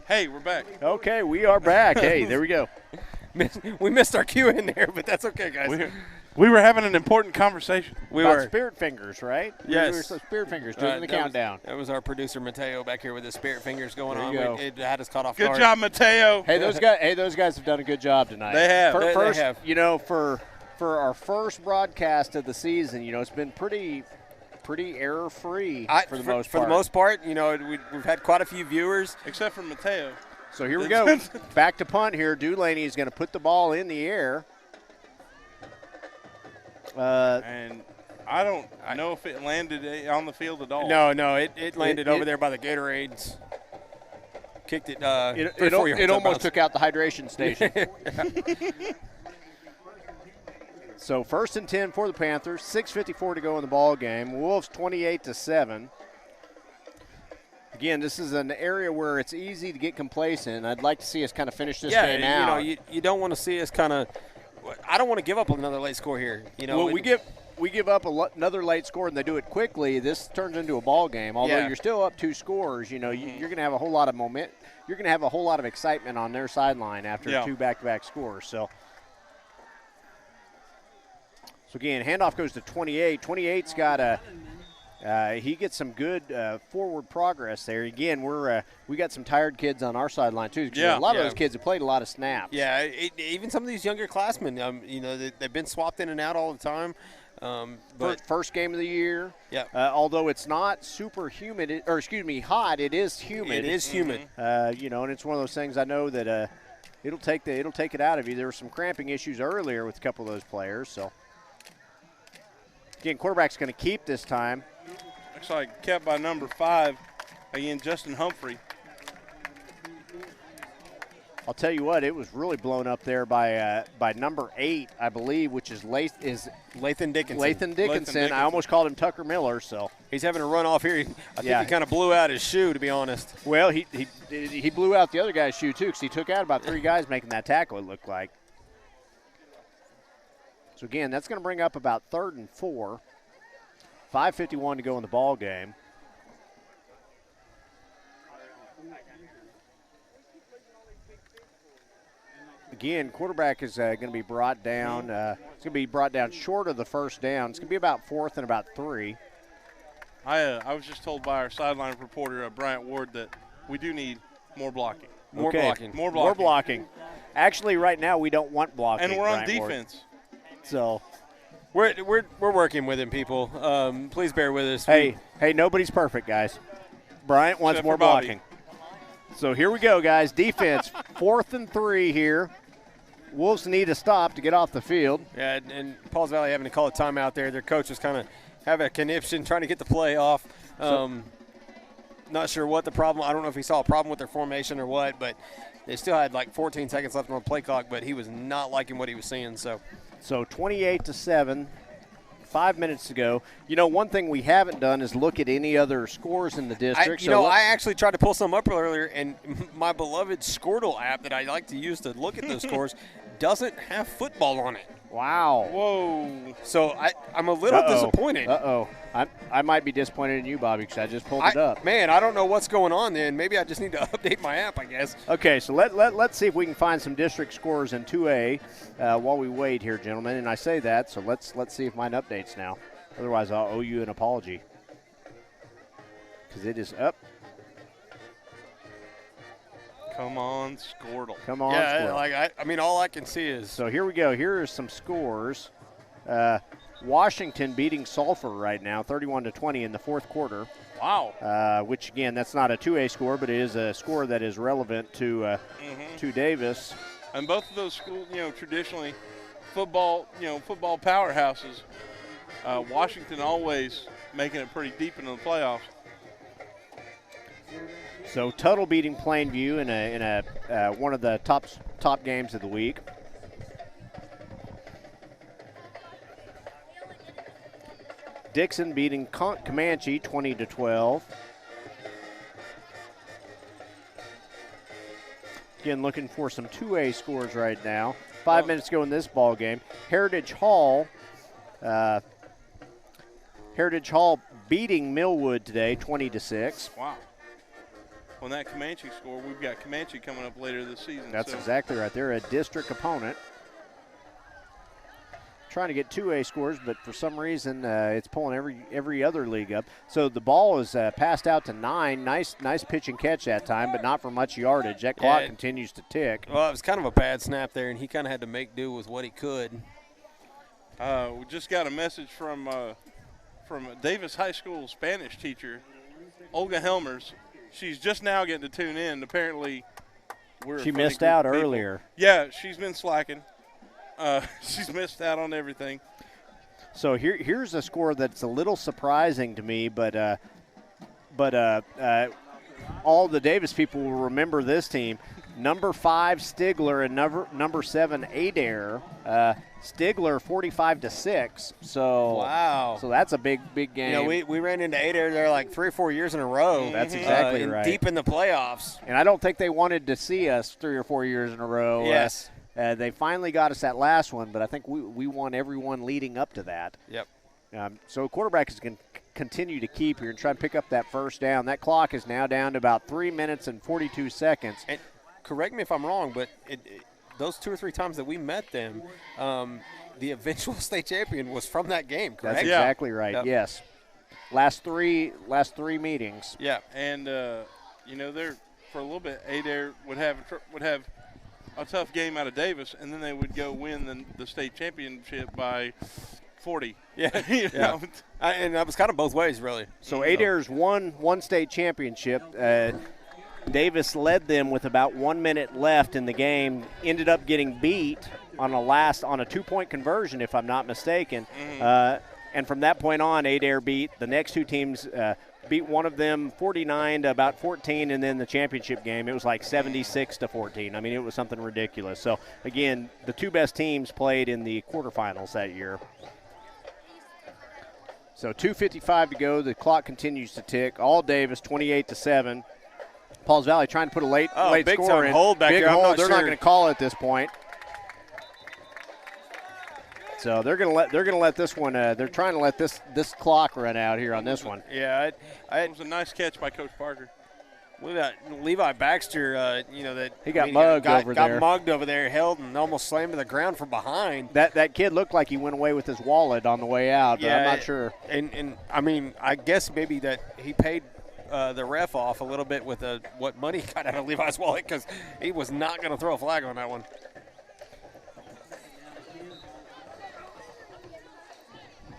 Hey, we're back. Okay, we are back. Hey, there we go. we missed our cue in there, but that's okay, guys. We were having an important conversation. We About were. Spirit Fingers, right? Yes. We were so Spirit Fingers doing the countdown. That was our producer, Mateo, back here with his Spirit Fingers going There on. you go. It had us caught off Good guard. job, Mateo. Hey, those guys have done a good job tonight. They have. They have. You know, for our first broadcast of the season, you know, it's been pretty error-free for the most part. For the most part, you know, we've had quite a few viewers. Except for Mateo. So here we go. Back to punt here. Dulaney is going to put the ball in the air. And I don't know if it landed on the field at all. No, it landed over there by the Gatorades. Kicked it. It almost took out the hydration station. So 1st and 10 for the Panthers. 6:54 to go in the ball game. Wolves 28-7. Again, this is an area where it's easy to get complacent. I'd like to see us kind of finish this game out. You know, you don't want to see us kind of. I don't want to give up another late score here. You know, well, we give up another late score and they do it quickly. This turns into a ball game. Although you're still up 2 scores, you know, you're going to have a whole lot of momentum. You're going to have a whole lot of excitement on their sideline after 2 back-to-back scores. So again, handoff goes to 28. 28's got he gets some good forward progress there. Again, we got some tired kids on our sideline too. A lot of those kids have played a lot of snaps. Yeah, even some of these younger classmen, you know, they've been swapped in and out all the time. But first game of the year. Yeah. Although it's not super humid, hot, it is humid. It is humid. You know, and it's one of those things I know that it'll take it out of you. There were some cramping issues earlier with a couple of those players. So again, quarterback's going to keep this time. Looks like kept by number 5, again, Justin Humphrey. I'll tell you what, it was really blown up there by number 8, I believe, which is Lathan Dickinson. Lathan Dickinson. I almost called him Tucker Miller. So he's having a run off here. I think he kind of blew out his shoe, to be honest. Well, he blew out the other guy's shoe too, because he took out about 3 guys making that tackle. It looked like. So again, that's going to bring up about 3rd and 4. 5:51 to go in the ball game. Again, quarterback is going to be brought down. It's going to be brought down short of the first down. It's going to be about 4th and about 3. I was just told by our sideline reporter, Bryant Ward, that we do need more blocking. More blocking. Actually, right now we don't want blocking. And we're on Bryant defense. Ward. So we're working with him, people. Please bear with us. Hey, nobody's perfect, guys. Bryant wants more blocking. So here we go, guys. Defense, 4th and 3 here. Wolves need a stop to get off the field. Yeah, and Pauls Valley having to call a timeout there. Their coach was kind of having a conniption trying to get the play off. Not sure what the problem. I don't know if he saw a problem with their formation or what, but they still had like 14 seconds left on the play clock, but he was not liking what he was seeing. So 28-7. 5 minutes to go. You know, one thing we haven't done is look at any other scores in the district. I actually tried to pull some up earlier, and my beloved Squirtle app that I like to use to look at those scores doesn't have football on it. Wow. Whoa. So I'm a little disappointed. I might be disappointed in you, Bobby, because I just pulled it up. Man, I don't know what's going on then. Maybe I just need to update my app, I guess. Okay, so let's see if we can find some district scores in 2A while we wait here, gentlemen. And I say that, so let's see if mine updates now. Otherwise, I'll owe you an apology. Because it is up. Come on, Squirtle. Come on, yeah, Squirtle. I mean, all I can see is. So here we go. Here are some scores. Washington beating Sulphur right now, 31-20 in the 4th quarter. Wow. Which, again, that's not a 2A score, but it is a score that is relevant to Davis. And both of those schools, you know, traditionally football powerhouses. Washington always making it pretty deep into the playoffs. So Tuttle beating Plainview in a one of the top games of the week. Dixon beating Comanche 20-12. Again, looking for some 2A scores right now. 5 minutes to go in this ball game. Heritage Hall beating Millwood today 20-6. Wow. on that Comanche score. We've got Comanche coming up later this season. That's exactly right. They're a district opponent. Trying to get 2A scores, but for some reason it's pulling every other league up. So the ball is passed out to 9. Nice pitch and catch that time, but not for much yardage. That clock continues to tick. Well, it was kind of a bad snap there, and he kind of had to make do with what he could. We just got a message from Davis High School Spanish teacher, Olga Helmers. She's just now getting to tune in. Apparently, she missed out earlier. Yeah, she's been slacking. She's missed out on everything. So here's a score that's a little surprising to me, but all the Davis people will remember this team. Number 5 Stigler and number 7 Adair. Stigler 45-6. So wow. So that's a big game. You know, we ran into Adair there like 3 or 4 years in a row. That's exactly right. Deep in the playoffs. And I don't think they wanted to see us 3 or 4 years in a row. Yes. They finally got us that last one, but I think we won everyone leading up to that. Yep. So quarterback is going to continue to keep here and try and pick up that first down. That clock is now down to about 3 minutes and 42 seconds. And correct me if I'm wrong, but those 2 or 3 times that we met them, the eventual state champion was from that game, correct? That's exactly right, Yep. yes. Last three meetings. Yeah, and, they're for a little bit, Adair would have a tough game out of Davis, and then they would go win the state championship by 40. Yeah, you know? And that was kind of both ways, really. So Adair's won one state championship. Davis led them with about 1 minute left in the game, ended up getting beat on a 2-point conversion, if I'm not mistaken. And from that point on, Adair beat the next 2 teams, beat one of them 49 to about 14, and then the championship game, it was like 76 to 14. I mean, it was something ridiculous. So, again, the 2 best teams played in the quarterfinals that year. So 2:55 to go. The clock continues to tick. All Davis, 28-7. Pauls Valley trying to put a late big score time in. hold back big there. hold. They're sure. not going to call it at this point. So they're going to let this one. They're trying to let this clock run out here on this one. Yeah, it was a nice catch by Coach Parker. Look at that Levi Baxter. That he got mugged over there. Got mugged over there, held and almost slammed to the ground from behind. That kid looked like he went away with his wallet on the way out. But I'm not sure. And I mean, I guess maybe that he paid the ref off a little bit with what money he got out of Levi's wallet, because he was not going to throw a flag on that one.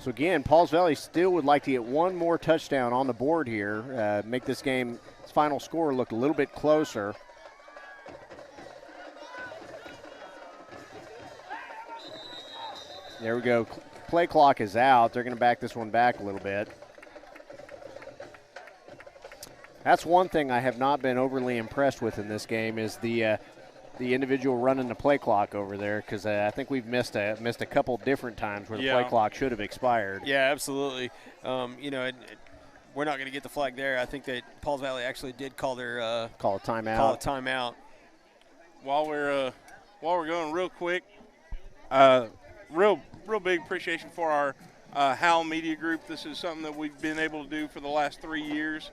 So again, Pauls Valley still would like to get one more touchdown on the board here, make this game's final score look a little bit closer. There we go. Play clock is out. They're going to back this one back a little bit. That's one thing I have not been overly impressed with in this game is the individual running the play clock over there, because I think we've missed a couple different times where the play clock should have expired. Yeah, absolutely. We're not going to get the flag there. I think that Pauls Valley actually did call their call a timeout. While we're going real quick, real big appreciation for our Howell Media Group. This is something that we've been able to do for the last 3 years.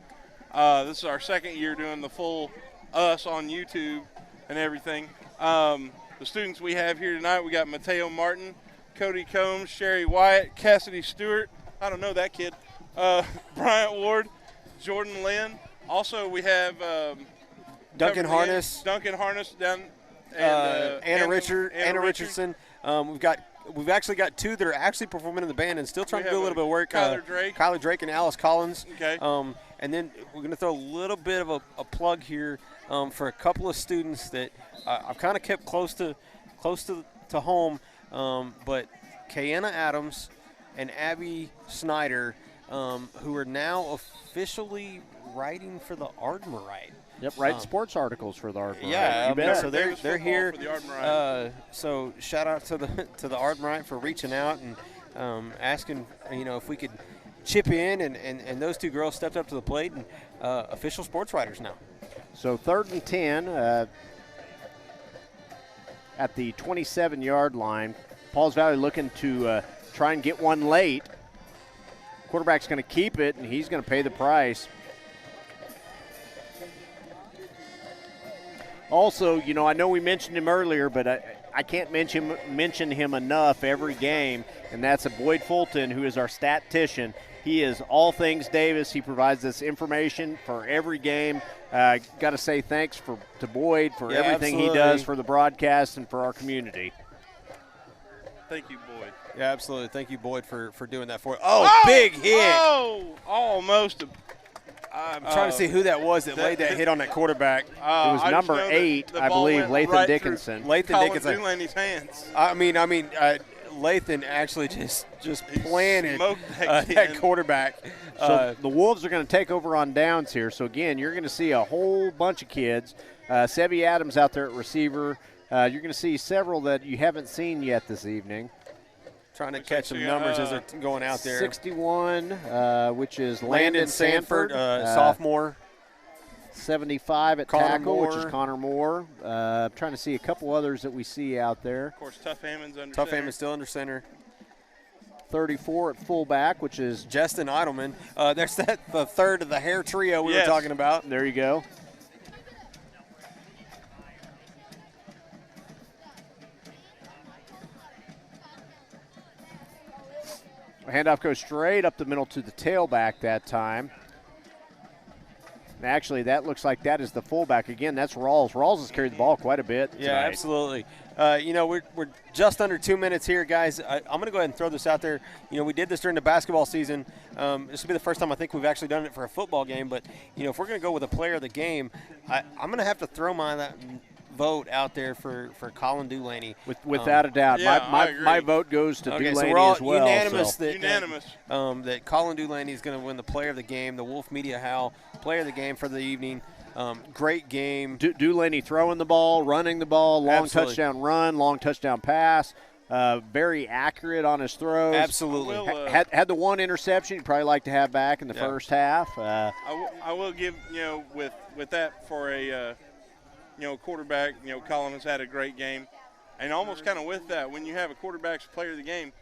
This is our second year doing the full us on YouTube and everything. The students we have here tonight, we got Mateo Martin, Cody Combs, Sherry Wyatt, Cassidy Stewart. I don't know that kid. Bryant Ward, Jordan Lynn. Also, we have Duncan Harness down, and Anna Richardson. We've actually got 2 that are actually performing in the band and still trying to do a little bit of work. Kyler Drake and Alice Collins. Okay. And then we're going to throw a little bit of a plug here for a couple of students that I've kind of kept close to home. But Kayana Adams and Abby Snyder, who are now officially writing for the Ardmorite. Yep, writing sports articles for the Ardmorite. Yeah, so they're here. The so shout out to the Ardmorite for reaching out and asking, if we could chip in, and those 2 girls stepped up to the plate and official sports writers now. So 3rd and 10 at the 27-yard line. Pauls Valley looking to try and get one late. Quarterback's going to keep it, and he's going to pay the price. Also, you know, I know we mentioned him earlier, but I can't mention him enough every game, and that's Boyd Fulton, who is our statistician. He is all things Davis. He provides us information for every game. Got to say thanks to Boyd for everything he does for the broadcast and for our community. Thank you, Boyd. Yeah, absolutely. Thank you, Boyd, for doing that for us. Oh, big hit. Oh, almost. I'm trying to see who that was that laid that hit on that quarterback. It was number 8, I believe, Lathan Dickinson. Lathan Dickinson. Dulaney's hands. I mean, Lathan actually just planted that quarterback. So the Wolves are going to take over on downs here. So, again, you're going to see a whole bunch of kids. Sebby Adams out there at receiver. You're going to see several that you haven't seen yet this evening. Trying to catch some numbers as they're going out there. 61, which is Landon Sanford, sophomore. 75 at Connor tackle, Moore. which is Connor Moore. Trying to see a couple others that we see out there. Of course, Tough Hammond's under Tough center. Hammond's still under center. 34 at fullback, which is Justin Eidelman. There's the third of the hair trio we were talking about. There you go. Handoff goes straight up the middle to the tailback that time. Actually, that looks like that is the fullback. Again, that's Rawls. Rawls has carried the ball quite a bit tonight. Yeah, absolutely. We're just under 2 minutes here, guys. I'm going to go ahead and throw this out there. You know, we did this during the basketball season. This will be the first time I think we've actually done it for a football game. But, you know, if we're going to go with a player of the game, I'm going to have to throw my vote out there for Colin Dulaney. Without a doubt. My vote goes to Dulaney so we're all as well. Unanimous, so. That Colin Dulaney is going to win the player of the game, the Wolf Media Howl player of the game for the evening. Great game. Dulaney throwing the ball, running the ball, long touchdown run, long touchdown pass. Very accurate on his throws. Absolutely. Had the one interception you'd probably like to have back in the first half. I will give, with that for a quarterback, Colin has had a great game. And almost kind of with that, when you have a quarterback's player of the game,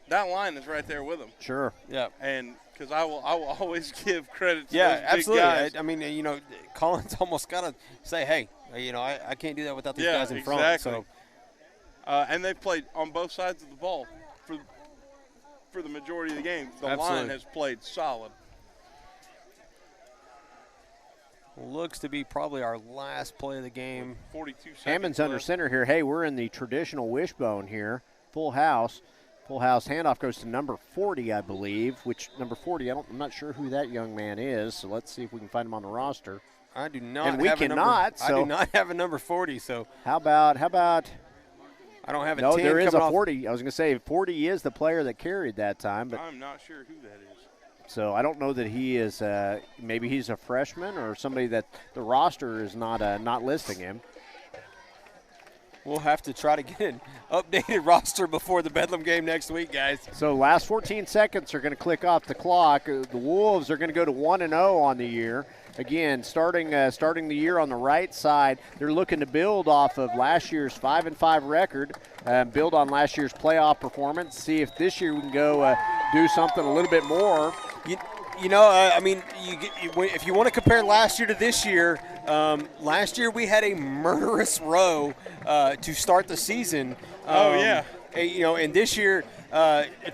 that line is right there with him. Sure. Yeah. And because I will always give credit to those absolutely. Big guys. Colin's almost got to say, hey, I can't do that without these guys in front. So. And they've played on both sides of the ball for the majority of the game. The line has played solid. Looks to be probably our last play of the game. 42 seconds Hammond's under center here. Hey, we're in the traditional wishbone here. Full house. Full house. Handoff goes to number 40, I believe, which number 40, I'm not sure who that young man is, so let's see if we can find him on the roster. I do not and we have cannot, I do not have a number 40, so. How about I don't have a 10 No, there is a off. 40. I was going to say 40 is the player that carried that time, but I'm not sure who that is. So I don't know that he is. Maybe he's a freshman or somebody that the roster is not listing him. We'll have to try to get an updated roster before the Bedlam game next week, guys. So last 14 seconds are going to click off the clock. The Wolves are going to go to 1-0 on the year. Again, starting the year on the right side, they're looking to build off of last year's 5-5 record, build on last year's playoff performance, see if this year we can go do something a little bit more. If you want to compare last year to this year, last year we had a murderous row to start the season. And this year,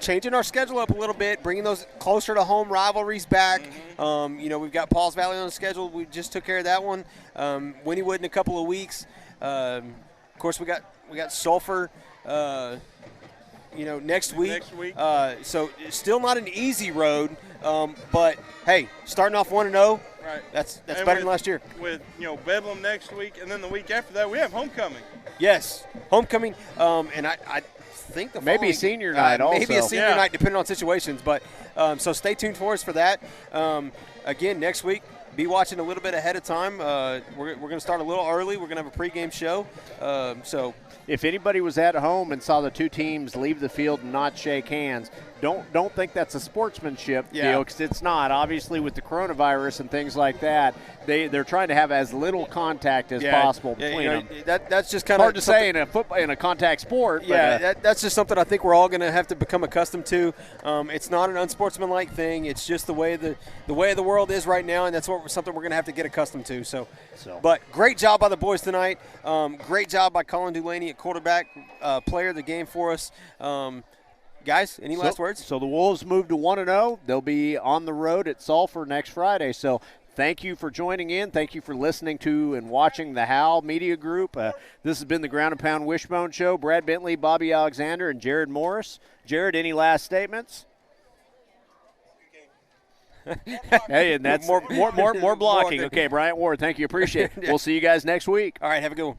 changing our schedule up a little bit, bringing those closer to home rivalries back. We've got Pauls Valley on the schedule. We just took care of that one. Wynnewood in a couple of weeks. Of course, we got Sulphur. Next week. So still not an easy road, but hey, starting off 1-0, right? That's better than last year. With Bedlam next week, and then the week after that we have homecoming. Yes, homecoming, and I think maybe senior night also. Maybe a senior night, depending on situations. But so stay tuned for us for that. Again, next week. Be watching a little bit ahead of time. We're going to start a little early. We're going to have a pregame show. So if anybody was at home and saw the two teams leave the field and not shake hands, don't think that's a sportsmanship Yeah. deal, because it's not. Obviously, with the coronavirus and things like that, they're trying to have as little contact as possible between them. That's just kind of hard to say in a contact sport. Yeah, but, that's just something I think we're all going to have to become accustomed to. It's not an unsportsmanlike thing. It's just the way the world is right now, and that's something we're going to have to get accustomed to. So, but great job by the boys tonight. Great job by Colin Dulaney at quarterback, player of the game for us. Guys, any last words? So the Wolves moved to 1-0. They'll be on the road at Sulphur next Friday. So thank you for joining in. Thank you for listening to and watching the Howl Media Group. This has been the Ground and Pound Wishbone Show. Brad Bentley, Bobby Alexander, and Jared Morris. Jared, any last statements? Hey, and that's more blocking. Okay, Bryant Ward, thank you. Appreciate it. We'll see you guys next week. All right, have a good one.